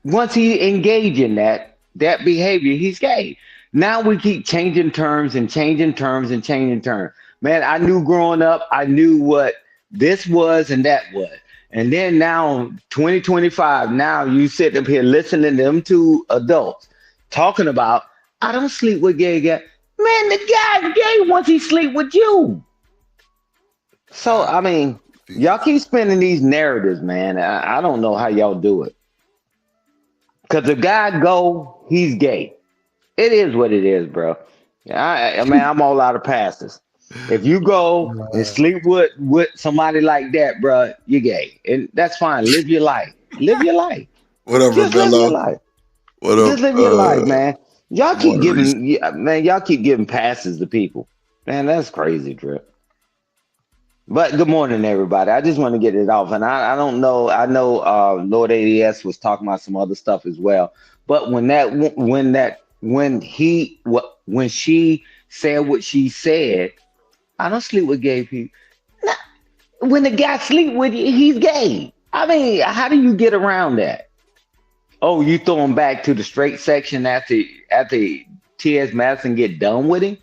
Once he engage in that behavior, he's gay. Now we keep changing terms and changing terms and changing terms. Man, I knew growing up, I knew what this was and that was. And then now, 2025, now you sit up here listening to them two adults talking about, I don't sleep with gay guys. Man, the guy's gay once he sleep with you. So, I mean, y'all keep spinning these narratives, man. I don't know how y'all do it. Because the guy go, he's gay. It is what it is, bro. I mean, I'm all out of passes. If you go and sleep with somebody like that, bro, you're gay. And that's fine. Live your life. Live your life.
Whatever,
just live your life.
What up?
Just live your life, man. Y'all keep giving passes to people. Man, that's crazy, Drip. But good morning, everybody. I just want to get it off. And I don't know. I know Lord ADS was talking about some other stuff as well. But when she said what she said, I don't sleep with gay people. Nah, when the guy sleep with you, he's gay. I mean, how do you get around that? Oh, you throw him back to the straight section after T.S. Madison get done with him?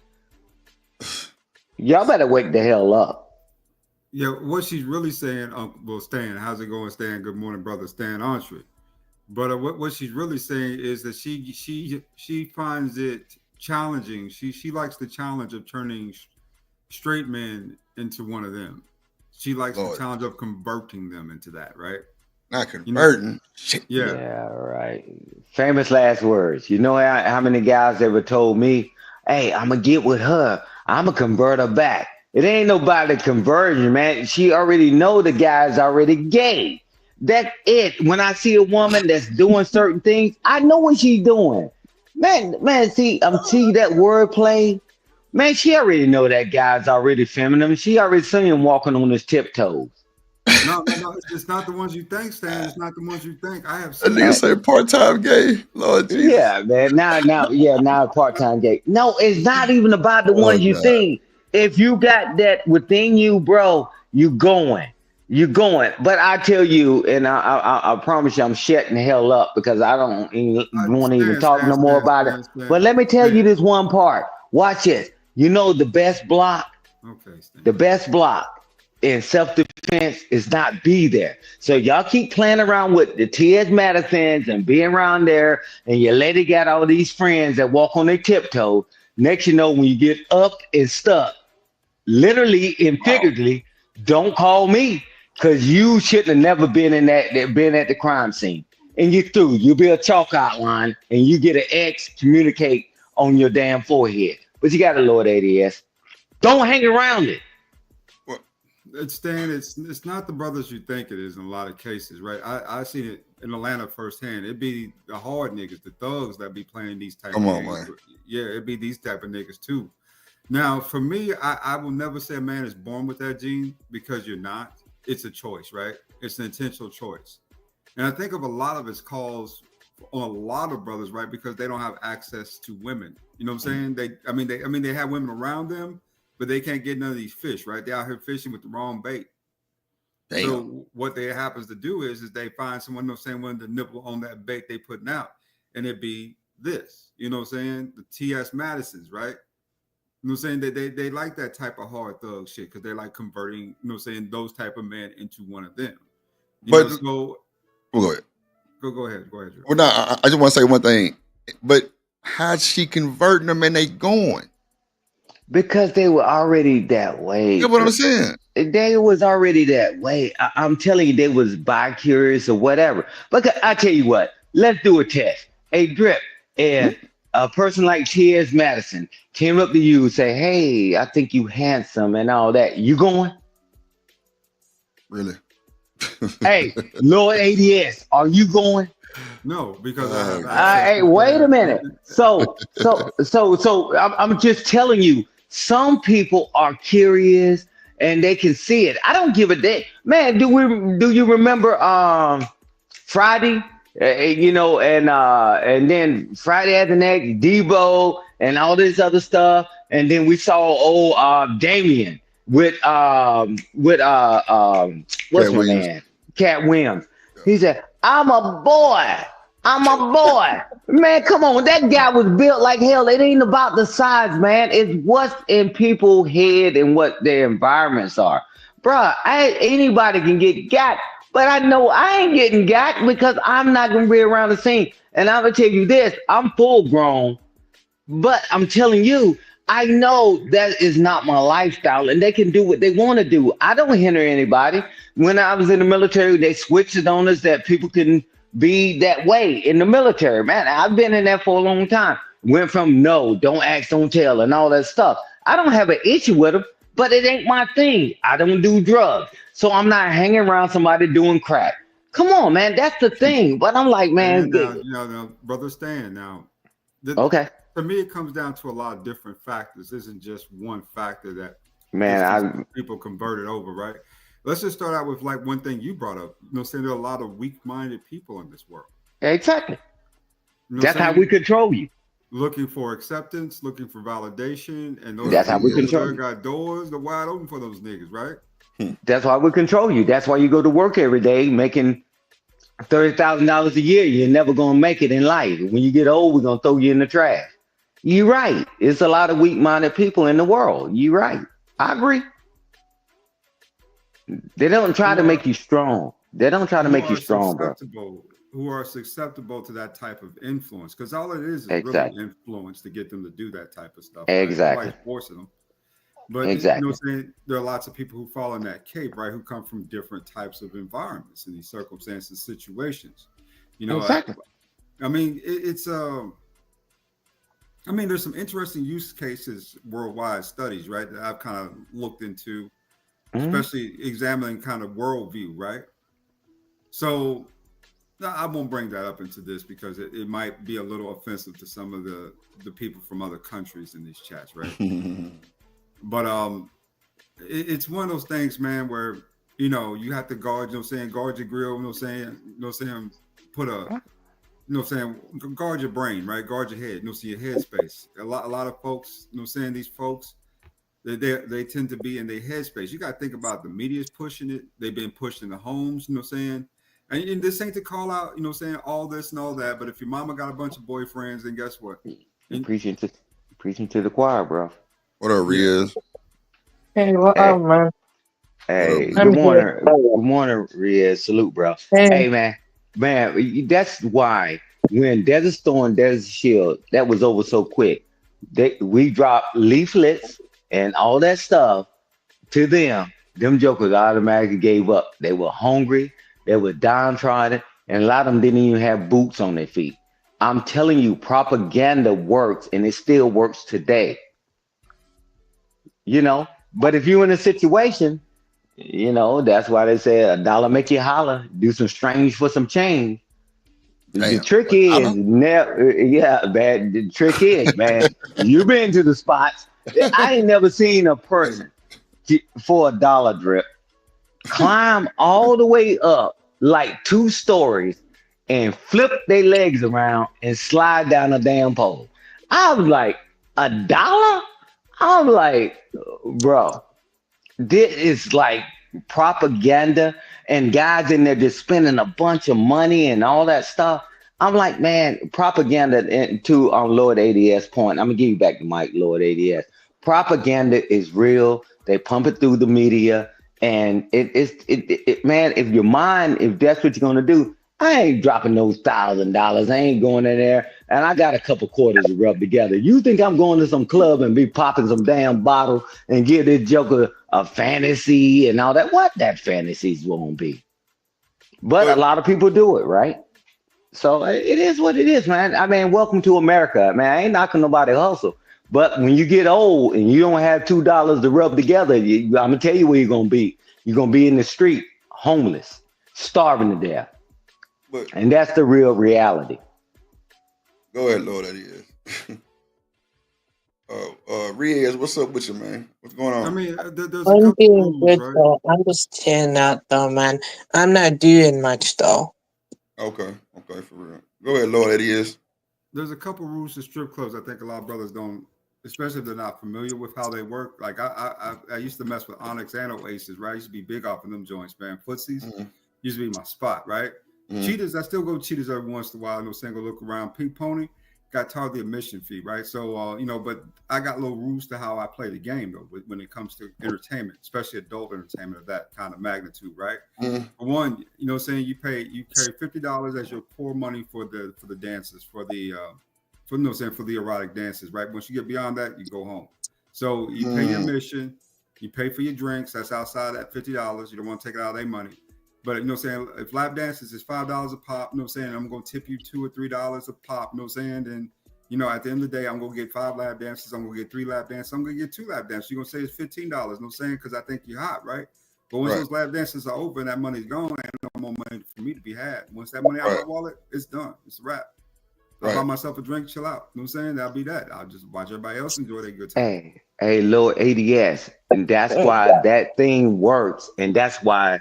Y'all better wake the hell up.
Yeah, what she's really saying, well, Stan, how's it going, Stan? Good morning, brother Stan Entree. But what she's really saying is that she finds it challenging. She likes the challenge of turning straight men into one of them. She likes the challenge of converting them into that, right?
Not converting.
Yeah.
Yeah, right. Famous last words. You know how many guys ever told me, hey, I'm going to get with her. I'm going to convert her back. It ain't nobody conversion, man. She already know the guy's already gay. That's it. When I see a woman that's doing certain things, I know what she's doing. Man, see that wordplay. Man, she already know that guy's already feminine. She already seen him walking on his tiptoes.
No, it's not the ones you think, Stan. It's not the ones you think. I have
seen. That nigga say part-time gay. Lord Jesus.
Yeah, man. Now part-time gay. No, it's not even about the ones you think. If you got that within you, bro, you going. But I tell you, and I promise you, I'm shutting the hell up because I don't want to even talk no more about it. But let me tell you this one part. Watch it. You know the best block?
Okay, Stan.
The best block in self-defense is not be there. So y'all keep playing around with the T.S. Madisons and being around there, and your lady got all these friends that walk on their tiptoes. Next, you know, when you get up and stuck, literally and figuratively, don't call me because you shouldn't have never been been at the crime scene. And you through. You be a chalk outline, and you get an X communicate on your damn forehead. But you got to lower the ADS. Don't hang around it.
Stan, it's not the brothers you think it is in a lot of cases, right? I seen it in Atlanta firsthand. It'd be the hard niggas, the thugs that be playing these type of games. Man. Yeah, it'd be these type of niggas too. Now, for me, I will never say a man is born with that gene because you're not. It's a choice, right? It's an intentional choice. And I think of a lot of its calls on a lot of brothers, right? Because they don't have access to women. You know what I'm saying? They have women around them, but they can't get none of these fish, right? They're out here fishing with the wrong bait. Damn. So what they happens to do is they find someone, you know, saying, willing to nibble on that bait they putting out, and it be this, you know what I'm saying? The T.S. Madisons, right? You know what I'm saying? They like that type of hard thug shit because they like converting, you know what I'm saying, those type of men into one of them. Go ahead. Go ahead.
Well, no, I just want to say one thing. But how's she converting them and they going?
Because they were already that way.
You know what I'm saying?
They was already that way. I'm telling you, they was bi-curious or whatever. But I tell you what, let's do a test. Hey, Drip, if a person like T.S. Madison came up to you and say, hey, I think you handsome and all that, you going?
Really?
Hey, Lord ADS, are you going?
No, because
hey, wait a minute. So I'm just telling you, some people are curious and they can see it. I don't give a damn, man. Do you remember Friday? You know, and then Friday after next, Debo and all this other stuff, and then we saw old Damien with what's my man, Cat Williams. He said, I'm a boy. Man, come on. That guy was built like hell. It ain't about the size, man. It's what's in people's head and what their environments are. Bruh, anybody can get got, but I know I ain't getting got because I'm not going to be around the scene. And I'm going to tell you this, I'm full grown, but I'm telling you, I know that is not my lifestyle and they can do what they want to do. I don't hinder anybody. When I was in the military, they switched it on us that people can be that way in the military. Man, I've been in that for a long time. Went from no, don't ask, don't tell, and all that stuff. I don't have an issue with them, but it ain't my thing. I don't do drugs. So I'm not hanging around somebody doing crack. Come on, man. That's the thing. But I'm like, man.
Now, brother Stan,
okay.
For me, it comes down to a lot of different factors. This isn't just one factor
that
people converted over, right? Let's just start out with like one thing you brought up. You know, saying there are a lot of weak-minded people in this world.
Exactly.
You know,
that's how we control you.
Looking for acceptance, looking for validation, and those
that's how we control you.
Got doors, they're wide open for those niggas, right?
That's why we control you. That's why you go to work every day making $30,000 a year. You're never gonna make it in life. When you get old, we're gonna throw you in the trash. You're right. It's a lot of weak-minded people in the world. You're right. I agree. They don't try to make you strong. They don't try to make you strong, bro.
Who are susceptible to that type of influence? Because all it is
Exactly.
really influence to get them to do that type of stuff.
Exactly.
Nobody's forcing them. But
exactly.
you know what I'm saying? There are lots of people who fall in that cape, right? Who come from different types of environments in these circumstances, situations. You know,
exactly.
I mean, it's I mean, there's some interesting use cases, worldwide studies, right? That I've kind of looked into, especially examining kind of worldview, right? So I won't bring that up into this because it might be a little offensive to some of the people from other countries in these chats, right? But it's one of those things, man, where you know you have to guard, you know what I'm saying, guard your grill, you know what I'm saying, put a, you know what I'm saying, guard your brain, right? Guard your head, you know, see your head space. A lot of folks, you know what I'm saying, these folks, they tend to be in their headspace. You got to think about the media's pushing it. They've been pushed in the homes, you know what I'm saying? And this ain't to call out, you know what I'm saying, all this and all that. But if your mama got a bunch of boyfriends, then guess what?
You're preaching to the choir, bro.
What up, Riaz?
Hey, what up, man?
Hey,
I'm
good morning.
here.
Good morning, Riaz. Salute, bro.
Hey.
Hey, man, that's why when Desert Storm, Desert Shield, that was over so quick. We dropped leaflets and all that stuff to them. Them jokers automatically gave up. They were hungry. They were downtrodden, and a lot of them didn't even have boots on their feet. I'm telling you, propaganda works, and it still works today. You know, but if you're in a situation, you know, that's why they say a dollar make you holler, do some strange for some change. The trick is never, man. The trick is, man, you've been to the spots. I ain't never seen a person for $1 drip climb all the way up like 2 stories and flip their legs around and slide down a damn pole. I was like, $1? I'm like, bro, this is like propaganda and guys in there just spending a bunch of money and all that stuff. I'm like, man, propaganda. And to Lord ADS point, I'm gonna give you back the mic, Lord ADS. Propaganda is real. They pump it through the media, and it man, if your mind, if that's what you're gonna do, I ain't dropping those $1,000. I ain't going in there, and I got a couple quarters to rub together. You think I'm going to some club and be popping some damn bottle and give this joker a fantasy and all that? What that fantasies won't be. But a lot of people do it, right? So it is what it is, man. I mean, welcome to America, man. I ain't knocking nobody hustle. But when you get old and you don't have $2 to rub together, I'm gonna tell you where you're gonna be. You're gonna be in the street, homeless, starving to death. And that's the real reality.
Go ahead, Lord, that is. Riaz, what's up with you, man? What's going on?
I mean, there's
I'm
a
doing
couple
good,
rules, right?
though. I'm just chilling out, though, man. I'm not doing much, though.
Okay, for real. Go ahead, Lord, that is.
There's a couple rules to strip clubs. I think a lot of brothers don't, especially if they're not familiar with how they work. Like I used to mess with Onyx and Oasis, right? I used to be big off of them joints, man. Footsies used to be my spot, right? Cheetahs, I still go to Cheetahs every once in a while. No single look around. Pink Pony got charged the admission fee, right? So you know, but I got little rules to how I play the game though. When it comes to entertainment, especially adult entertainment of that kind of magnitude, right? For one, you know, saying you carry $50 as your core money for the dances, for the erotic dances, right? Once you get beyond that, you go home. So you pay your admission, you pay for your drinks. That's outside that $50. You don't want to take it out of their money. But you know what I'm saying, if lap dances is $5 a pop, you know what I'm saying, I'm gonna tip you $2 or $3 a pop, you know what I'm saying? And you know, at the end of the day, I'm gonna get 5 lap dances, I'm gonna get 3 lap dances, I'm gonna get 2 lap dances. You're gonna say it's $15, you know what I'm saying? Because I think you're hot, right? But once those lap dances are over and that money's gone, ain't no more money for me to be had. Once that money out of my wallet, it's done. It's a wrap. I buy myself a drink, chill out. You know what I'm saying? That'll be that. I'll just watch everybody else enjoy their good time.
Hey, Lord ADS, and that's why that thing works, and that's why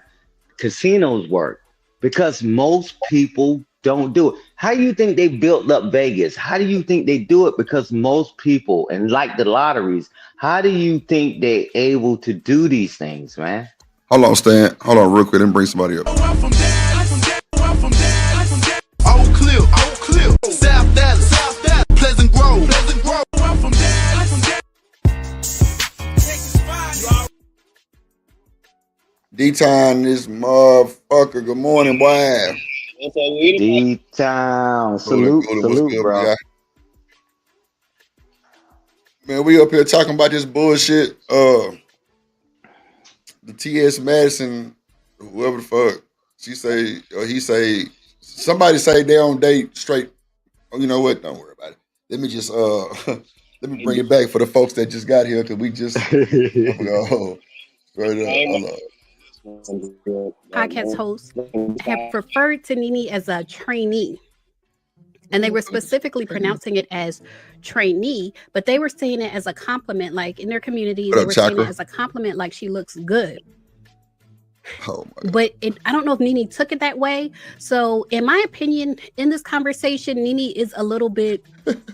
casinos work, because most people don't do it. How do you think they built up Vegas? How do you think they do it? Because most people, and like the lotteries, how do you think they're able to do these things, man?
Hold on, Stan. Hold on real quick and bring somebody up.
Oak Cliff, South Dallas, Pleasant Grove.
D-Time, this motherfucker. Good morning, boy.
D-Town.
What's
Salute,
good,
bro.
guy? Man, we up here talking about this bullshit. The T.S. Madison, whoever the fuck, she say, or he say, somebody say they don't date straight. Oh, you know what? Don't worry about it. Let me just let me bring it back for the folks that just got here because we just
podcast hosts have referred to Nene as a trainee. And they were specifically pronouncing it as trainee, but they were saying it as a compliment. Like in their community, they were saying it as a compliment, like she looks good.
Oh my God.
But I don't know if Nene took it that way. So in my opinion, in this conversation, Nene is a little bit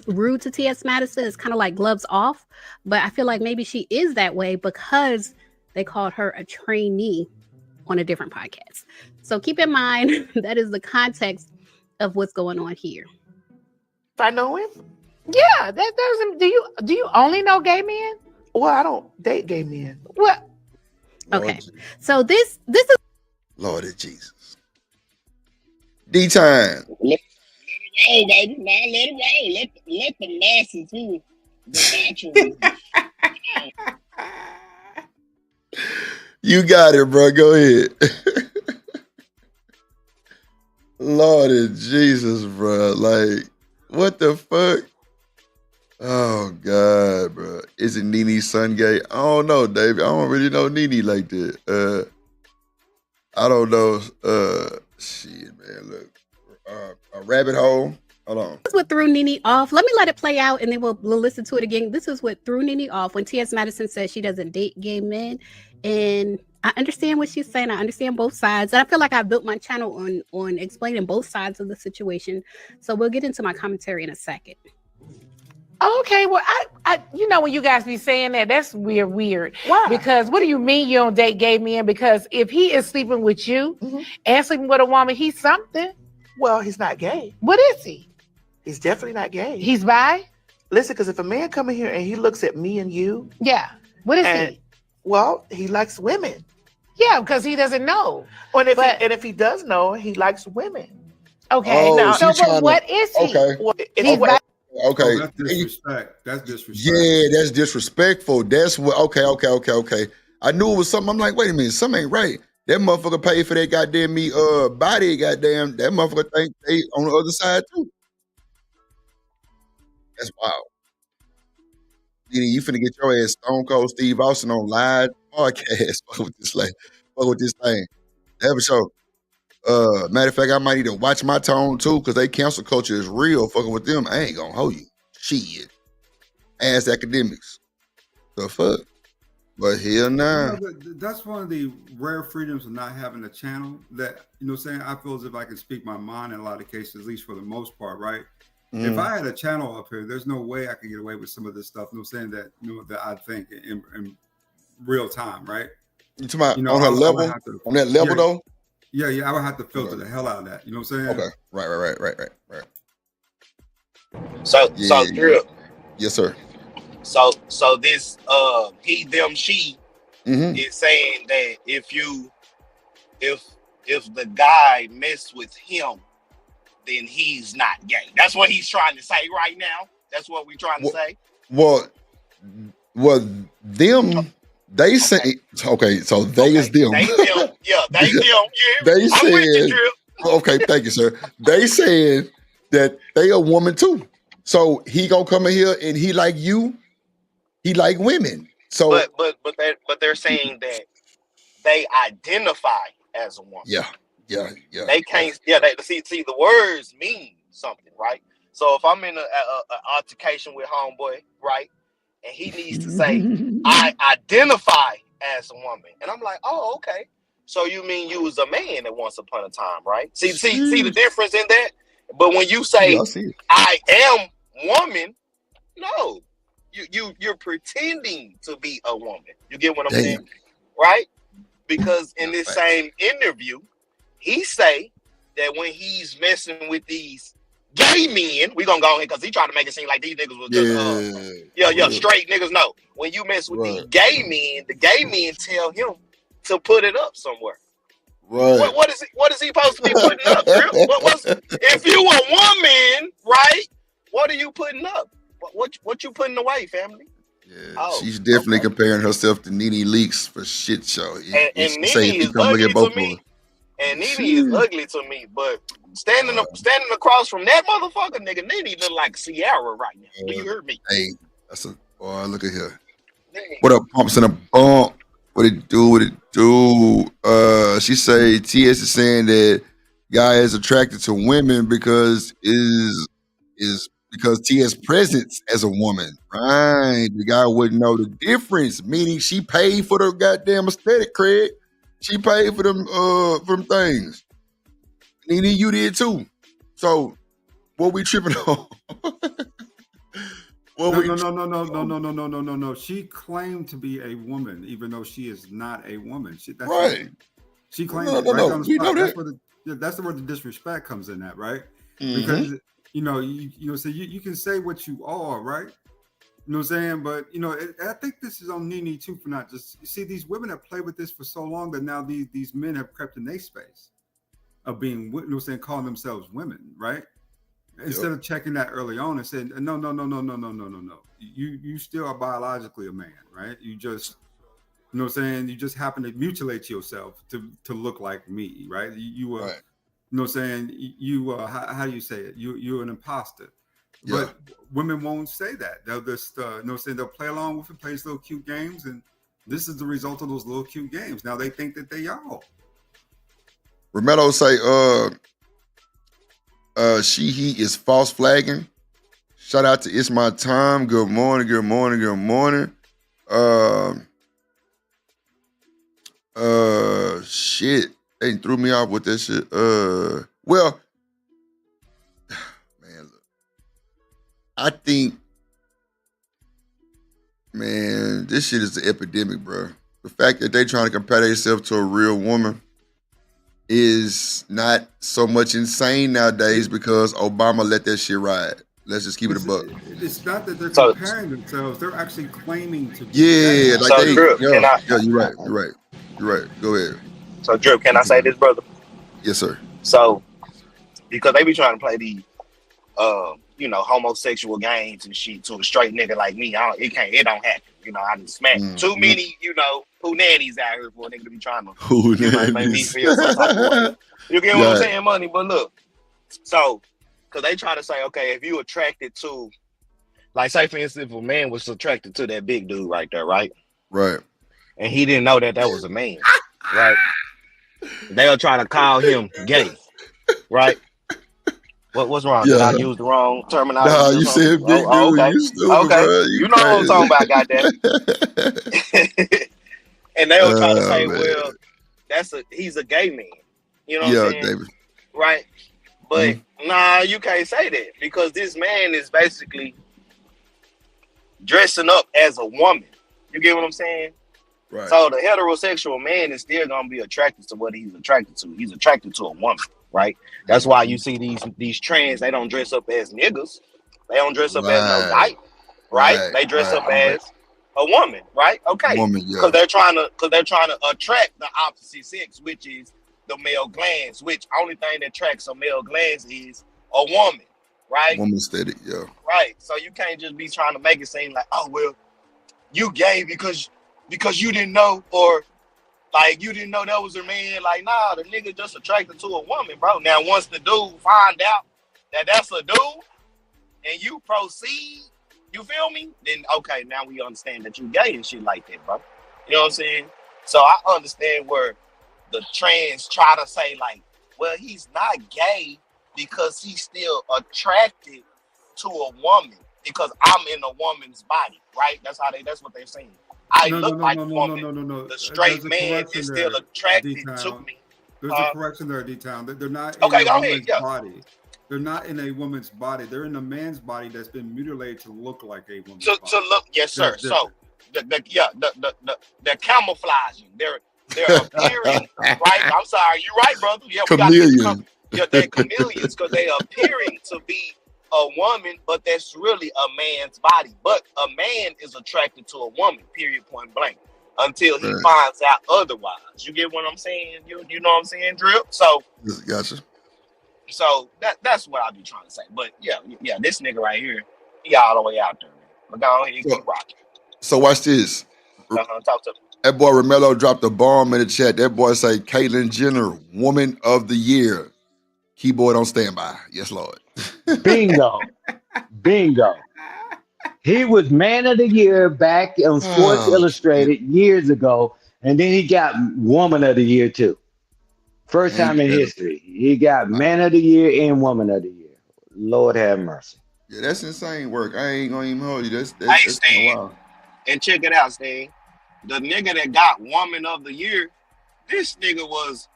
rude to T.S. Madison. It's kind of like gloves off. But I feel like maybe she is that way because they called her a trainee on a different podcast. So keep in mind, that is the context of what's going on here.
If I know him? Yeah, that doesn't. Do you only know gay men? Well, I don't date gay men. What?
Okay, so this is
Lord of Jesus. D-Time.
Let it roll, baby. Now let it roll. Let the masses who the natural.
You got it, bro. Go ahead. Lord of Jesus, bro. Like, what the fuck? Oh, God, bro. Is it Nene's son gay? I don't know, David. I don't really know Nene like that. I don't know. Shit, man. Look. A rabbit hole. Hold on.
This is what threw Nene off. Let me let it play out and then we'll listen to it again. This is what threw Nene off when T.S. Madison said she doesn't date gay men. And I understand what she's saying. I understand both sides. And I feel like I built my channel on explaining both sides of the situation. So we'll get into my commentary in a second.
Okay, well, I when you guys be saying that, that's weird. Why? Because what do you mean you don't date gay men? Because if he is sleeping with you and sleeping with a woman, he's something.
Well, he's not gay.
What is he?
He's definitely not gay.
He's bi?
Listen, because if a man come in here and he looks at me and you.
Yeah. What is he?
Well, he likes women.
Yeah, because he doesn't know.
And if he does know, he likes women.
Okay. What is he?
Okay.
Well,
Okay.
Oh, that's disrespect. That's disrespect.
Yeah, that's disrespectful. That's what. Okay. I knew it was something. I'm like, wait a minute, something ain't right. That motherfucker paid for that goddamn body. Goddamn, that motherfucker think they on the other side too. That's wild. You finna get your ass Stone Cold Steve Austin on live podcast. Fuck with this thing. Have a show. Matter of fact, I might need to watch my tone too, because they cancel culture is real. Fucking with them, I ain't gonna hold you. Shit. Ass academics. The fuck? But hell nah.
That's one of the rare freedoms of not having a channel that, saying, I feel as if I can speak my mind in a lot of cases, at least for the most part, right? If I had a channel up here, there's no way I could get away with some of this stuff. Saying that, that I think in real time, right?
You talking about on her level? On that level though?
Yeah, I would have to filter the hell out of that. You know what I'm saying?
Okay. Right.
So Drip.
Yes, sir.
So this he, them, she is saying that if the guy messed with him, then he's not gay. That's what he's trying to say right now. That's what we're trying to say.
Well, them. They say okay, so they is them.
They them. Yeah, they them. Yeah.
They said okay, thank you, sir. They said that they a woman too. So he gonna come in here and he like you, he like women. So
but they're saying that they identify as a woman.
Yeah.
They can't. Yeah, they see the words mean something, right? So if I'm in an altercation with homeboy, right, and he needs to say, I identify as a woman. And I'm like, oh, okay. So you mean you was a man at once upon a time, right? See the difference in that? But when you say, I am woman, no. You're pretending to be a woman. You get what I'm saying? Right? Because in this same interview, he say that when he's messing with these gay men, we gonna go ahead because he tried to make it seem like these niggas was just straight niggas. No, when you mess with these gay men, the gay men tell him
to put it up somewhere.
Right.
What is he supposed to be putting up? If you a woman, right? What are you putting up? What you putting away, family?
Yeah, she's definitely comparing herself to Nene Leakes for shit show.
And
She say if
Nene
you
is
come look
ugly
at both
to
of
me.
us.
And Nene is ugly to me, but standing across from that motherfucker, nigga, Nene look like Sierra right now. Do you hear me?
Hey, that's a boy. Look at here. What up, pumps in a bump? What it do? What it do? She say TS is saying that guy is attracted to women because because TS presence as a woman, right? The guy wouldn't know the difference. Meaning she paid for the goddamn aesthetic, Craig. She paid for them things. Nene, you did too. So what we tripping on?
No. She claimed to be a woman, even though she is not a woman. That's
right.
She claimed
No.
right on the
We
spot.
know
That's where the disrespect comes in at, right?
Mhm.
Because so you can say what you are, right? You know what I'm saying? But I think this is on Nene too for not just see these women have played with this for so long that now these men have crept in their space of being, calling themselves women, right? Instead of checking that early on and saying, no. You still are biologically a man, right? You just, you just happen to mutilate yourself to look like me, right? You
right.
How do you say it? You're an imposter. But women won't say that. They'll just, they'll play along with it, play these little cute games, and this is the result of those little cute games. Now they think that they are.
Romello say, he is false flagging. Shout out to It's My Time. Good morning. Shit. They threw me off with that shit. Well, man, look. I think, man, this shit is an epidemic, bro. The fact that they trying to compare themselves to a real woman is not so much insane nowadays because Obama let that shit ride. Let's just keep it a buck.
It's not that they're comparing themselves; they're actually claiming to be.
Yeah, like
so,
they.
Drip,
You're right. Go ahead.
So, Drip, can I say this, brother?
Yes, sir.
So, because they be trying to play these, homosexual games and shit to a straight nigga like me, it don't happen. I done smacked too many, who nannies out here for a nigga to be trying to make me feel some type of way. You get what I'm saying, money? But look, so, because they try to say, okay, if you attracted to, like, say, for instance, if a man was attracted to that big dude right there, right?
Right.
And he didn't know that was a man, right? They'll try to call him gay, right? What's wrong? Did I use the wrong terminology?
Nah, you said big dude.
Okay.
You stupid, bro.
You know what I'm talking about, goddamn. And they'll try to say,
man.
well, he's a gay man. You know what I'm saying?
David.
Right? But nah, you can't say that because this man is basically dressing up as a woman. You get what I'm saying?
Right.
So the heterosexual man is still gonna be attracted to what he's attracted to. He's attracted to a woman, right? That's why you see these trans, they don't dress up as niggas. They don't dress up as no dyke, right? They dress up as a woman, right? Okay. Because they're trying to attract the opposite sex, which is the male glands, which only thing that attracts a male glands is a woman, right?
Woman aesthetic, yeah.
Right. So you can't just be trying to make it seem like, oh well, you gay because you didn't know, or like you didn't know that was a man. Like, nah, the nigga just attracted to a woman, bro. Now once the dude find out that that's a dude and you proceed, you feel me? Then okay, now we understand that you gay and shit like that, bro. You know what I'm saying? So I understand where the trans try to say like, well, he's not gay because he's still attracted to a woman because I'm in a woman's body, right? That's what they're saying. I look like a woman.
No.
The straight man is still attracted to me.
There's a correction there, D-Town. They're not in a woman's body. They're not in a woman's body. They're in a man's body that's been mutilated to look like a woman's body.
To look, yes, sir. So they're camouflaging. They're appearing, right? I'm sorry, you're right, brother. Yeah,
chameleon.
They're chameleons because they are appearing to be a woman, but that's really a man's body. But a man is attracted to a woman, period, point blank. until he finds out otherwise. You get what I'm saying? You know what I'm saying, Drip? So
Gotcha.
So that's what I be trying to say. But yeah, this nigga right here, he all the way out there, man. But go ahead, keep rocking.
So watch this.
Talk to me.
That boy Romello dropped a bomb in the chat. That boy say Caitlyn Jenner, Woman of the Year. Keyboard on standby. Yes, Lord.
Bingo. He was Man of the Year back on Sports Illustrated years ago, and then he got Woman of the Year too. First time in history, he got Man of the Year and Woman of the Year. Lord have mercy.
Yeah, that's insane work. I ain't gonna even hold you. That's
Stan, and check it out, Stan. The nigga that got Woman of the Year, this nigga was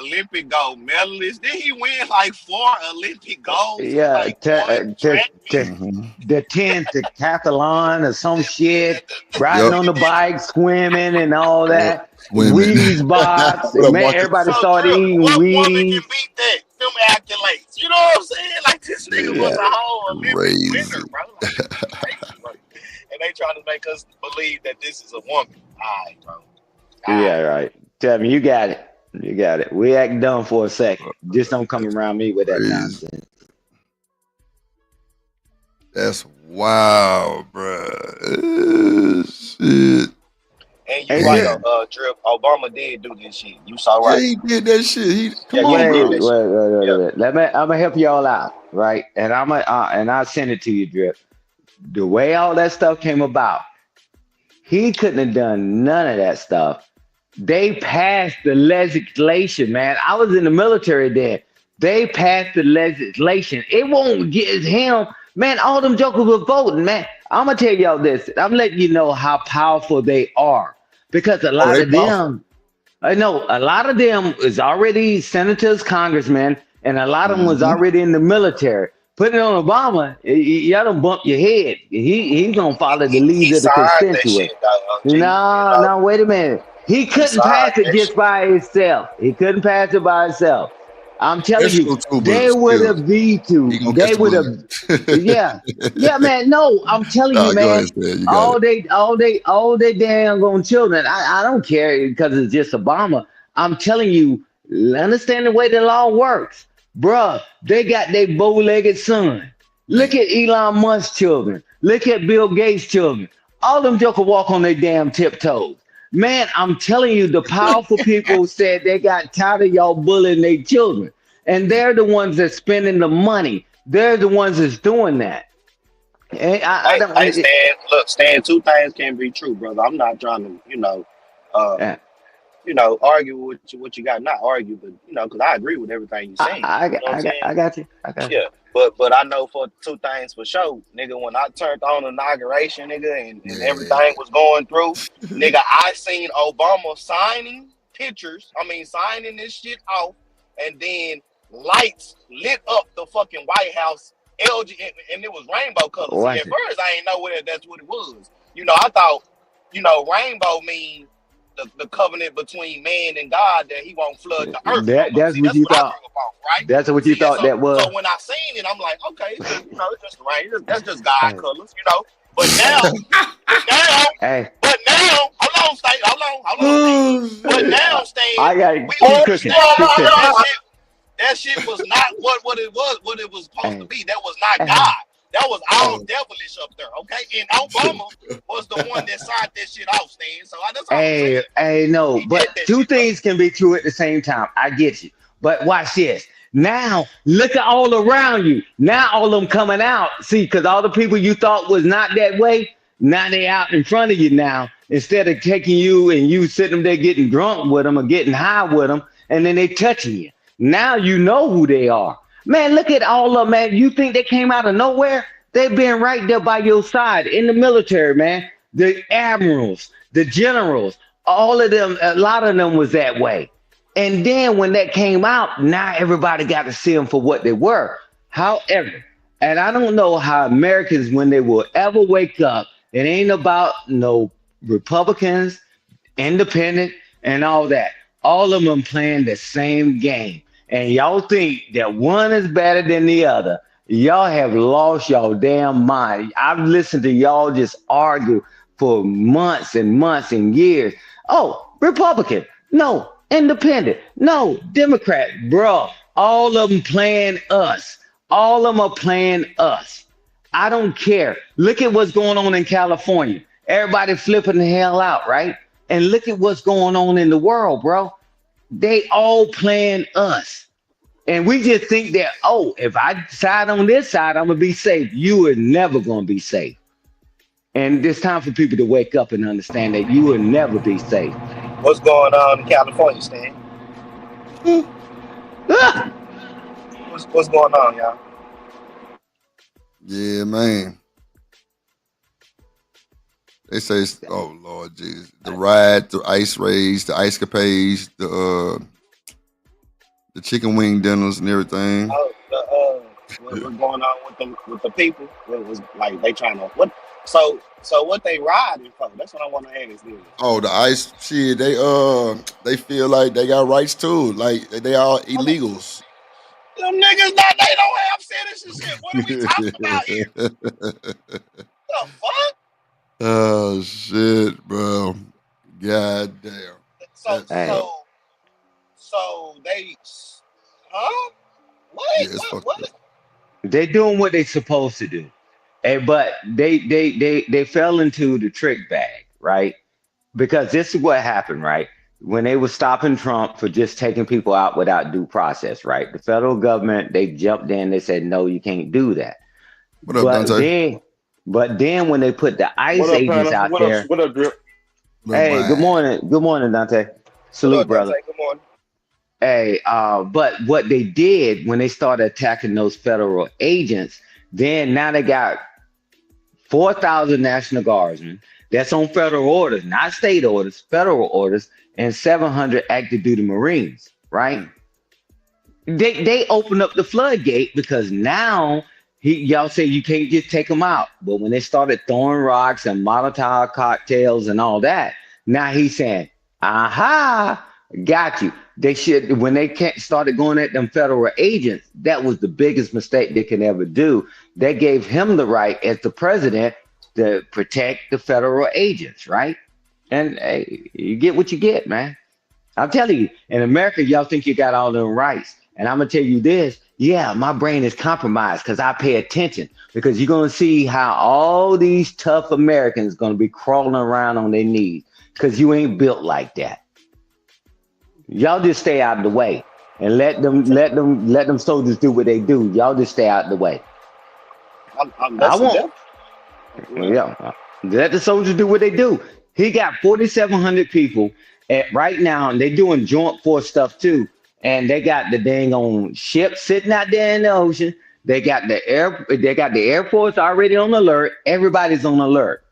Olympic gold medalist. Then he win like 4 Olympic golds.
Yeah,
like
the 10 decathlon or some shit, riding on the bike, swimming and all that. Wheaties box. Man, everybody started eating Wheaties.
Beat that? Them accolades. You know what I'm saying? Like this nigga was a whole Olympic winner, bro. And they trying to make us believe that this is a woman. All right, bro.
Yeah, right. Tell me, you got it. You got it. We act dumb for a second. Just don't come around me with that nonsense.
That's wild, bro. Shit.
And you right, Drip. Obama did do this shit. You saw right.
Yeah, he did that shit.
Wait. I'm gonna help y'all out, right? And I'll send it to you, Drip. The way all that stuff came about, he couldn't have done none of that stuff. They passed the legislation, man. I was in the military then. They passed the legislation. It won't get him, man. All them jokers were voting, man. I'm gonna tell y'all this. I'm letting you know how powerful they are because a lot of them, a lot of them is already senators, congressmen, and a lot of them was already in the military. Putting it on Obama, y'all don't bump your head. He's gonna follow the lead of the constituent. No, wait a minute. He couldn't pass it just by himself. I'm telling you, they would have vetoed. They would have, yeah, man. No, I'm telling you, man. All they damn grown children. I don't care because it's just Obama. I'm telling you, understand the way the law works, bruh. They got their bow-legged son. Look at Elon Musk's children. Look at Bill Gates' children. All them jokers walk on their damn tiptoes. Man, I'm telling you, the powerful people said they got tired of y'all bullying their children. And they're the ones that's spending the money. They're the ones that's doing that. And
I Stan, look, Stan, two things can be true, brother. I'm not trying to, argue with what you got. Not argue, but, because I agree with everything you're saying.
I got you.
Yeah. But I know for two things for sure, nigga, when I turned on inauguration, nigga, and everything was going through, nigga, I seen Obama signing this shit off, and then lights lit up the fucking White House, LG, and it was rainbow colors. See, at first, I ain't know that's what it was. I thought, rainbow mean the covenant between man and God that he won't flood the earth.
That's what you thought.
Right?
That's what you thought that was.
So when I seen it, I'm like, okay, it's just rain. That's just God colors, But now, hold on, Stan. But now, Stan,
I got keep cooking.
That shit was not what it was supposed to be. That was not God. That was all devilish up there, okay? And Obama was the one that signed that shit off, Stan. So that's all I'm saying.
No, but two things can be true at the same time. I get you. But watch this. Now, look at all around you. Now all of them coming out. See, because all the people you thought was not that way, now they out in front of you now. Instead of taking you and you sitting there getting drunk with them or getting high with them, and then they touching you. Now you know who they are. Man, look at all of them, man. You think they came out of nowhere? They've been right there by your side in the military, man. The admirals, the generals, all of them, a lot of them was that way. And then when that came out, now everybody got to see them for what they were. However, and I don't know how Americans, when they will ever wake up, it ain't about no Republicans, independent, and all that. All of them playing the same game. And y'all think that one is better than the other. Y'all have lost y'all damn mind. I've listened to y'all just argue for months and months and years. Oh, Republican, no. Independent, no. Democrat, bro. All of them playing us. All of them are playing us. I don't care. Look at what's going on in California. Everybody flipping the hell out, right? And look at what's going on in the world, bro. They all playing us. And we just think that, oh, if I side on this side, I'm going to be safe. You are never going to be safe. And it's time for people to wake up and understand that you will never be safe.
What's going on in California, Stan? What's going on, y'all?
Yeah, man. They say, oh Lord Jesus, the ride, the ice raids, the ice capades, the chicken wing dinners and everything.
Oh, what's going on with the people? It was like they trying to what? So what they riding for? That's what I want to ask. This.
Oh, the ice shit. They feel like they got rights too. Like they are illegals.
Them niggas they don't have citizenship. What are we talking about here? The fuck?
Oh shit, bro. God damn.
So they, huh? What?
Yeah,
what?
They doing what they supposed to do. But they fell into the trick bag, right? Because this is what happened, right? When they were stopping Trump for just taking people out without due process, right? The federal government, they jumped in, they said, no, you can't do that.
What up, Dante?
But then when they put the ICE agents out there.
What up, Drip?
Hey, good morning. Good morning, Dante. Salute, brother.
Dante? Good morning.
Hey, but what they did when they started attacking those federal agents, then now they got 4,000 National Guardsmen. That's on federal orders, not state orders, federal orders, and 700 active duty Marines, right? They opened up the floodgate because now y'all say you can't just take them out. But when they started throwing rocks and Molotov cocktails and all that, now he's saying, aha, got you. They should, when they started going at them federal agents, that was the biggest mistake they can ever do. They gave him the right as the president to protect the federal agents, right? And hey, you get what you get, man. I'm telling you, in America, y'all think you got all them rights. And I'm going to tell you this. Yeah, my brain is compromised because I pay attention, because you're going to see how all these tough Americans going to be crawling around on their knees because you ain't built like that. Y'all just stay out of the way and let them soldiers do what they do. Y'all just stay out of the way. Yeah, let the soldiers do what they do. He got 4,700 people right now, and they're doing joint force stuff too. And they got the dang on ship sitting out there in the ocean. They got the Air Force already on alert. Everybody's on alert.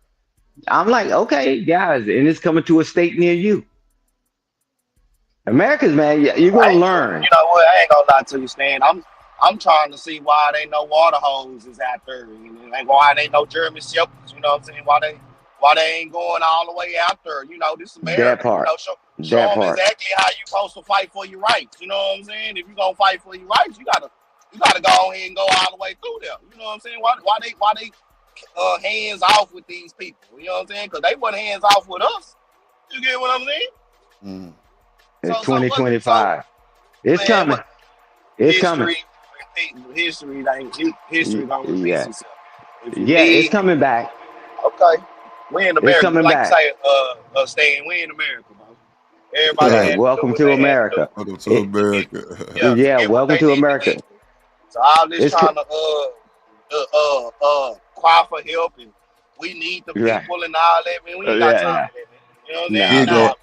I'm like, okay, guys, and it's coming to a state near you. America's, man, you're gonna learn.
You know what? I ain't gonna lie to you, Stan. I'm trying to see why they no water hoses out there, and why they no German shepherds. You know what I'm saying? Why they ain't going all the way out there? You know, this is America.
That part.
You know, show them exactly how you supposed to fight for your rights. You know what I'm saying? If you gonna fight for your rights, you gotta go ahead and go all the way through there. You know what I'm saying? Why they hands off with these people? You know what I'm saying? Because they wasn't hands off with us. You get what I'm saying?
It's 2025. It's coming. It's coming.
History gonna repeat itself.
Yeah, it's coming back.
Okay. We in America.
It's coming back.
Say, Stan, we in America, bro. Everybody.
Welcome to America.
Welcome to America.
Yeah, welcome to America.
So all this trying to cry for help, and we need the people and all that. Man, we ain't got time for that, man. You know what I'm saying?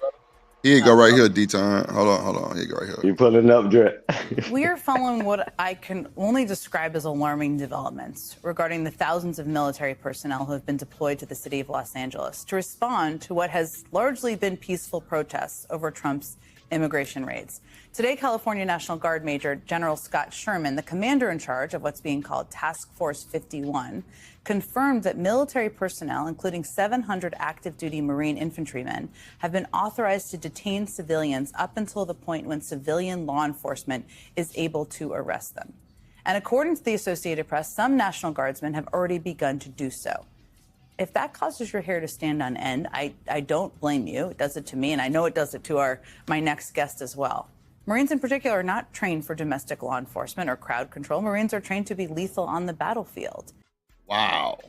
Here you go right here, D-Time. Hold on. Here you go right here.
You're pulling up, Drip.
We are following what I can only describe as alarming developments regarding the thousands of military personnel who have been deployed to the city of Los Angeles to respond to what has largely been peaceful protests over Trump's immigration raids. Today, California National Guard Major General Scott Sherman, the commander in charge of what's being called Task Force 51, confirmed that military personnel, including 700 active duty Marine infantrymen, have been authorized to detain civilians up until the point when civilian law enforcement is able to arrest them. And according to the Associated Press, some National Guardsmen have already begun to do so. If that causes your hair to stand on end, I don't blame you. It does it to me, and I know it does it to my next guest as well. Marines in particular are not trained for domestic law enforcement or crowd control. Marines are trained to be lethal on the battlefield.
Wow.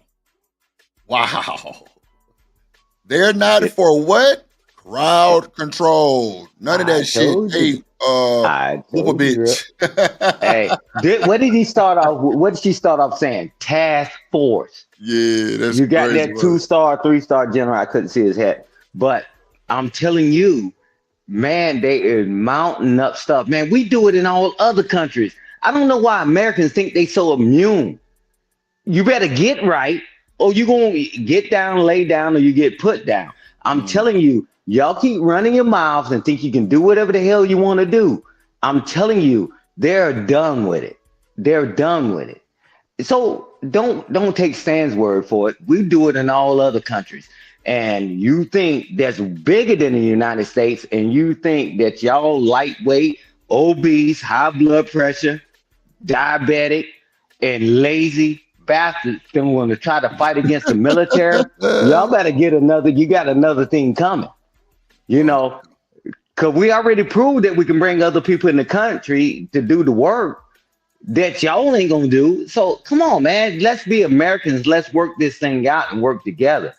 They're not for what? Crowd control. None of that shit. Hey, whoop a bitch.
Hey, what did he start off with? What did she start off saying? Task force.
Yeah, that's
you got
crazy,
that 2-star, 3-star general. I couldn't see his head. But I'm telling you, man, they are mounting up stuff. Man, we do it in all other countries. I don't know why Americans think they so immune. You better get right, or you gonna get down, lay down, or you get put down. I'm telling you, y'all keep running your mouths and think you can do whatever the hell you want to do. I'm telling you, they're done with it. They're done with it. So don't take Stan's word for it. We do it in all other countries. And you think that's bigger than the United States, and you think that y'all lightweight, obese, high blood pressure, diabetic, and lazy bastards then want to try to fight against the military. Y'all better get you got another thing coming. You know, because we already proved that we can bring other people in the country to do the work that y'all ain't gonna do. So come on, man. Let's be Americans. Let's work this thing out and work together.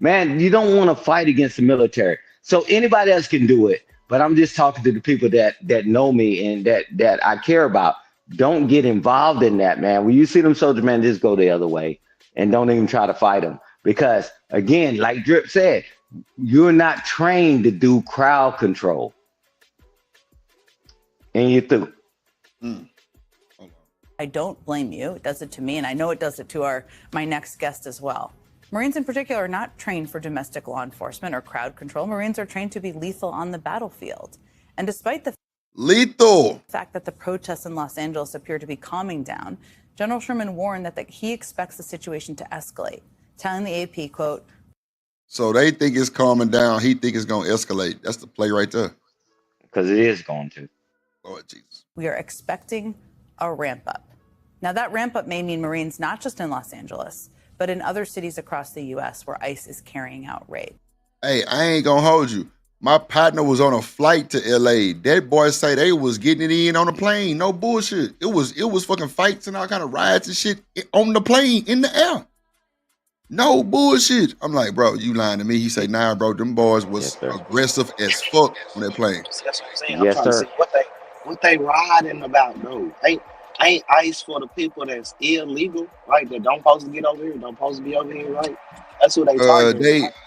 Man, you don't want to fight against the military. So anybody else can do it. But I'm just talking to the people that know me and that I care about. Don't get involved in that, man. When you see them soldiers, man, just go the other way and don't even try to fight them. Because again, like Drip said, you're not trained to do crowd control. And you're through.
I don't blame you. It does it to me, and I know it does it to my next guest as well. Marines in particular are not trained for domestic law enforcement or crowd control. Marines are trained to be lethal on the battlefield. And despite the fact that the protests in Los Angeles appear to be calming down, General Sherman warned that he expects the situation to escalate, telling the AP, quote,
so they think it's calming down. He think it's going to escalate. That's the play right there.
Because it is going to.
Lord Jesus.
We are expecting a ramp up. Now, that ramp up may mean Marines not just in Los Angeles, but in other cities across the U.S. where ICE is carrying out raids.
Hey, I ain't going to hold you. My partner was on a flight to L.A. That boy say they was getting it in on the plane. No bullshit. It was fucking fights and all kind of riots and shit on the plane in the air. No bullshit. I'm like, bro, you lying to me. He say, nah, bro, them boys was aggressive as fuck on that plane.
That's what I'm saying. I'm trying to see what they riding about, though. Ain't ICE for the people that's illegal, right? That don't supposed to get over here, don't supposed to be over here, right? That's who they target.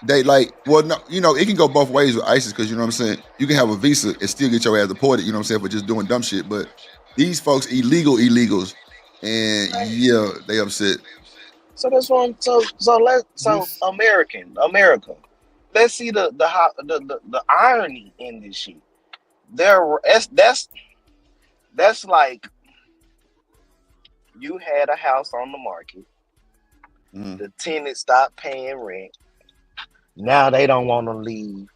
They like, well, no, you know, it can go both ways with ISIS because you know what I'm saying. You can have a visa and still get your ass deported. You know what I'm saying, for just doing dumb shit. But these folks illegals, and yeah, they upset.
So that's one. So America. Let's see the irony in this shit. That's like you had a house on the market. The tenant stopped paying rent. Now they don't want to leave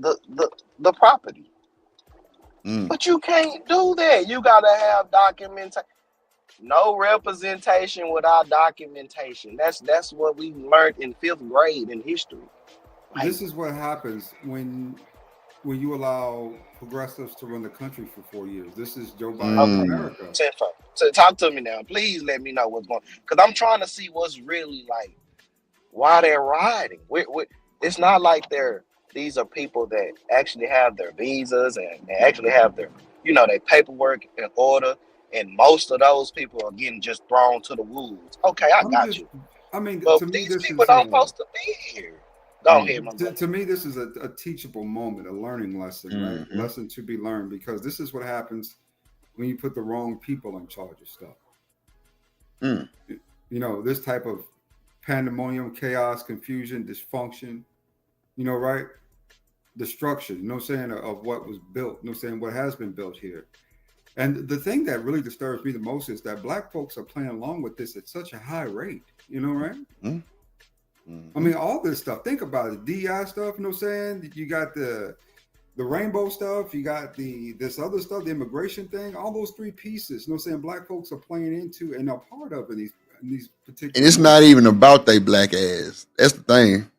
the property. But you can't do that. You gotta have documentation. No representation without documentation. That's what we learned in 5th grade in history.
This is what happens when you allow progressives to run the country for 4 years. This is Joe Biden's America.
So talk to me now. Please let me know what's going on. Because I'm trying to see what's really like, why they're riding. It's not like these are people that actually have their visas and they actually have their paperwork in order. And most of those people are getting just thrown to the wolves. Okay, I got you.
I mean,
but
to me,
these people don't supposed to be here. Go ahead, my brother.
To me, this is a teachable moment, a learning lesson, right? Lesson to be learned, because this is what happens when you put the wrong people in charge of stuff. You know, this type of pandemonium, chaos, confusion, dysfunction, right? Destruction, you know what I'm saying, of what was built, you know what I'm saying, what has been built here. And the thing that really disturbs me the most is that Black folks are playing along with this at such a high rate, right? I mean, all this stuff, think about it, DI stuff, you know what I'm saying? You got the rainbow stuff, you got this other stuff, the immigration thing, all those three pieces, you know what I'm saying, Black folks are playing into and are part of it. these particular.
And it's not even about they black ass. That's the thing.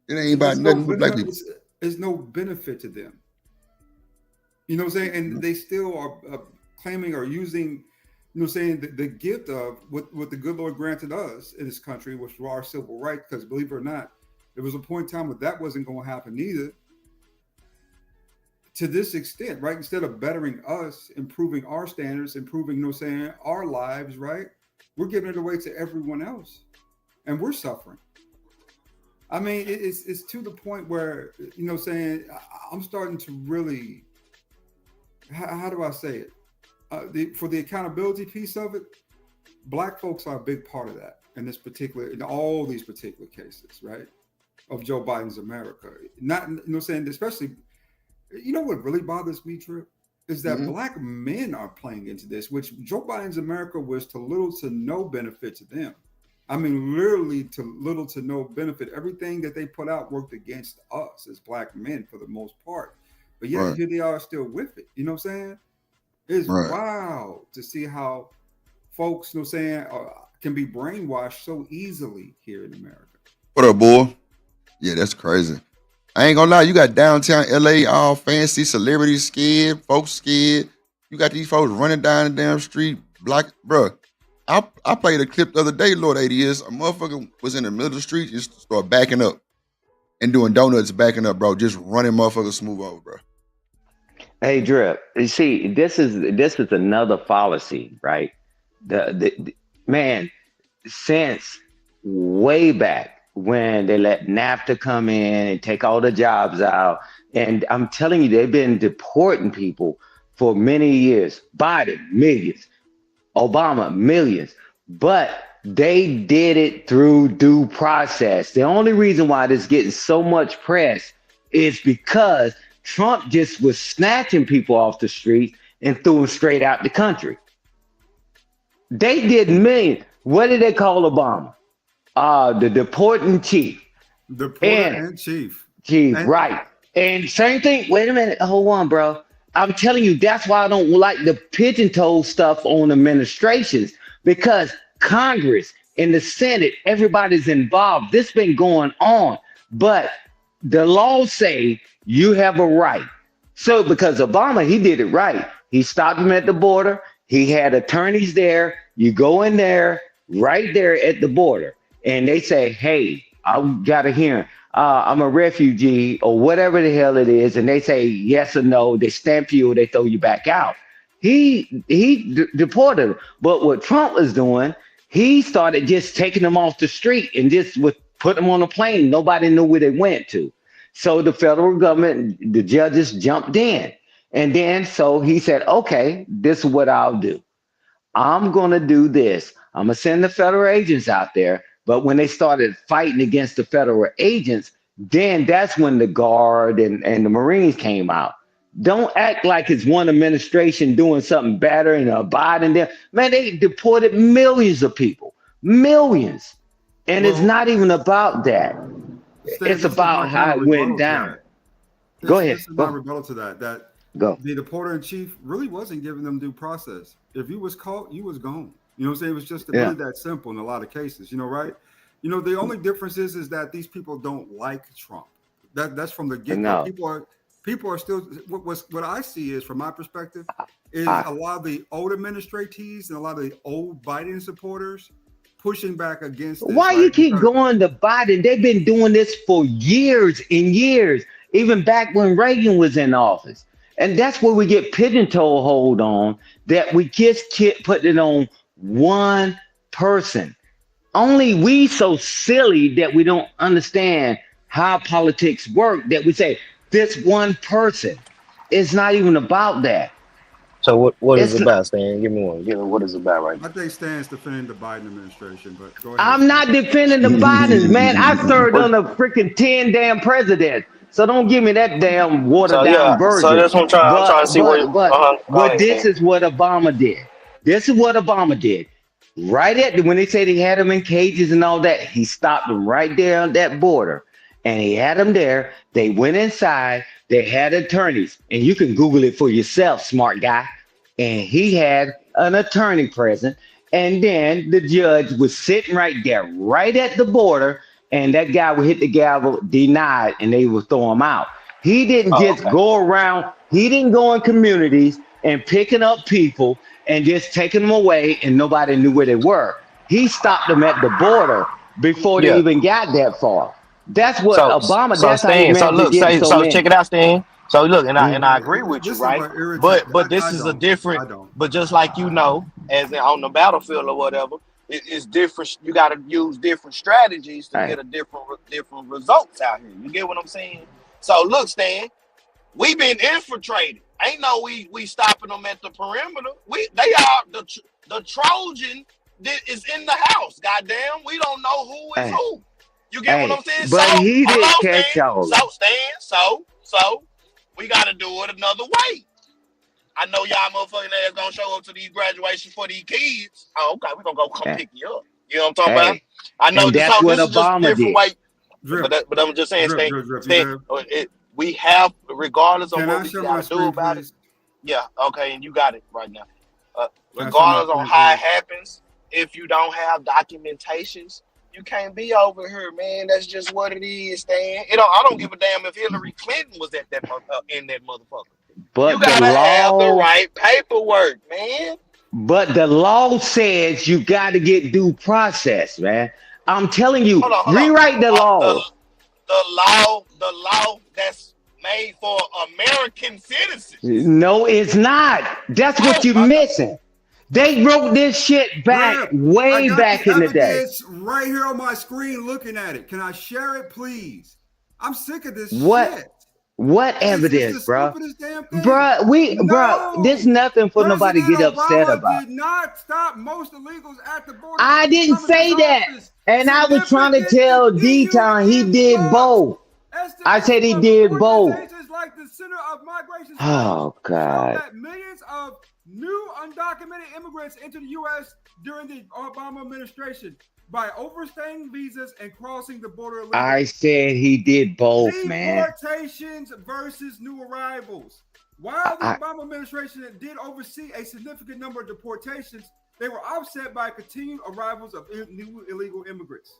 It ain't about nothing but black people.
There's no benefit to them. You know what I'm saying? And they still are claiming or using, you know what I'm saying, the gift of what the good Lord granted us in this country, which were our civil rights, because believe it or not, there was a point in time where that wasn't going to happen either. To this extent, right? Instead of bettering us, improving our standards, improving, you know what I'm saying, our lives, right? We're giving it away to everyone else. And we're suffering. I mean, it's to the point where, you know what I'm saying, I'm starting to really, how do I say it? For the accountability piece of it, black folks are a big part of that in all these particular cases, right? Of Joe Biden's America. Not, you know what I'm saying, especially, you know what really bothers me, Trip? Is that black men are playing into this, which Joe Biden's America was to little to no benefit to them. I mean, literally to little to no benefit. Everything that they put out worked against us as black men for the most part. But yet here they are still with it. You know what I'm saying? It's wild to see how folks, you know what I'm saying, can be brainwashed so easily here in America.
What up, boy? Yeah, that's crazy. I ain't gonna lie, you got downtown LA all fancy, celebrities scared, folks scared. You got these folks running down the damn street, black, bro. I played a clip the other day, Lord 80 years. A motherfucker was in the middle of the street, just started backing up and doing donuts, backing up, bro. Just running motherfuckers smooth over, bro.
Hey, Drip. You see, this is another fallacy, right? The man, since way back when they let NAFTA come in and take all the jobs out, and I'm telling you, they've been deporting people for many years. Biden, millions. Obama, millions. But they did it through due process. The only reason why this is getting so much press is because Trump just was snatching people off the street and threw them straight out the country. They did millions. What did they call Obama? The deporting chief.
And chief.
Right. And same thing. Wait a minute. Hold on, bro. I'm telling you, that's why I don't like the pigeon-toe stuff on administrations, because Congress and the Senate, everybody's involved. This been going on, but the laws say you have a right. So because Obama, he did it right. He stopped him at the border. He had attorneys there. You go in there, right there at the border, and they say, hey, I got a hearing. I'm a refugee or whatever the hell it is. And they say yes or no. They stamp you or they throw you back out. He deported them. But what Trump was doing, he started just taking them off the street and just would put them on a plane. Nobody knew where they went to. So the federal government, the judges jumped in. And then so he said, okay, this is what I'll do. I'm going to do this. I'm going to send the federal agents out there. But when they started fighting against the federal agents, then that's when the Guard and the Marines came out. Don't act like it's one administration doing something better and Biden there. Man, they deported millions of people. Millions. And it's not even about that. It's about how it went down. Go ahead.
This is my rebuttal to that.
Go.
The deporter in chief really wasn't giving them due process. If you was caught, you was gone. You know what I'm saying? It was just really that simple in a lot of cases, you know, right? You know, the only difference is that these people don't like Trump. That's from the get-go. No. People are still, what I see is, from my perspective, is a lot of the old administratees and a lot of the old Biden supporters pushing back against this.
Why you keep going to Biden? They've been doing this for years and years, even back when Reagan was in office. And that's where we get pigeon-toe hold on, that we just put it on one person. Only we so silly that we don't understand how politics work, that we say this one person. It's not even about that.
So what is it about, Stan? Give me one. What is it about right now?
I think Stan's defending the Biden administration, but go ahead.
I'm not defending the Bidens, man. I served under freaking 10 damn presidents. So don't give me that damn watered down version.
So that's what I'm trying to see
But this is what Obama did. This is what Obama did. Right at when they said he had them in cages and all that, he stopped them right there on that border. And he had them there. They went inside. They had attorneys. And you can Google it for yourself, smart guy. And he had an attorney present. And then the judge was sitting right there, right at the border, and that guy would hit the gavel, denied, and they would throw him out. He didn't
Oh,
just
okay.
go around, he didn't go in communities and picking up people and just taking them away and nobody knew where they were. He stopped them at the border before they
Yeah.
even got that far. That's what
So
Obama,
so
that's how he
Stan, so
managed to
look,
get
say
so
so check
many.
it out, Stan. So look, and
Mhm.
I agree with you,
This is
right?
what irritates me.
But this
I
is a
don't.
different.
I don't.
But just like you know, as in on the battlefield or whatever, it's different. You got to use different strategies to get
Right.
a different results out here. You get what I'm saying? So look, Stan, we been infiltrated. Ain't no we stopping them at the perimeter. They are the Trojan that is in the house. Goddamn, we don't know who is
Hey,
who. You get what I'm saying? So
but he
hold
didn't
on,
catch
Stan.
all of
So we gotta do it another way. I know y'all motherfucking ass gonna show up to these graduations for these kids. Oh, okay, we gonna go come
it.
pick you up. You know what I'm talking about?
Hey,
I know
and
this.
that's
So
what
this is just a
Obama
different
did.
way.
Drip,
But I'm just saying,
drip, drip, drip. You
Stan,
there?
we have, regardless of
Can
what
I
we
share
gotta
my
do
screen,
about it.
please?
Yeah, okay, and you got it right now.
Can I share my
Regardless on
screen,
how it
please?
happens, if you don't have documentations, you can't be over here, man. That's just what it is, Stan. I don't give a damn if Hillary Clinton was at that in that motherfucker. You
But the
gotta have the
law,
right paperwork, man.
but the law says you got to get due process, man. I'm telling you,
Hold on.
rewrite the laws.
The law that's made for American citizens.
No, it's not. That's what you're missing. They wrote this shit back
Drip, I
way
got
back
the
in the day.
evidence right here on my screen looking at it. Can I share it, please? I'm sick of this
What?
shit.
What
It's
evidence,
the
bro?
stupidest damn thing.
Bruh, there's
No,
nothing for nobody to
President
get upset
Obama
about.
did not stop most illegals at the border
I
from
didn't
coming to his
say that.
office.
And I was trying to
Significant
tell D-Town he did
influx.
both. I
Estimates
said he
from
did both.
organizations like the Center of Migration Studies
Oh,
show
God.
that millions of new undocumented immigrants entered the U.S. during the Obama administration by overstaying visas and crossing the border illegally.
I said he did both, man.
Deportations versus new arrivals. While the Obama administration did oversee a significant number of deportations, they were offset by continued arrivals of new illegal immigrants.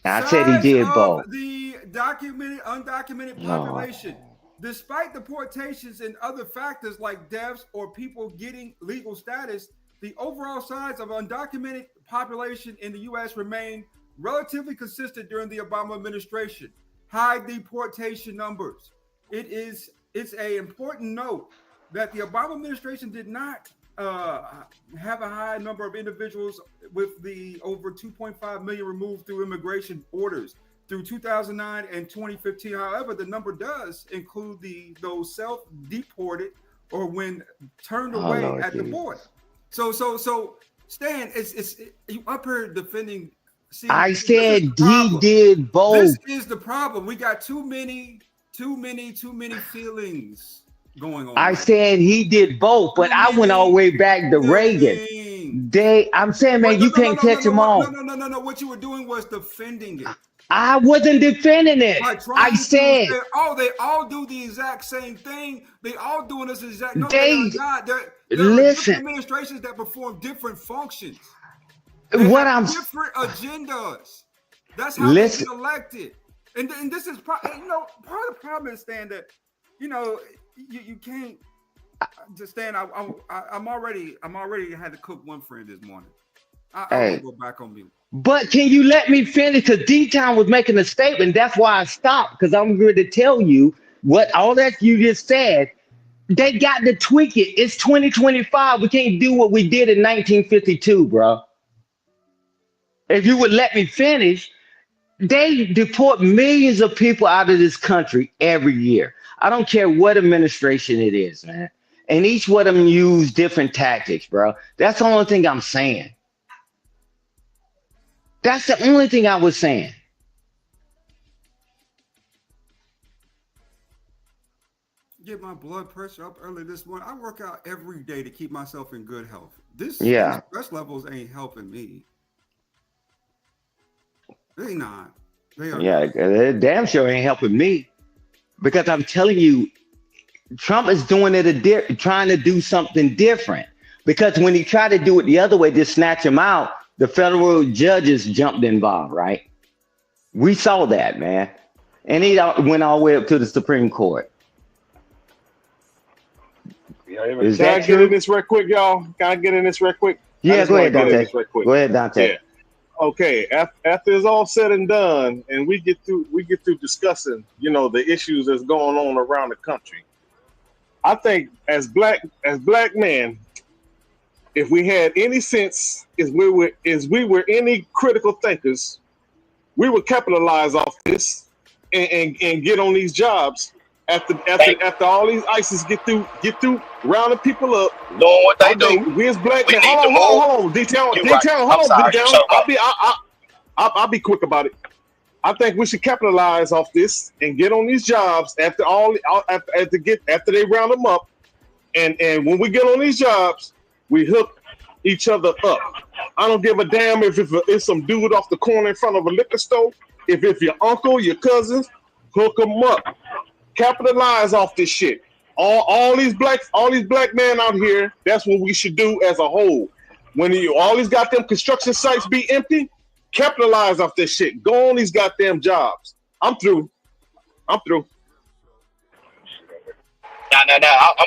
I said he did both.
The undocumented population, despite deportations and other factors like deaths or people getting legal status, the overall size of undocumented population in the U.S. remained relatively consistent during the Obama administration. High deportation numbers. It's an important note that the Obama administration did not have a high number of individuals with the over 2.5 million removed through immigration orders through 2009 and 2015. However, the number does include those self-deported or when turned away at the border. So Stan, you up here defending. See,
I said he did both.
This is the problem. We got too many feelings going on.
I said he did both, but I went all the way back to Reagan. I'm saying, man, you can't catch them all.
No. What you were doing was defending it.
I wasn't defending it. I said,
they all do the exact same thing. They all doing this exact. No,
they
are not. There
listen.
Are different administrations that perform different functions.
What I'm
different agendas. That's how they get elected. And this is part of the problem is, Stan, that you can't just stand. I'm already had to cook one friend this morning. I will go back on mute.
But can you let me finish? Because D-Town was making a statement. That's why I stopped. Because I'm going to tell you what all that you just said. They got to tweak it. It's 2025. We can't do what we did in 1952, bro. If you would let me finish, they deport millions of people out of this country every year. I don't care what administration it is, man. And each one of them use different tactics, bro. That's the only thing I'm saying. That's the only thing I was saying.
Get my blood pressure up early this morning. I work out every day to keep myself in good health. These stress levels ain't helping me. They not. They are.
Yeah, they damn sure ain't helping me. Because I'm telling you, Trump is doing it trying to do something different. Because when he tried to do it the other way, just snatch him out, the federal judges jumped involved, right? We saw that, man. And he went all the way up to the Supreme Court. Is
Can
that
I get
true?
in this right quick, y'all? Can I get in this right quick?
Yeah, go ahead,
Get in
Dante.
this right quick.
Go ahead, Dante.
Yeah. Okay. After it's all said and done, and we get through discussing, the issues that's going on around the country. I think as black men, if we had any sense, is we were any critical thinkers, we would capitalize off this and get on these jobs after all these ISIS get through rounding people up.
Doing what they do.
We as black
We
men.
need to
Hold on.
You
D-Town,
right.
hold
I'm
on,
sorry.
D-Town. I'll be quick about it. I think we should capitalize off this and get on these jobs after they round them up, and when we get on these jobs, we hook each other up. I don't give a damn if it's some dude off the corner in front of a liquor store. If your uncle, your cousins, hook them up. Capitalize off this shit. All these black men out here. That's what we should do as a whole. When all these goddamn construction sites be empty, capitalize off this shit. Go on these goddamn jobs. I'm through.
Nah. I'm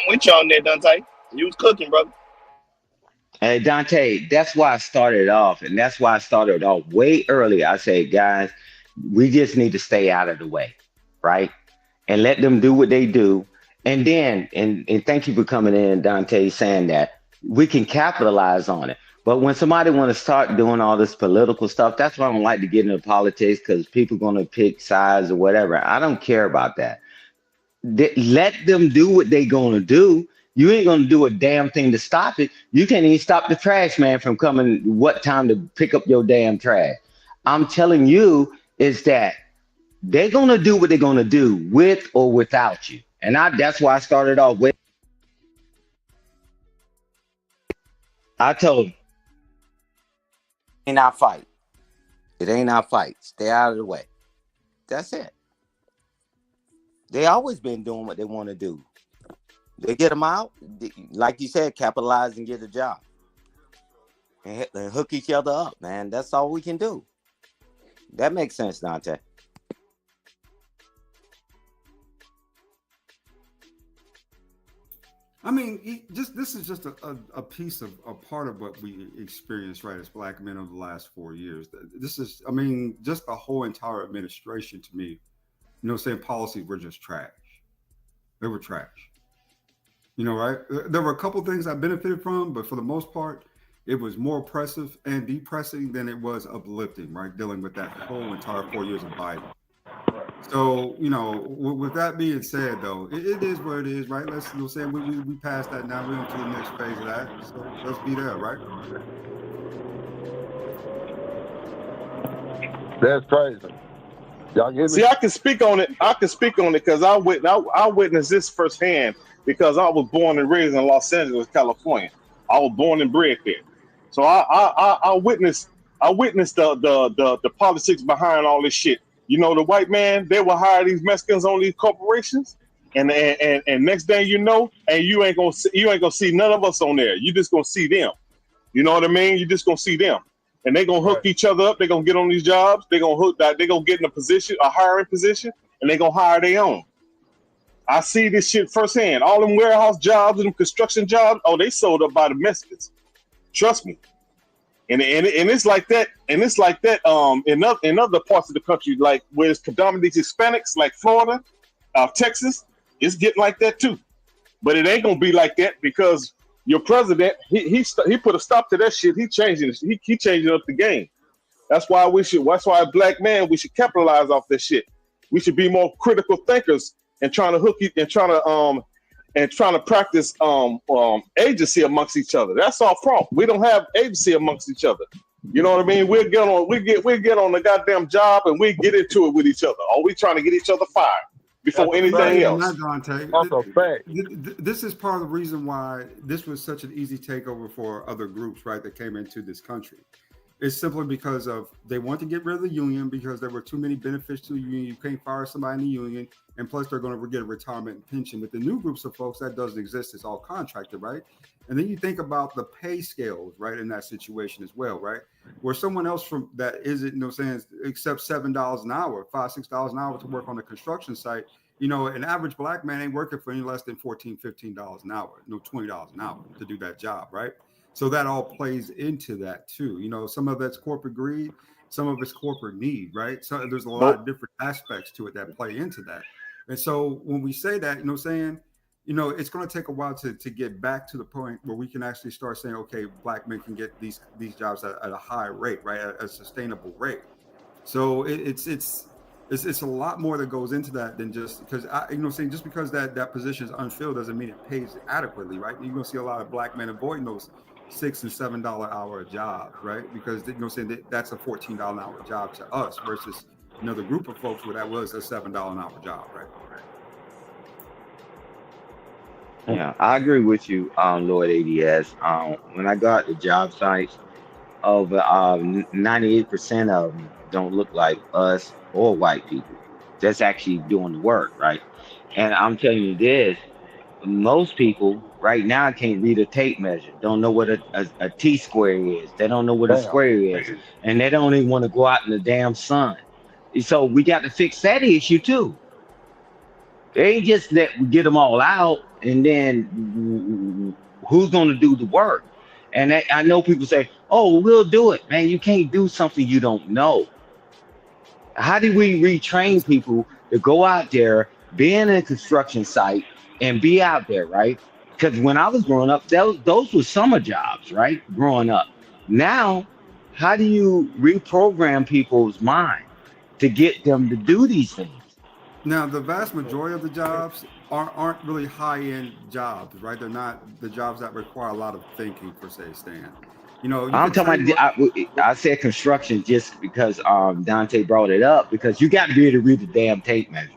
with you on that, Dante. You was cooking, brother.
Hey, Dante, that's why I started off, and that's why I started off way early. I said, guys, we just need to stay out of the way, right? And let them do what they do. And then, and thank you for coming in, Dante, saying that we can capitalize on it. But when somebody want to start doing all this political stuff, that's why I don't like to get into politics, because people going to pick sides or whatever. I don't care about that. Let them do what they going to do. You ain't going to do a damn thing to stop it. You can't even stop the trash man from coming what time to pick up your damn trash. I'm telling you is that they're going to do what they're going to do with or without you. And that's why I started off with. I told them, it ain't our fight. It ain't our fight. Stay out of the way. That's it. They always been doing what they want to do. They get them out, like you said, capitalize and get a job. And hook each other up, man. That's all we can do. That makes sense, Dante.
I mean, this is just a piece of a part of what we experienced, right, as black men over the last 4 years. This is, I mean, just the whole entire administration to me, saying policies were just trash. They were trash. Right? There were a couple things I benefited from, but for the most part, it was more oppressive and depressing than it was uplifting, right? Dealing with that whole entire 4 years of Biden. So, with that being said, though, it is what it is, right? Let's say we passed that now. We're on to the next phase of that. So let's be there, right?
That's crazy. Y'all get me? See, I can speak on it. Because I witnessed this firsthand, because I was born and raised in Los Angeles, California. I was born and bred there. So I witnessed the politics behind all this shit. The white man, they will hire these Mexicans on these corporations, and next thing you know, and you ain't gonna see none of us on there. You just gonna see them. You know what I mean? You just gonna see them, and they gonna hook each other up. They gonna get on these jobs. They gonna hook that. They gonna get in a hiring position, and they gonna hire their own. I see this shit firsthand. All them warehouse jobs and them construction jobs, they sold up by the Mexicans. Trust me. And it's like that. And it's like that in other parts of the country, like where it's predominantly Hispanics, like Florida, Texas, it's getting like that too. But it ain't gonna be like that, because your president, he put a stop to that shit. He changing up the game. That's why a black man, we should capitalize off this shit. We should be more critical thinkers and trying to practice agency amongst each other. That's our problem. We don't have agency amongst each other. You know what I mean? We get on the goddamn job and we get into it with each other. Or we trying to get each other fired before anything else.
Dante, this is part of the reason why this was such an easy takeover for other groups, right, that came into this country. It's simply because of they want to get rid of the union because there were too many benefits to the union. You can't fire somebody in the union, and plus they're going to get a retirement and pension. With the new groups of folks, that doesn't exist. It's all contracted, right? And then you think about the pay scales, right, in that situation as well, right? Where someone else from that isn't, saying, except $7 an hour, $5-6 an hour to work on a construction site. An average black man ain't working for any less than $14-15 an hour, $20 an hour to do that job, right? So that all plays into that too. Some of that's corporate greed, some of it's corporate need, right? So there's a lot of different aspects to it that play into that. And so when we say that, it's going to take a while to get back to the point where we can actually start saying, okay, black men can get these jobs at a high rate, right, at a sustainable rate. So it's a lot more that goes into that than just because just because that position is unfilled doesn't mean it pays adequately, right? You're going to see a lot of black men avoiding those $6 and $7 hour jobs, right? Because that's a $14 an hour job to us versus another group of folks where that was a $7 an hour job, right?
Yeah, I agree with you, Lord ADS. When I got the job sites, over 98% of them don't look like us or white people that's actually doing the work, right? And I'm telling you this, most people right now can't read a tape measure, don't know what a T square is. They don't know what a square is. And they don't even want to go out in the damn sun. So we got to fix that issue too. It ain't just that we get them all out and then who's going to do the work? And I know people say, oh, we'll do it. Man, you can't do something you don't know. How do we retrain people to go out there, be in a construction site, and be out there, right? Because when I was growing up, those were summer jobs, right? Growing up. Now, how do you reprogram people's mind to get them to do these things?
Now, the vast majority of the jobs aren't really high-end jobs, right? They're not the jobs that require a lot of thinking, per se, Stan.
I'm talking about, I said construction just because Dante brought it up, because you got to be able to read the damn tape measure.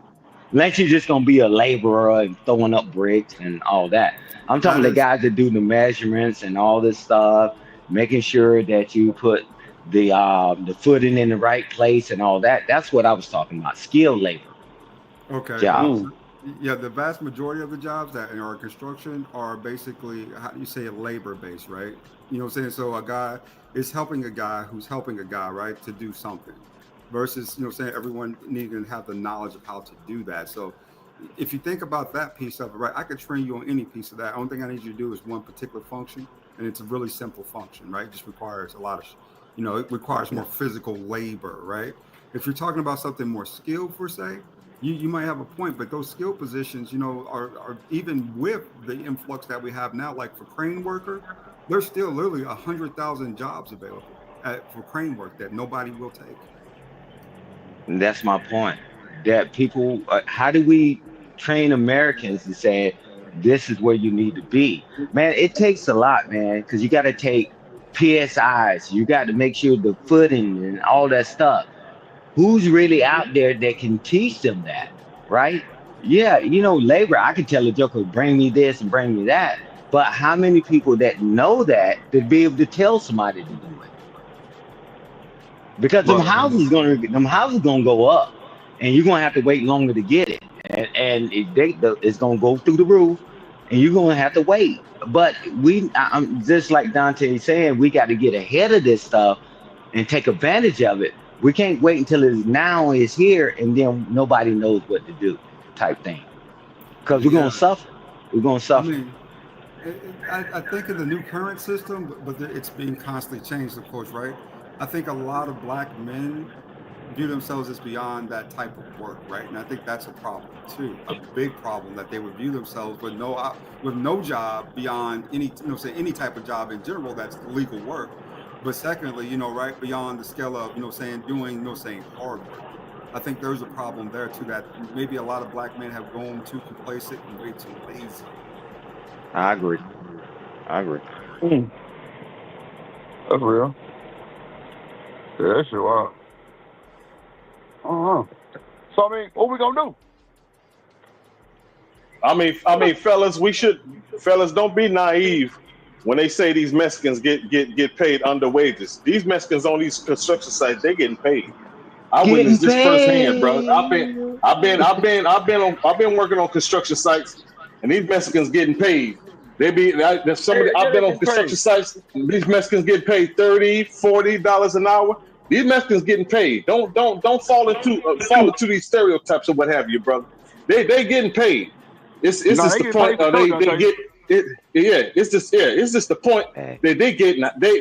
Unless you're just going to be a laborer and throwing up bricks and all that. I'm talking the guys that do the measurements and all this stuff, making sure that you put the footing in the right place and all that. That's what I was talking about, skilled labor.
Okay.
Jobs.
Yeah, the vast majority of the jobs that are construction are basically, how do you say it, labor based, right? You know what I'm saying? So a guy is helping a guy who's helping a guy, right, to do something versus, saying everyone needing to have the knowledge of how to do that. So if you think about that piece of it, right, I could train you on any piece of that. Only thing I need you to do is one particular function, and it's a really simple function, right? It just requires a lot of, it requires more physical labor, right? If you're talking about something more skilled, per se, you might have a point, but those skill positions, are even with the influx that we have now, like for crane worker, there's still literally 100,000 jobs available for crane work that nobody will take.
And that's my point. That people, how do we train Americans to say this is where you need to be? Man, it takes a lot, man, because you got to take PSIs. You got to make sure the footing and all that stuff. Who's really out there that can teach them that, right? Yeah, labor, I can tell a joker, bring me this and bring me that. But how many people that know that to be able to tell somebody to do it? Because them houses gonna go up, and you're gonna have to wait longer to get it, and it's gonna go through the roof, and you're gonna have to wait. But I'm just like Dante saying, we got to get ahead of this stuff and take advantage of it. We can't wait until it's here, and then nobody knows what to do, type thing. Because we're gonna suffer. We're gonna suffer.
I think in the new current system, but it's being constantly changed, of course, right? I think a lot of black men view themselves as beyond that type of work, right? And I think that's a problem too, a big problem, that they would view themselves with no job beyond any, any type of job in general that's legal work. But secondly, right beyond the scale of, doing, hard work. I think there's a problem there too, that maybe a lot of black men have grown too complacent and way too lazy.
I agree.
That's real. Yeah, that's wild. So I mean, what we gonna do?
I mean, fellas, fellas, don't be naive when they say these Mexicans get paid under wages. These Mexicans on these construction sites, they getting paid. I
Getting
witnessed this firsthand, bro.
paid.
I've been working on construction sites, and these Mexicans getting paid. I've been on construction sites. These Mexicans get paid $30-$40 an hour. These Mexicans getting paid. Don't fall into these stereotypes or what have you, brother. They getting paid. It's just the point. They get it. Yeah, it's just the point that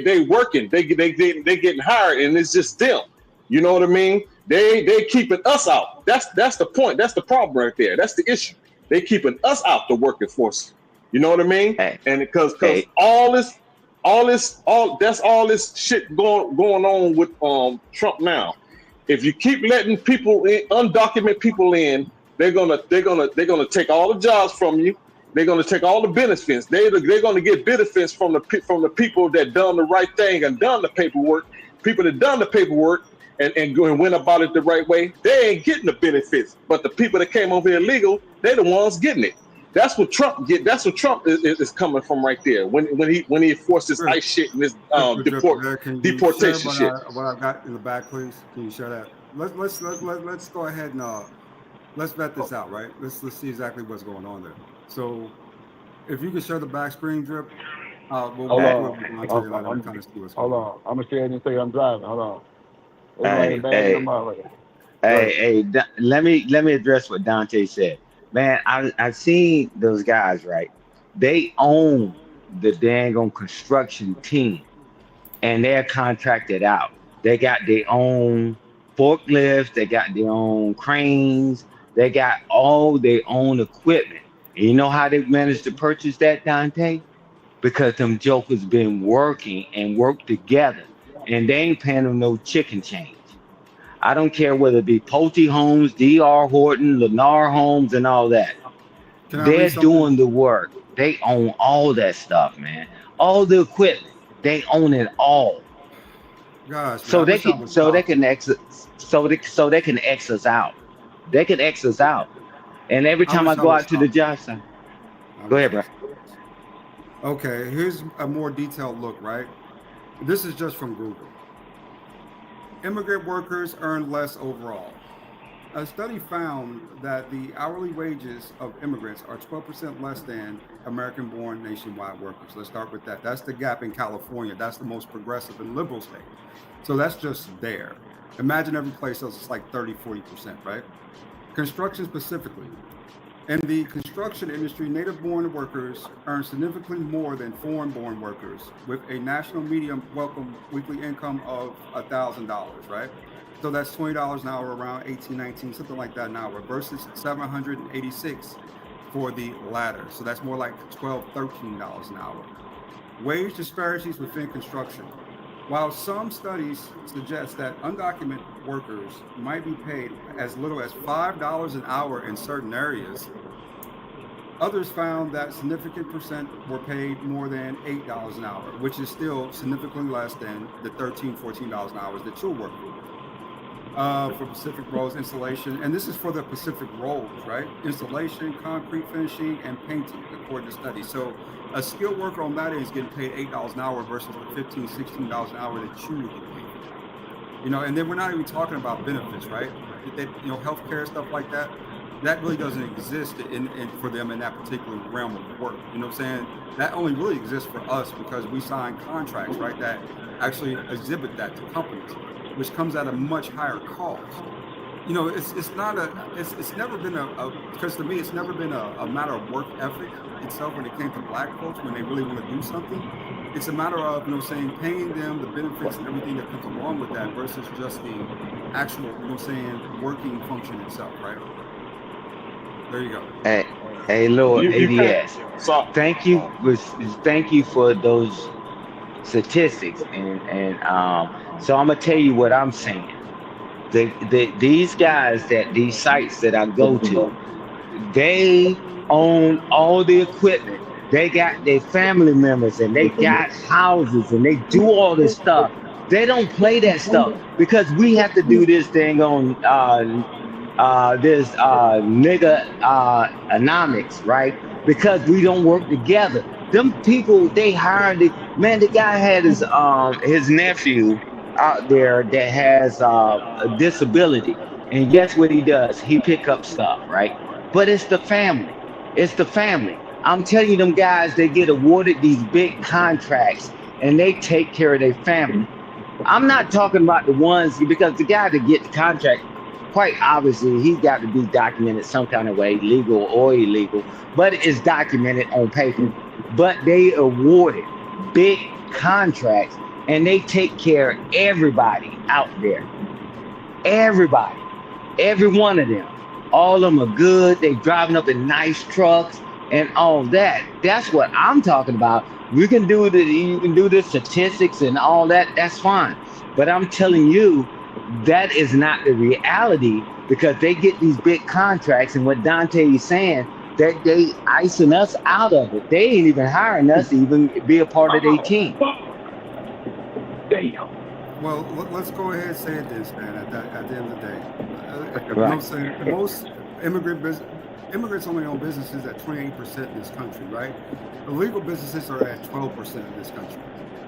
they working. They getting hired, and it's just them. You know what I mean? They keeping us out. That's the point. That's the problem right there. That's the issue. They keeping us out the working force. You know what I mean? And because all this shit going on with Trump now. If you keep letting people in, undocumented people in, they're gonna take all the jobs from you. They're gonna take all the benefits. They're gonna get benefits from the people that done the right thing and done the paperwork. People that done the paperwork and go and went about it the right way, they ain't getting the benefits. But the people that came over here illegal, they're the ones getting it. That's what Trump get. That's what Trump is coming from right there. When he enforced this ICE shit and this deportation shit.
What I got in the back, please. Can you share that? Let's go ahead and let's vet this out, right? Let's see exactly what's going on there. So, if you can share the back screen, Drip.
Hold on. I'm gonna share it and say I'm driving. Hold on.
Hey, let me address what Dante said. Man, I seen those guys, right? They own the dang on construction team, and they're contracted out. They got their own forklifts, they got their own cranes, they got all their own equipment. And you know how they managed to purchase that, Dante? Because them jokers been working and worked together, and they ain't paying them no chicken change. I don't care whether it be Pulte Homes, D.R. Horton, Lennar Homes, and all that. They're doing the work. They own all that stuff, man. All the equipment, they own it all.
Gosh,
so they can X us out. They can X us out. And every time I go out to the job site, go ahead, bro.
Okay, here's a more detailed look, right? This is just from Google. Immigrant workers earn less overall. A study found that the hourly wages of immigrants are 12% less than American-born nationwide workers. Let's start with that. That's the gap in California. That's the most progressive and liberal state. So that's just there. Imagine every place else is like 30, 40%, right? Construction specifically. In the construction industry, native-born workers earn significantly more than foreign-born workers, with a national median welcome weekly income of $1,000, right? So that's $20 an hour, around 18, 19, something like that an hour, versus $786 for the latter. So that's more like $12, $13 an hour. Wage disparities within construction. While some studies suggest that undocumented workers might be paid as little as $5 an hour in certain areas, others found that significant percent were paid more than $8 an hour, which is still significantly less than the $13, $14 an hour that you'll work for Pacific roles, installation. And this is for the Pacific roles, right? Installation, concrete finishing, and painting, according to studies. So a skilled worker on that end is getting paid $8 an hour versus the $15, $16 an hour that you would get paid. You know, and then we're not even talking about benefits, right? Healthcare, stuff like that. That really doesn't exist for them in that particular realm of work. You know what I'm saying? That only really exists for us because we sign contracts, right, that actually exhibit that to companies, which comes at a much higher cost. You know, it's never been because to me, it's never been a matter of work ethic itself when it came to black folks, when they really want to do something. It's a matter of, paying them the benefits and everything that comes along with that versus just the actual, working function itself, right? There you go.
Hey, Lord, ADS. Thank you for those statistics, and so I'm gonna tell you what I'm saying. These guys these sites that I go to, they own all the equipment. They got their family members and they got houses and they do all this stuff. They don't play that stuff because we have to do this thing on this nigga economics, right? because we don't work together. Them people they hired the guy had his nephew out there that has a disability. And guess what he does? He pick up stuff, right? But it's the family. It's the family. I'm telling you, them guys, they get awarded these big contracts and they take care of their family. I'm not talking about the ones because the guy that get the contract, quite obviously, he's got to be documented some kind of way, legal or illegal, but it's documented on paper. But they awarded big contracts and they take care of everybody out there. Everybody, every one of them. All of them are good. They driving up in nice trucks and all that. That's what I'm talking about. You can do the statistics and all that. That's fine. But I'm telling you, that is not the reality because they get these big contracts. And what Dante is saying, that they icing us out of it. They ain't even hiring us to even be a part of their team.
Damn. Well, let's go ahead and say it this, man. At the end of the day,
Right.
you know what I'm saying? Most immigrants only own businesses at 28% in this country, right? Illegal businesses are at 12% in this country.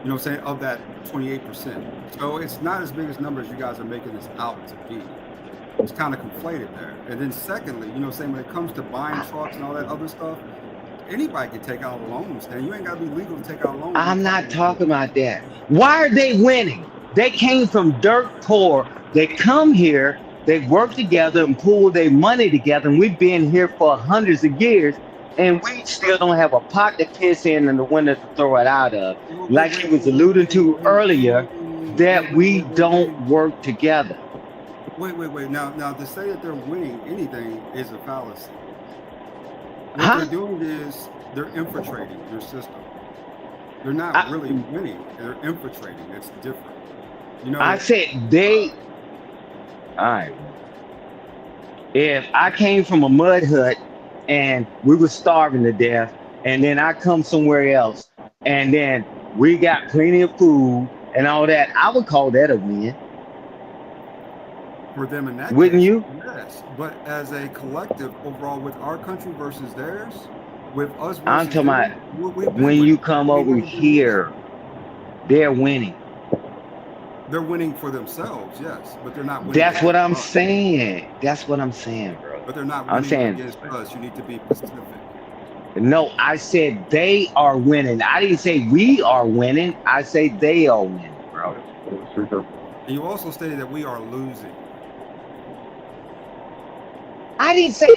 You know what I'm saying? Of that 28%. So it's not as big as numbers you guys are making this out to be. It's kind of conflated there. And then secondly, you know what I'm saying, when it comes to buying trucks and all that other stuff, anybody can take out loans, man. You ain't got to be legal to take out loans.
I'm not talking about that. Why are they winning? They came from dirt poor. They come here, they work together and pool their money together. And we've been here for hundreds of years, and we still don't have a pot to piss in and the window to throw it out of. Like he was alluding to earlier, that we don't work together.
Wait. Now to say that they're winning anything is a fallacy. What they're doing is they're infiltrating your system. They're not really winning. They're infiltrating. It's different. You know.
I said they. All right. If I came from a mud hut and we were starving to death, and then I come somewhere else, and then we got plenty of food and all that, I would call that a win.
For them in that
Wouldn't
case,
you?
yes. But as a collective overall with our country versus theirs, with us versus
I'm talking
them,
about
we've been
when
winning.
you come over here, they're winning.
They're winning for themselves, yes, but they're not winning.
That's what I'm
against us.
saying. That's what I'm saying, bro.
But they're not
I'm
winning
saying
against us. You need to be specific.
no. I said they are winning. I didn't say we are winning. I say they are winning, bro.
And you also stated that we are losing.
I didn't say.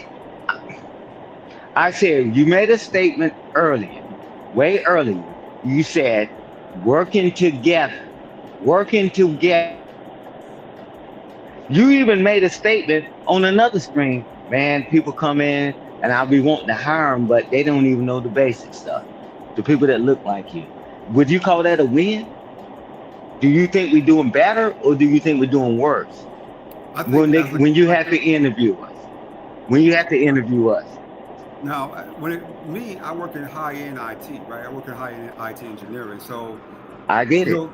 I said you made a statement earlier, way earlier. You said working together. You even made a statement on another screen. Man, people come in and I'll be wanting to hire them, but they don't even know the basic stuff. The people that look like you. Would you call that a win? Do you think we're doing better or do you think we're doing worse? When you have to interview us. When you have to interview us.
Now, I work in high-end IT, right? I work in high-end IT engineering. So
I get it.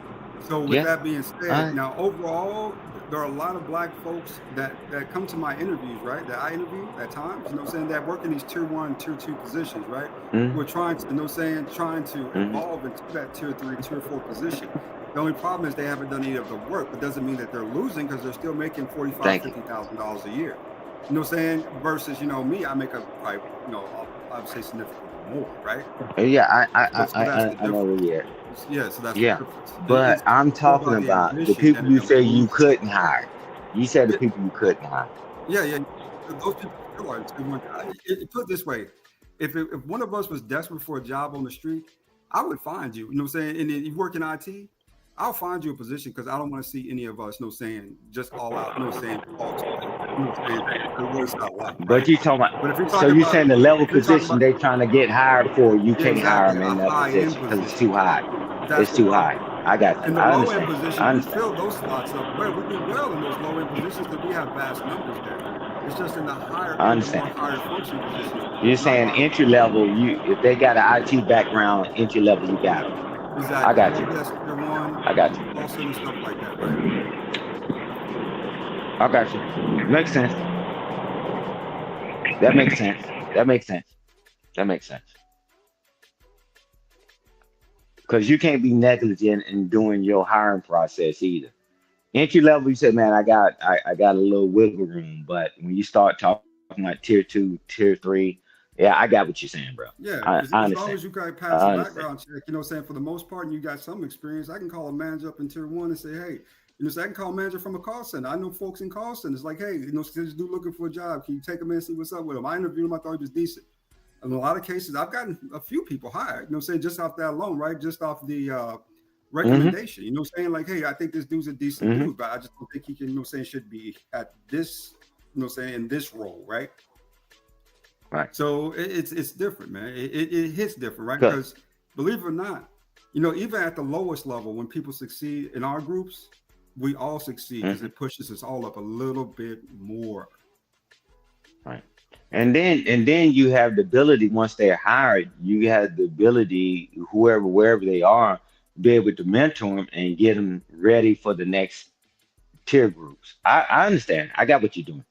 So with
Yeah.
that being said,
Alright.
now overall, there are a lot of black folks that come to my interviews, right? That I interview at times, you know what I'm saying, that work in these tier 1, tier 2 positions, right?
Mhm.
We're trying to, you know what I'm saying, evolve into that tier 3, tier 4 position. The only problem is they haven't done any of the work, but doesn't mean that they're losing because they're still making
Thank you.
$50,000 a year. You know what I'm saying? Versus, me, I make I would say significantly more, right?
Yeah,
So that's the
I know where you're at.
Yeah, so that's
Yeah,
the difference.
but
It's
I'm
more
talking
the
about the
ambition
people
than
you
the
say you
losing.
couldn't hire. You said the people you couldn't hire.
Yeah. Those people still are. Put it this way: if one of us was desperate for a job on the street, I would find you. You know what I'm saying? And then you work in IT, I'll find you a position because I don't want to see any of us, just all out, all together. What it's not like,
But
right?
you talking about,
But if you're
so
talking
you
about,
saying the level
if you're talking
position
about,
they trying to get hired for, you
yeah,
can't hire
exactly,
them
a
in that
high-end
position because it's
position.
too high.
That's
It's
the
too
problem.
high. I got you.
In the
I
low-end
understand.
position,
I
we
understand.
fill those slots up well. We do well in those low-end positions because we have vast numbers there. It's just in the higher
I
end, the more
understand.
higher functioning positions,
You're
not a
saying
lot of
entry level, if they got an IT background, entry level, you got them. I
exactly
got
help
you.
desk, tier 1,
I got you.
call center, stuff like that, right?
I got you. Makes sense. That makes sense. That makes sense. Because you can't be negligent in doing your hiring process either. Entry level, you said, man, I got a little wiggle room, but when you start talking like tier 2, tier 3, yeah, I got what you're saying, bro.
Yeah,
I
as long
understand.
as you can pass
I
a
understand.
background check, you know what I'm saying, for the most part, and you got some experience, I can call a manager up in tier 1 and say, hey, you know, so I can call a manager from a call center. I know folks in call centers like, hey, you know, this dude looking for a job. Can you take him in and see what's up with him? I interviewed him. I thought he was decent. In a lot of cases, I've gotten a few people hired, you know what I'm saying, just off that alone, right? Just off the
Mm-hmm.
recommendation, you know what I'm saying? Like, hey, I think this dude's a decent
Mm-hmm.
dude, but I just don't think he can, you know what I'm saying, should be at this, you know what I'm saying, in this role, right?
Right.
So it's different, man. It hits different, right?
Good.
Because believe it or not, you know, even at the lowest level, when people succeed in our groups, we all succeed because
Mm-hmm.
it pushes us all up a little bit more.
Right. And then you have the ability once they're hired, you have the ability, whoever, wherever they are, be able to mentor them and get them ready for the next tier groups. I understand. I got what you're doing.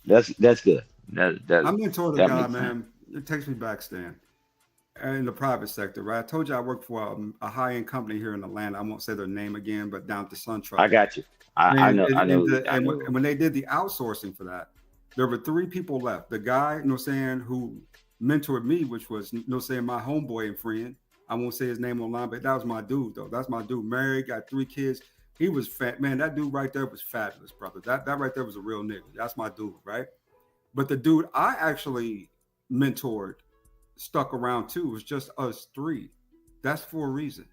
That's good.
I mentored a
That
guy,
makes sense.
man. It takes me back, Stan, in the private sector, right? I told you I work for a high-end company here in Atlanta. I won't say their name again, but down at the Sun
I
Trucking.
got you. I know. I know. I
And
know.
when they did the outsourcing for that, there were 3 people left. The guy, you know, saying, who mentored me, which was, you know, saying, my homeboy and friend. I won't say his name online, but that was my dude, though. That's my dude. Married, got 3 kids. He was fat, man. That dude right there was fabulous, brother. That right there was a real nigga. That's my dude, right? But the dude I actually mentored stuck around too. It was just us 3. That's for a reason.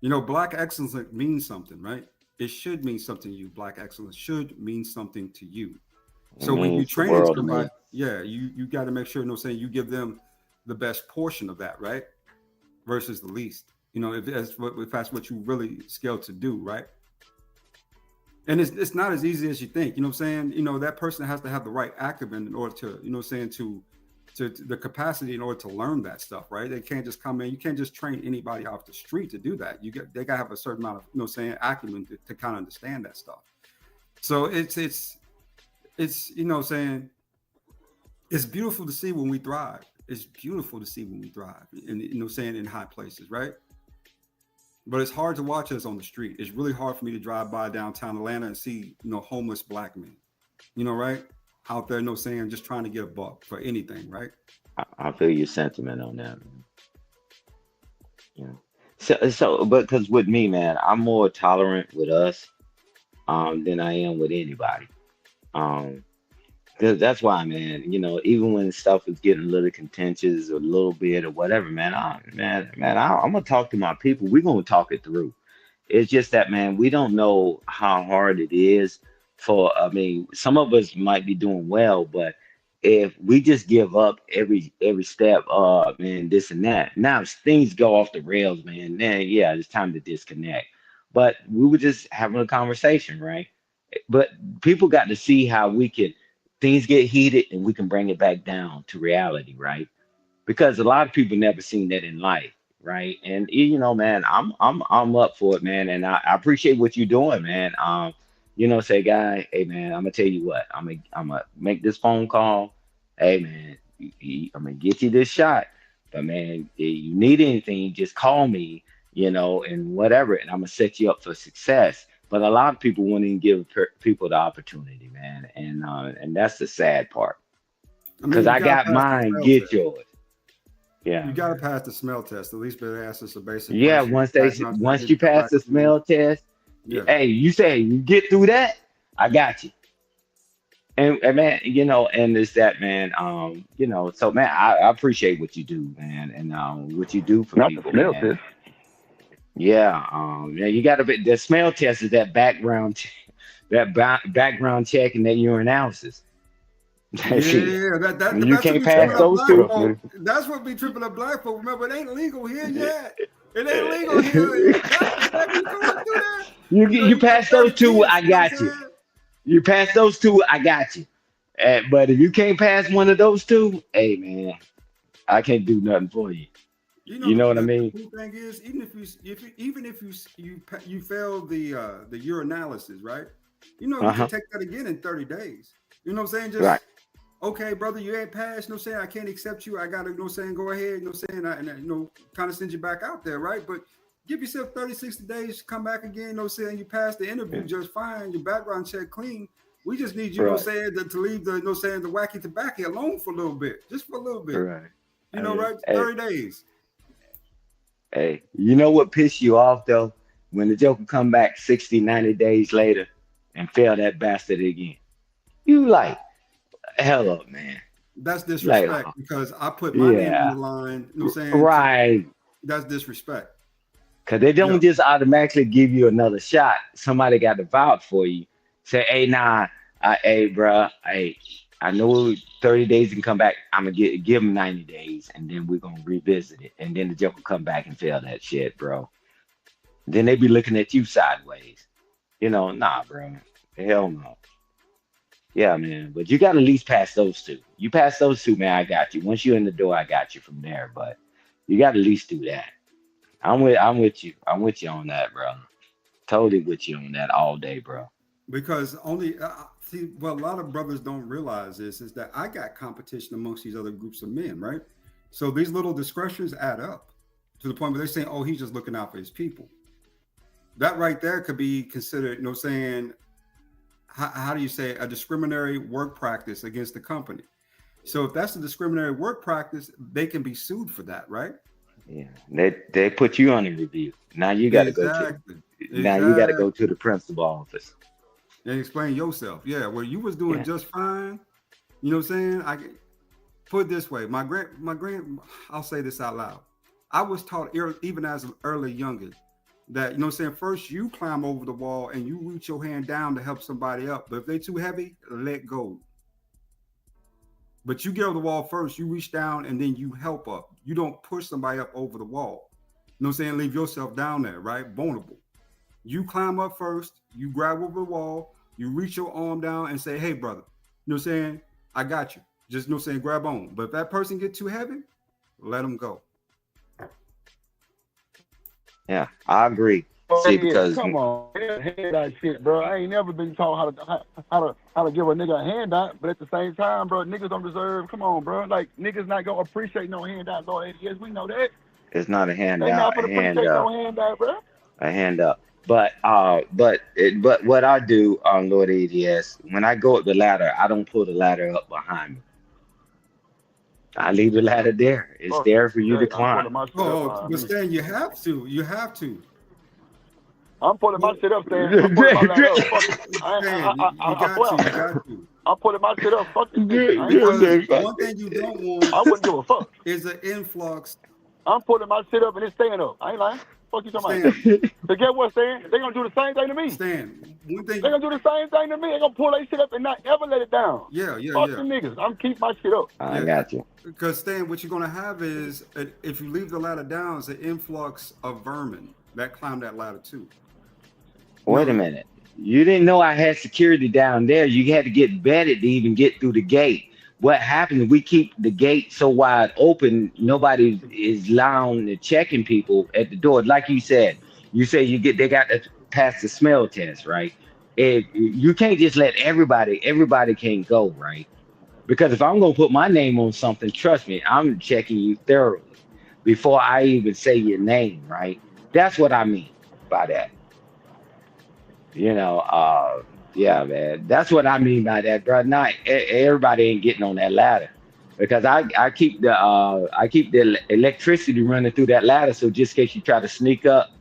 You know, black excellence means something, right? It should mean something to you. Black excellence should mean something to you.
It
So when you
means the
training
world to
somebody,
me.
yeah, you got to make sure, you know, saying, you give them the best portion of that, right? Versus the least. You know, if that's what you really scale to do, right? And it's not as easy as you think. You know what I'm saying? You know, that person has to have the right acumen in order to, you know what I'm saying, to the capacity in order to learn that stuff, right? They can't just come in. You can't just train anybody off the street to do that. They gotta have a certain amount of, you know what I'm saying, acumen to kind of understand that stuff. So it's you know what I'm saying, it's beautiful to see when we thrive. It's beautiful to see when we thrive, and you know what I'm saying, in high places, right? But it's hard to watch us on the street. It's really hard for me to drive by downtown Atlanta and see, you know, homeless black men, you know, right? Out there, no saying, just trying to get a buck for anything, right?
I feel your sentiment on that, man. Yeah. But because with me, man, I'm more tolerant with us than I am with anybody. Um, that's why, man. You know, even when stuff is getting a little contentious or a little bit or whatever, man. I'm gonna talk to my people. We're gonna talk it through. It's just that, man, we don't know how hard it is for, I mean, some of us might be doing well, but if we just give up every step, man, this and that. Now, if things go off the rails, man, then yeah, it's time to disconnect. But we were just having a conversation, right? But people got to see how we can, things get heated and we can bring it back down to reality, right? Because a lot of people never seen that in life, right? And you know, man, I'm up for it, man, and I appreciate what you're doing, man. You know, say, guy, hey, man, I'm gonna tell you what, I'm gonna make this phone call. Hey, man, I'm gonna get you this shot, but man, if you need anything, just call me, you know, and whatever, and I'm gonna set you up for success. But a lot of people won't even give people the opportunity, man, and that's the sad part.
I mean,
Because
you
I
gotta
got
pass the
mine,
smell
get
test.
yours. Yeah.
You gotta pass the smell test. At least they ask us a basic
Yeah,
question.
once
Background check,
once
is
you
your
pass
black
the
female.
smell test,
Yeah.
hey, you say you get through that, I got you. And man, you know, and it's that, man. You know, so man, I appreciate what you do, man, and what you do for
Not the
people,
smell
man.
test.
Yeah, yeah, you got to be the smell test is that background, background check and that urinalysis. That's it.
Yeah,
You
that's what
can't
be
pass
tripping up
those
black
What
two.
up,
folk.
Smitty?
That's what be tripping up black folk. Remember, it ain't legal here yet. It ain't legal here. That's they be going through that. You know,
You
you got
pass those
30
two,
kids.
I
You know what
got
I'm
you.
saying?
You pass those two, I got you. But if you can't pass one of those two, hey man, I can't do nothing for you.
You know,
You know what I
the
mean?
cool thing is, even if you fail the urinalysis, right? You know, you can
Uh-huh.
take that again in 30 days. You know what I'm saying?
Right.
okay, brother, you ain't passed. No saying I can't accept you. I gotta no saying go ahead. No saying kind of send you back out there, right? But give yourself 30, 60 days to come back again. No saying you passed the interview just fine. Your background check clean. We just need you, no saying to leave the no saying the wacky tobacco alone for a little bit, just for a little bit.
Right.
You know, right? 30 days.
Hey, you know what pissed you off though? When the Joker come back 60, 90 days later and fail that bastard again. You like, hell up, man.
That's disrespect because I put my name on the line. You know what I'm saying?
Right.
That's disrespect.
Because they don't just automatically give you another shot. Somebody got to vouch for you. Say, hey, hey, bro, hey, I know 30 days can come back. I'm going to give them 90 days, and then we're going to revisit it. And then the Joker come back and fail that shit, bro. Then they be looking at you sideways. You know, nah, bro. Hell no. Yeah, man. But you got to at least pass those two. You pass those two, man, I got you. Once you're in the door, I got you from there. But you got to at least do that. I'm with you. I'm with you on that, bro. Totally with you on that all day, bro.
Because only see, what a lot of brothers don't realize is that I got competition amongst these other groups of men, right? So these little discretions add up to the point where they're saying, "Oh, he's just looking out for his people." That right there could be considered, saying, how do you say, a discriminatory work practice against the company. So if that's a discriminatory work practice, they can be sued for that, right?
Yeah, they put you on a review. Now you got to go to. Now you got to go to the principal office.
And explain yourself. Yeah, where you was doing just fine. You know what I'm saying? I put it this way. My grand. I'll say this out loud. I was taught even as an early youngin that, you know what I'm saying, first you climb over the wall and you reach your hand down to help somebody up. But if they too heavy, let go. But you get over the wall first, you reach down and then you help up. You don't push somebody up over the wall. You know what I'm saying? Leave yourself down there, right? Vulnerable. You climb up first, you grab over the wall, you reach your arm down and say, hey, brother, you know what I'm saying? I got you. Just, you know what I'm saying, grab on. But if that person get too heavy, let them go.
Yeah, I agree. See, because
come on, handout shit, bro. I ain't never been taught how to give a nigga a handout, but at the same time, bro, niggas don't deserve. Come on, bro. Like niggas not gonna appreciate no handout, Lord. Yes, we know that.
It's not a handout.
They not gonna appreciate no handout, bro.
A handout. But what I do on Lord ADS, when I go up the ladder, I don't pull the ladder up behind me. I leave the ladder there. It's there for you to climb.
Oh, but Stan, you have to. You have to.
I'm pulling my shit up, Stan. I'm pulling my ladder up.
You got to.
I'm putting my shit up. Fuck this.
One thing you don't want.
I wouldn't give a fuck.
Is an influx.
I'm pulling my shit up and it's staying up. I ain't lying. Fuck you talking about? So get what, Stan? They gonna do the same thing to me.
Stan, one thing.
They gonna do the same thing to me. They gonna pull their shit up and not ever let it down.
Yeah.
Fuck the niggas. I'm keep my shit up.
I got you.
Because Stan, what you're gonna have is, if you leave the ladder down, it's an influx of vermin that climb that ladder too.
Wait a minute. You didn't know I had security down there. You had to get vetted to even get through the gate. What happens? We keep the gate so wide open, nobody is allowing to checking people at the door. Like you said, they got to pass the smell test, right? You can't just let everybody can't go, right? Because if I'm gonna put my name on something, trust me, I'm checking you thoroughly before I even say your name, right? That's what I mean by that. Yeah, man. That's what I mean by that, bro. Not everybody ain't getting on that ladder, because I keep the electricity running through that ladder. So just in case you try to sneak up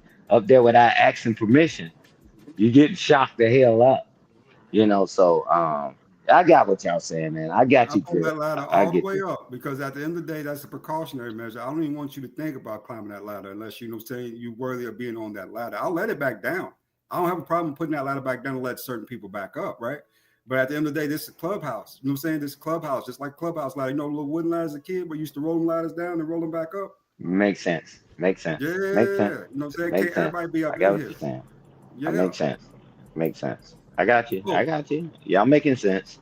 there without asking permission, you get shocked the hell up. So I got what y'all saying, man. I got you, Chris.
That ladder all the way up, because at the end of the day, that's a precautionary measure. I don't even want you to think about climbing that ladder unless you're worthy of being on that ladder. I'll let it back down. I don't have a problem putting that ladder back down and let certain people back up, right? But at the end of the day, this is a clubhouse. You know what I'm saying? This is a clubhouse, just like clubhouse ladder. You know, little wooden ladders as a kid, but used to roll them ladders down and roll them back up.
Makes sense.
Yeah.
Makes sense.
You know what I'm saying? Can't everybody be up
I got
in
what
here.
you're saying.
Yeah.
That makes sense. I got you. I got you. Y'all making sense.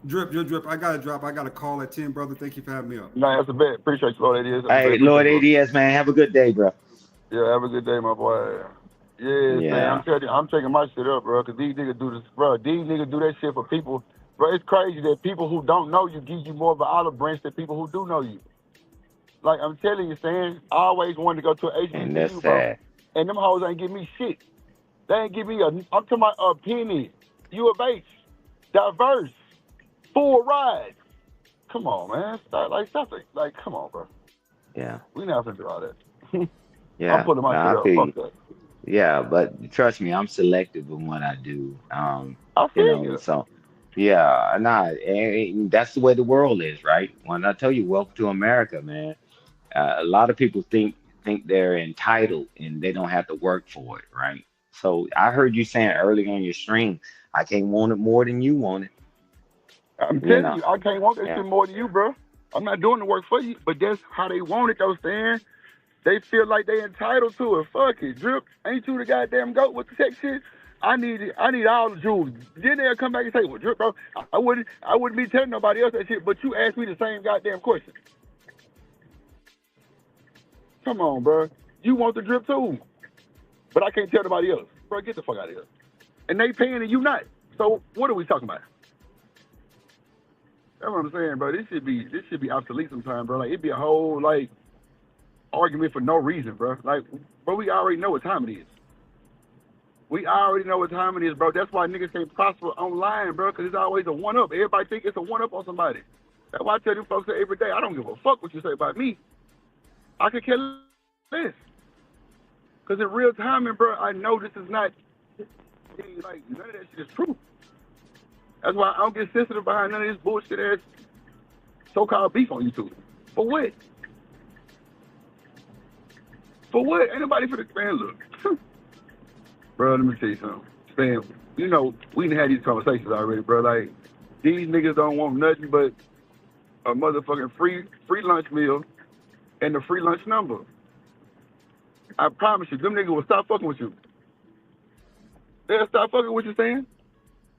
Drip. I got to drop. I got a call at 10, brother. Thank you for having me up.
No, that's a bet. Appreciate you, Lord ADS.
Hey, Lord ADS, man. Have a good day, bro.
Yeah, have a good day, my boy. Yeah, man. I'm telling you, I'm taking my shit up, bro. Because these niggas do this, bro. These niggas do that shit for people Bro, it's crazy that people who don't know you give you more of an olive branch than people who do know you. Like I'm telling you, Stan, I always wanted to go to an
And that's
HBCU, bro.
sad.
And them hoes ain't give me shit. They ain't give me I'm talking about a penny, U of H, diverse, full ride. Come on, man. Stop it. Like, come on, bro.
Yeah.
We not gonna do all that. I'm
Yeah.
putting my shit
I
up.
feel
Fuck
you.
that.
Yeah, but trust me, I'm selective in what I do.
I feel you.
So yeah, nah, and that's the way the world is, right? When I tell you, welcome to America, man. A lot of people think they're entitled and they don't have to work for it, right? So I heard you saying earlier on your stream, I can't want it more than you want it.
I'm
You
telling
know,
you, I can't want that
yeah,
shit more than you, bro. I'm not doing the work for you, but that's how they want it, though, Stan. They feel like they entitled to it. Fuck it, Drip. Ain't you the goddamn goat with the sex shit? I need all the jewels. Then they'll come back and say, well, Drip, bro, I wouldn't be telling nobody else that shit, but you asked me the same goddamn question. Come on, bro. You want the drip too, but I can't tell nobody else. Bro, get the fuck out of here. And they paying and you not. So what are we talking about? That's what I'm saying, bro. This should be obsolete sometime, bro. Like it'd be a whole like argument for no reason, bro. Like, bro, we already know what time it is. We already know what time it is, bro. That's why niggas can't prosper online, bro, because it's always a one-up. Everybody think it's a one-up on somebody. That's why I tell them folks that every day, I don't give a fuck what you say about me. I could care less. Because in real time, bro, I know this is not, like, none of that shit is true. That's why I don't get sensitive behind none of this bullshit ass so-called beef on YouTube. For what? For what? Ain't nobody for the man, look. Bro, let me tell you something. Stan, you know, we done had these conversations already, bro. Like, these niggas don't want nothing but a motherfucking free lunch meal and the free lunch number. I promise you, them niggas will stop fucking with you. They'll stop fucking with you, Stan.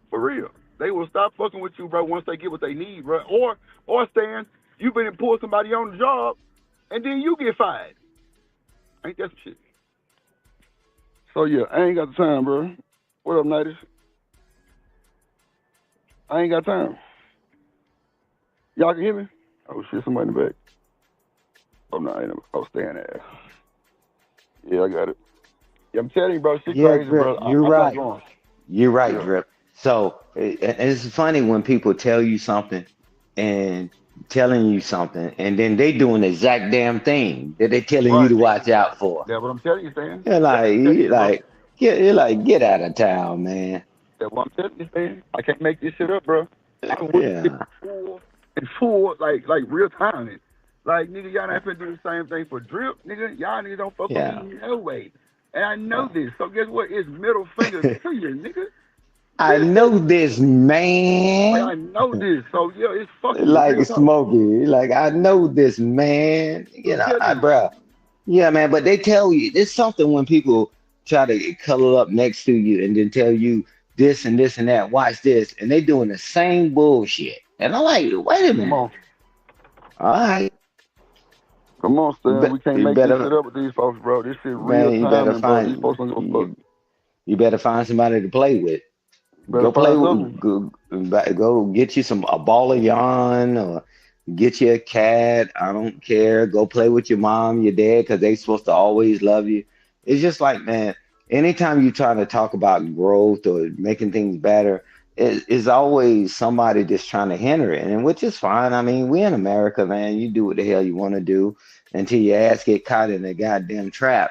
For real. They will stop fucking with you, bro, once they get what they need, bro. Or Stan, you been and pull somebody on the job, and then you get fired. Ain't that some shit? So, yeah, I ain't got the time, bro. What up, Nighties? I ain't got time. Y'all can hear me? Oh, shit, somebody in the back. Oh, no, I ain't. Oh, Stan ass. Yeah, I got it. Yeah, I'm telling you, bro, shit
yeah,
crazy, bro.
Drip, you're
I'm not
right.
going.
You're right,
Yeah.
Drip. So it's funny when people tell you something and telling you something, and then they doing the exact damn thing that they telling you
Right.
to watch out for.
That's what I'm telling you, Stan.
You're like, get out of town, man.
That's what I'm telling you, Stan. I can't make this shit up, bro. I'm with it
Yeah,
full, like real time. Like, nigga, y'all not finna do the same thing for Drip, nigga. Y'all niggas don't fuck
yeah.
with me no way. And I know this. So guess what? It's middle fingers to you, nigga.
I know this,
Like,
man.
I know this. So, yeah, it's fucking
Like
real talk.
Smokey, like I know this, man.
I'm telling you.
Bruh. Yeah, man. But they tell you it's something when people try to cuddle up next to you and then tell you this and this and that. Watch this, and they doing the same bullshit. And I'm like, wait a minute.
Come on.
All right.
Come on, Stan. We can't
You
make this
better,
shit up with these folks, bro. This shit real
man. You better
timing, bro. These
find
folks don't give a fuck.
you better find somebody to play with.
Better
Go play
find
with,
something.
go get you a ball of yarn or get you a cat. I don't care. Go play with your mom, your dad, because they supposed to always love you. It's just like, man, anytime you're trying to talk about growth or making things better, it's always somebody just trying to hinder it, and which is fine. I mean, we in America, man. You do what the hell you want to do until your ass get caught in a goddamn trap,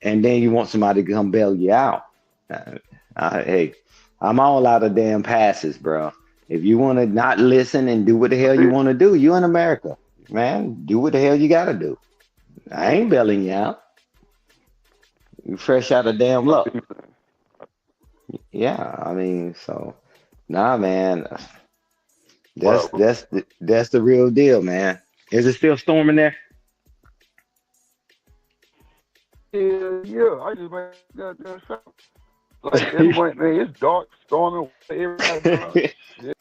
and then you want somebody to come bail you out. Hey, I'm all out of damn passes, bro. If you want to not listen and do what the hell you want to do, you in America, man. Do what the hell you got to do. I ain't bailing you out. You fresh out of damn luck. Yeah, I mean, so nah, man. That's the real deal, man. Is it still storming there?
Yeah. I just made goddamn shot. Like, everybody, man, it's dark, storming. Everybody, shit.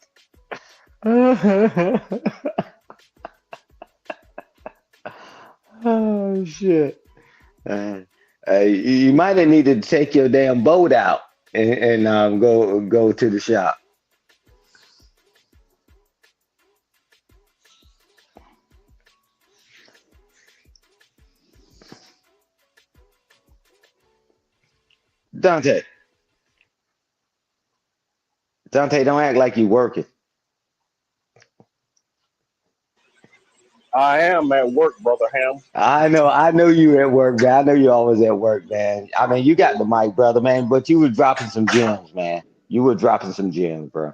Oh shit! You might have needed to take your damn boat out and go to the shop. Dante, Dante, don't act like you working.
I am at work, brother Ham.
I know you at work, man. I know you always at work, man. I mean, you got the mic, brother, man, but you were dropping some gems, man. You were dropping some gems, bro.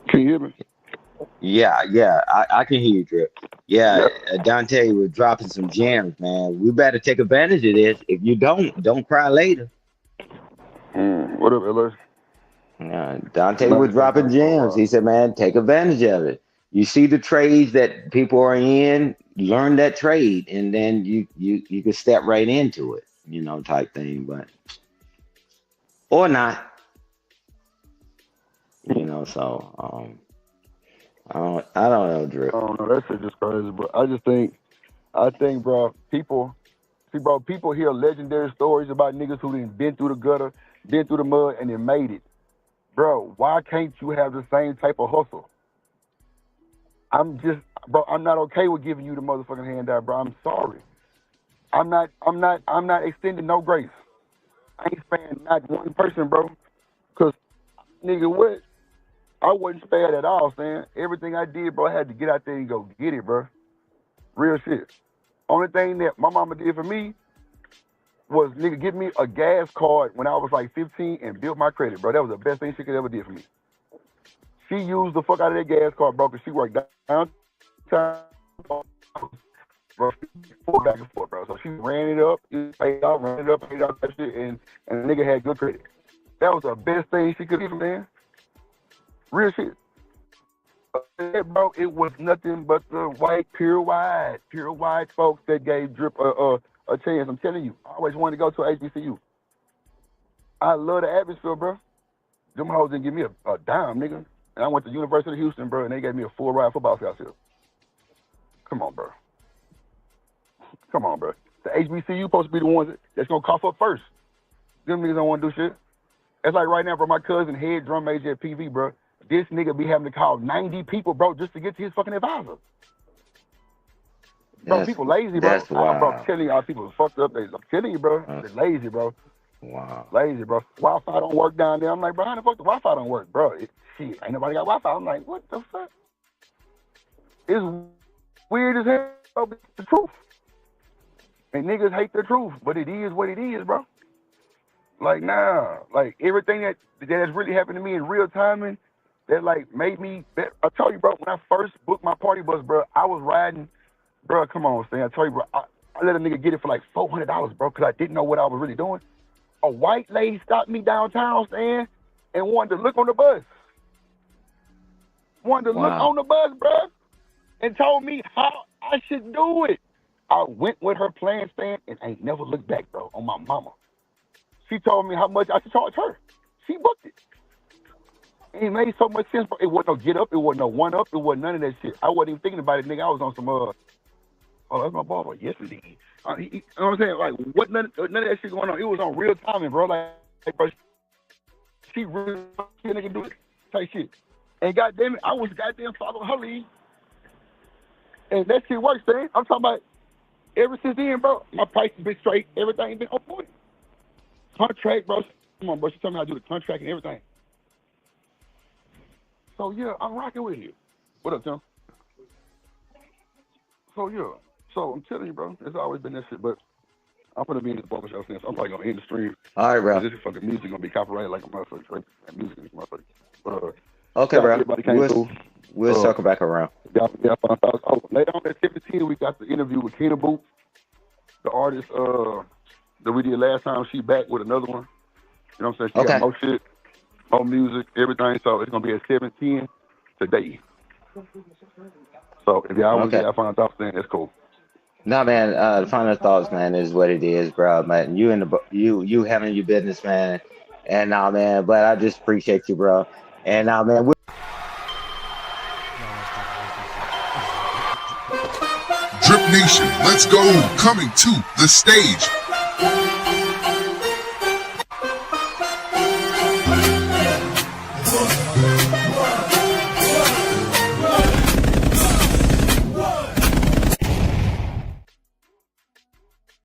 Can you hear me?
Yeah, I can hear you, Drip. Yeah, Dante was dropping some gems, man. We better take advantage of this. If you don't cry later.
What up, LA?
Dante was dropping gems. He said, man, take advantage of it. You see the trades that people are in, learn that trade, and then you can step right into it, type thing. But or not, so I don't know, Drip.
I don't know. That shit just crazy, bro. I think, bro, people hear legendary stories about niggas who done been through the gutter, been through the mud, and then made it. Bro, why can't you have the same type of hustle? I'm not okay with giving you the motherfucking handout, bro. I'm sorry. I'm not extending no grace. I ain't sparing not one person, bro. Cause nigga, what? I wasn't spared at all, man. Everything I did, bro, I had to get out there and go get it, bro. Real shit. Only thing that my mama did for me was, nigga, give me a gas card when I was like 15 and built my credit, bro. That was the best thing she could ever did for me. She used the fuck out of that gas card, bro, because she worked downtown, bro, back and forth, bro. So she ran it up, paid out, that shit, and the nigga had good credit. That was the best thing she could do, man. Real shit. Bro, it was nothing but the pure white folks that gave Drip a chance. I'm telling you, I always wanted to go to HBCU. I love the atmosphere, bro. Them hoes didn't give me a dime, nigga. And I went to University of Houston, bro, and they gave me a full ride football scholarship. Come on, bro. The HBCU supposed to be the ones that's gonna cough up first. Them niggas don't want to do shit. It's like right now, bro, my cousin head drum major at PV, bro. This nigga be having to call 90 people, bro, just to get to his fucking advisor. Bro, people lazy, bro. Bro, I'm telling y'all, people are fucked up. I'm telling you, bro, they're lazy, bro.
Wow.
Lazy, bro. Wi-Fi don't work down there. I'm like, bro, how the fuck the Wi-Fi don't work, bro? Shit, ain't nobody got Wi-Fi. I'm like, what the fuck? It's weird as hell, bro, but it's the truth. And niggas hate the truth, but it is what it is, bro. Like, nah. Like, everything that has really happened to me in real timing, that, like, made me... I told you, bro, when I first booked my party bus, bro, I was riding... Bro, come on, Stan. I told you, bro, I let a nigga get it for, like, $400, bro, because I didn't know what I was really doing. A white lady stopped me downtown, Stan, and wanted to look on the bus. Look on the bus, bro, and told me how I should do it. I went with her plan, Stan, and ain't never looked back, bro, on my mama. She told me how much I should charge her. She booked it. It made so much sense, bro. It wasn't no get up. It wasn't no one up. It wasn't none of that shit. I wasn't even thinking about it, nigga. I was on some, oh, that's my barber. Yes, indeed. You know what I'm saying? Like, what none of that shit going on. It was on real timing, bro. Like bro, she really nigga do it type shit. And goddamn it, I was goddamn following her lead. And that shit works, man. I'm talking about ever since then, bro, my price has been straight. Everything been on point. Contract, bro. Come on, bro. She told me how to do the contract and everything. So, yeah, I'm rocking with you. What up, Tim? So, yeah. So, I'm telling you, bro, it's always been that shit, but I'm going to be in this barbershop since I'm probably going to end the stream.
All right, bro.
This fucking music going to be copyrighted like a motherfucker, right? And music is motherfucker. But,
okay, bro. We'll circle back around.
Later on at 17, we got the interview with Kynna, the artist that we did last time. She back with another one. You know what I'm saying? She got more shit, more music, everything. So it's going to be at 7:10 today. So if y'all want to get y'all final thoughts, then that's cool.
No, man. The final thoughts, man, is what it is, bro. Man, you having your business, man. And now, man, but I just appreciate you, bro. And now, man.
Drip Nation, let's go. Coming to the stage.